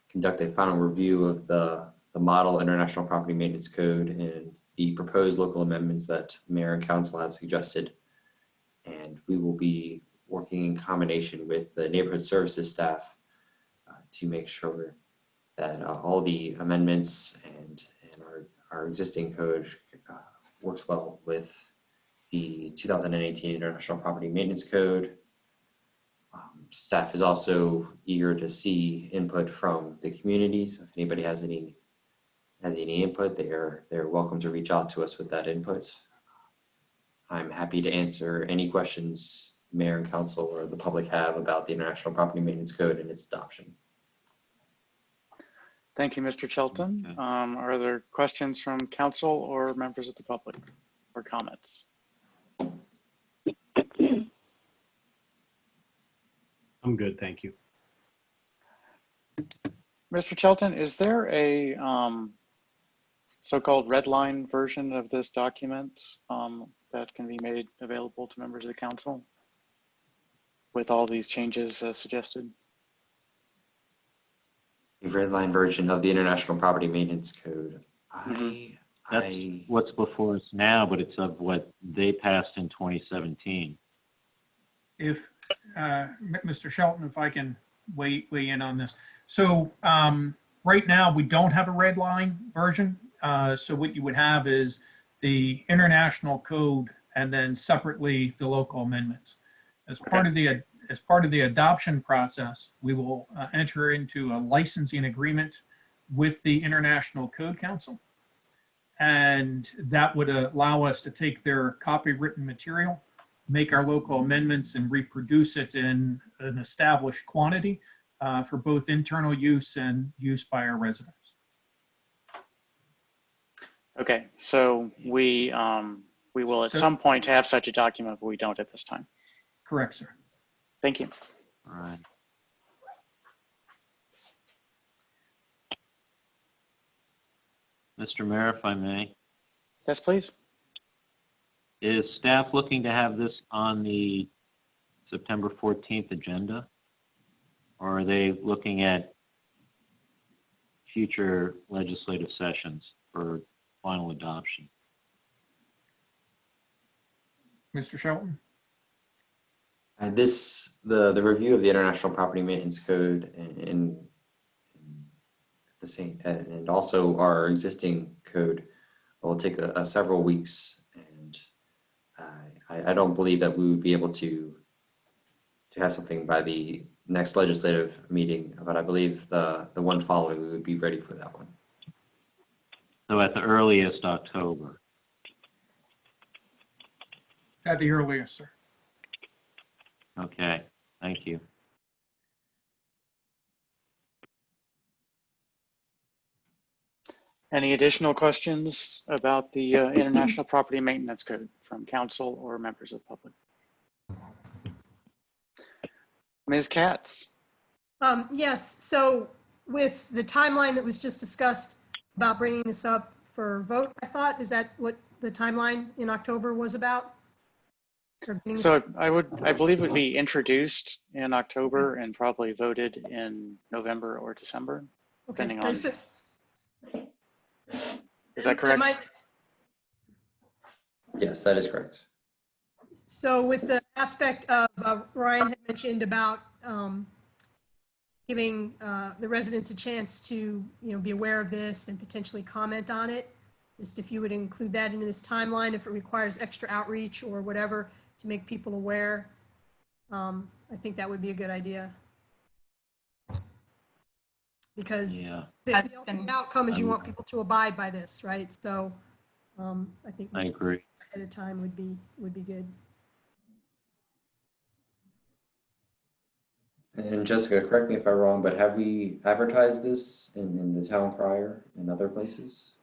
conduct a final review of the model International Property Maintenance Code and the proposed local amendments that Mayor and Council have suggested. And we will be working in combination with the neighborhood services staff to make sure that all the amendments and our existing code works well with the 2018 International Property Maintenance Code. Staff is also eager to see input from the community. So if anybody has any has any input, they're welcome to reach out to us with that input. I'm happy to answer any questions mayor and council or the public have about the International Property Maintenance Code and its adoption. Thank you, Mr. Shelton. Are there questions from council or members of the public or comments? I'm good, thank you. Mr. Shelton, is there a so-called red line version of this document that can be made available to members of the council with all these changes suggested? A red line version of the International Property Maintenance Code. That's what's before us now, but it's of what they passed in 2017. If, Mr. Shelton, if I can weigh in on this. So right now, we don't have a red line version. So what you would have is the international code and then separately the local amendments. As part of the adoption process, we will enter into a licensing agreement with the International Code Council. And that would allow us to take their copywritten material, make our local amendments and reproduce it in an established quantity for both internal use and use by our residents. Okay, so we will at some point have such a document, but we don't at this time. Correct, sir. Thank you. All right. Mr. Mayor, if I may, Yes, please. is staff looking to have this on the September 14th agenda? Or are they looking at future legislative sessions for final adoption? Mr. Shelton? The review of the International Property Maintenance Code and the same, and also our existing code will take several weeks, and I don't believe that we would be able to have something by the next legislative meeting, but I believe the one following we would be ready for that one. So at the earliest, October. At the earliest, sir. Okay, thank you. Any additional questions about the International Property Maintenance Code from council or members of the public? Ms. Katz. Yes, so with the timeline that was just discussed about bringing this up for vote, I thought, is that what the timeline in October was about? So I believe it would be introduced in October and probably voted in November or December, depending on. Is that correct? Yes, that is correct. So with the aspect of Ryan had mentioned about giving the residents a chance to be aware of this and potentially comment on it, just if you would include that into this timeline, if it requires extra outreach or whatever to make people aware, I think that would be a good idea. Because the ultimate outcome is you want people to abide by this, right? So I think I agree. ahead of time would be good. And Jessica, correct me if I'm wrong, but have we advertised this in the town crier and other places?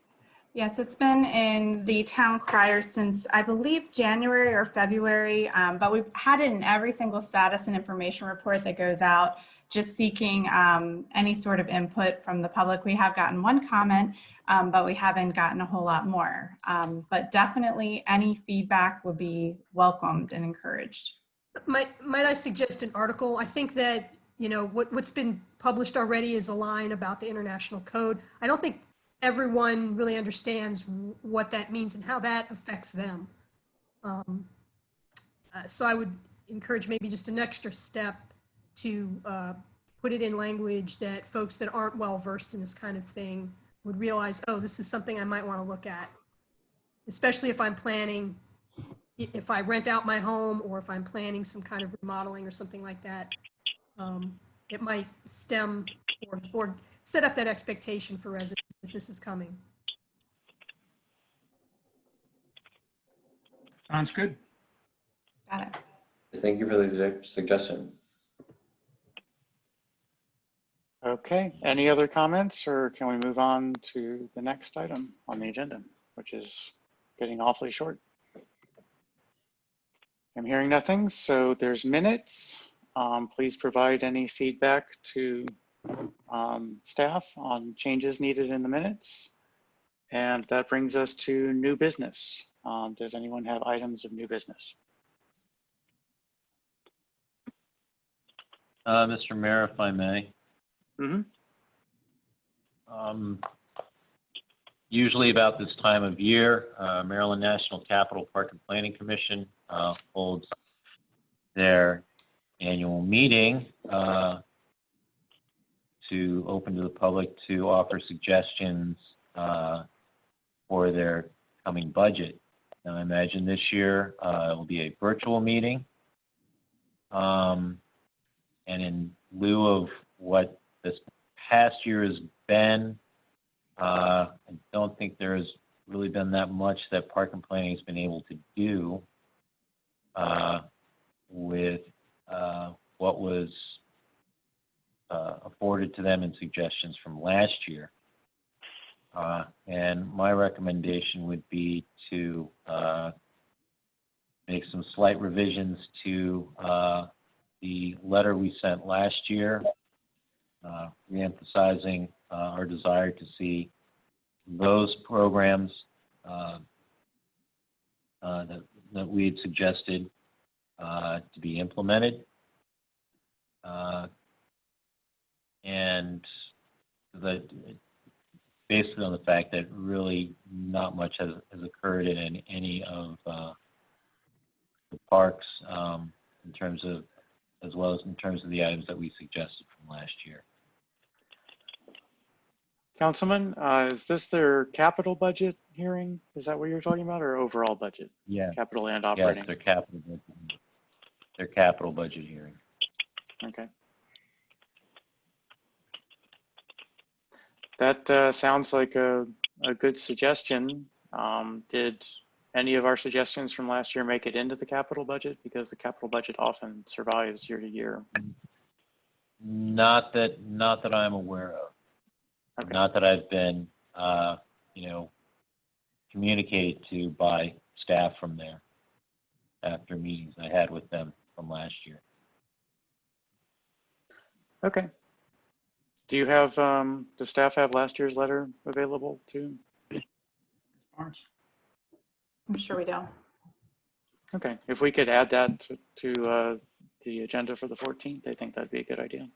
Yes, it's been in the town crier since, I believe, January or February, but we've had it in every single status and information report that goes out, just seeking any sort of input from the public. We have gotten one comment, but we haven't gotten a whole lot more. But definitely any feedback would be welcomed and encouraged. Might I suggest an article? I think that, what's been published already is a line about the international code. I don't think everyone really understands what that means and how that affects them. So I would encourage maybe just an extra step to put it in language that folks that aren't well versed in this kind of thing would realize, oh, this is something I might want to look at, especially if I'm planning, if I rent out my home or if I'm planning some kind of remodeling or something like that. It might stem or set up that expectation for residents that this is coming. Sounds good. Got it. Thank you for the suggestion. Okay, any other comments, or can we move on to the next item on the agenda, which is getting awfully short? I'm hearing nothing, so there's minutes. Please provide any feedback to staff on changes needed in the minutes. And that brings us to new business. Does anyone have items of new business? Mr. Mayor, if I may. Mm-hmm. Usually about this time of year, Maryland National Capital Park and Planning Commission holds their annual meeting to open to the public to offer suggestions for their coming budget. Now, I imagine this year it will be a virtual meeting. And in lieu of what this past year has been, I don't think there has really been that much that Park and Planning has been able to do with what was afforded to them in suggestions from last year. And my recommendation would be to make some slight revisions to the letter we sent last year, reemphasizing our desire to see those programs that we had suggested to be implemented. And that based on the fact that really not much has occurred in any of the parks in terms of, as well as in terms of the items that we suggested from last year. Councilman, is this their capital budget hearing? Is that what you're talking about, or overall budget? Yeah. Capital and Yeah, operating? it's their capital budget. Their capital budget hearing. Okay. That sounds like a good suggestion. Did any of our suggestions from last year make it into the capital budget? Because the capital budget often survives year to year. Not that I'm aware of. Okay. Not that I've been, communicated to by staff from there after meetings I had with them from last year. Okay. Do you have, does staff have last year's letter available too? Barnes? I'm sure we do. Okay, if we could add that to the agenda for the 14th, I think that'd be a good idea.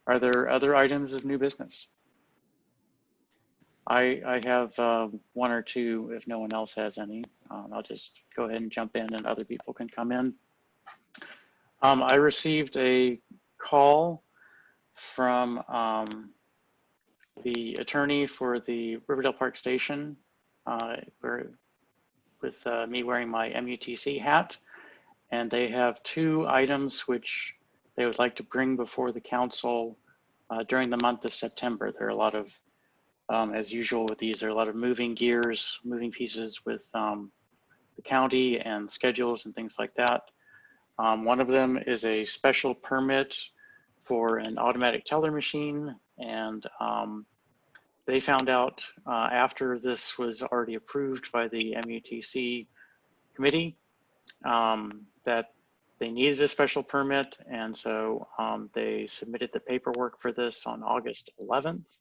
Are there other items of new business? I have one or two if no one else has any. I'll just go ahead and jump in and other people can come in. I received a call from the attorney for the Riverdale Park Station with me wearing my MUTC hat. And they have two items which they would like to bring before the council during the month of September. There are a lot of, as usual with these, there are a lot of moving gears, moving pieces with the county and schedules and things like that. One of them is a special permit for an automatic teller machine. And they found out after this was already approved by the MUTC committee that they needed a special permit. And so they submitted the paperwork for this on August 11th.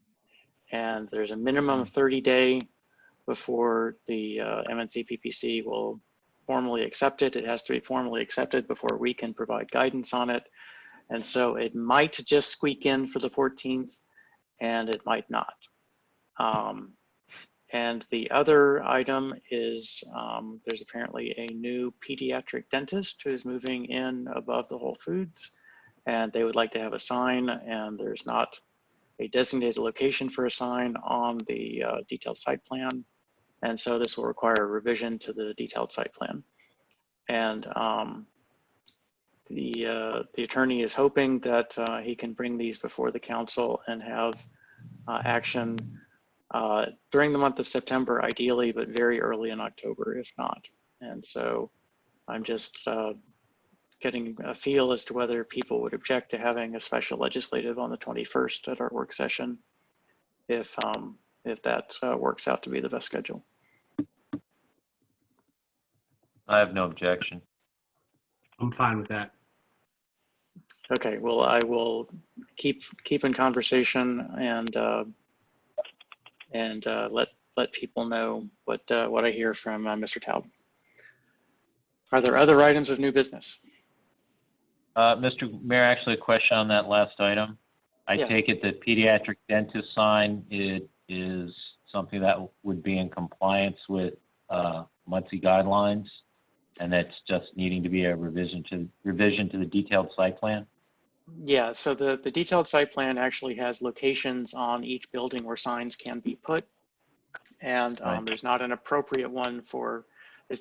And there's a minimum 30-day before the MNC PPC will formally accept it. It has to be formally accepted before we can provide guidance on it. And so it might just squeak in for the 14th and it might not. And the other item is there's apparently a new pediatric dentist who's moving in above the Whole Foods, and they would like to have a sign, and there's not a designated location for a sign on the detailed site plan. And so this will require a revision to the detailed site plan. And the attorney is hoping that he can bring these before the council and have action during the month of September, ideally, but very early in October, if not. And so I'm just getting a feel as to whether people would object to having a special legislative on the 21st at our work session, if that works out to be the best schedule. I have no objection. I'm fine with that. Okay, well, I will keep in conversation and let people know what I hear from Mr. Taub. Are there other items of new business? Mr. Mayor, actually a question on that last item. I Yes. take it that pediatric dentist sign, it is something that would be in compliance with Muncie guidelines, and that's just needing to be a revision to the detailed site plan? Yeah, so the detailed site plan actually has locations on each building where signs can be put. And Right. there's not an appropriate one for,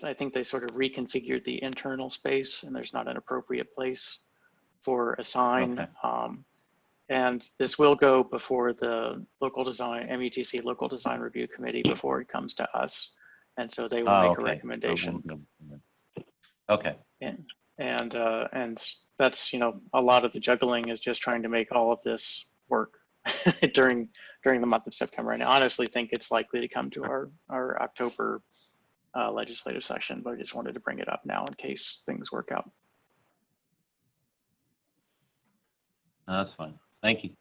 I think they sort of reconfigured the internal space, and there's not an appropriate place for a sign. Okay. And this will go before the local design, MUTC Local Design Review Committee before it comes to us. And so they will make a recommendation. Okay. And that's, a lot of the juggling is just trying to make all of this work during the month of September. And I honestly think it's likely to come to our October legislative session, but I just wanted to bring it up now in case things work out. No, that's fine. Thank you.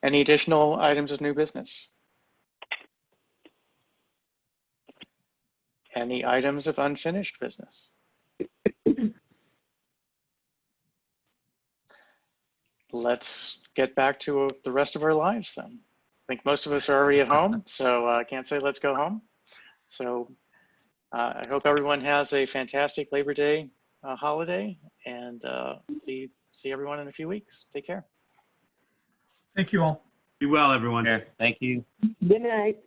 Any additional items of new business? Any items of unfinished business? Let's get back to the rest of our lives then. I think most of us are already at home, so I can't say let's go home. So I hope everyone has a fantastic Labor Day holiday, and see everyone in a few weeks. Take care. Thank you all. Be well, everyone. Thank you. Good night.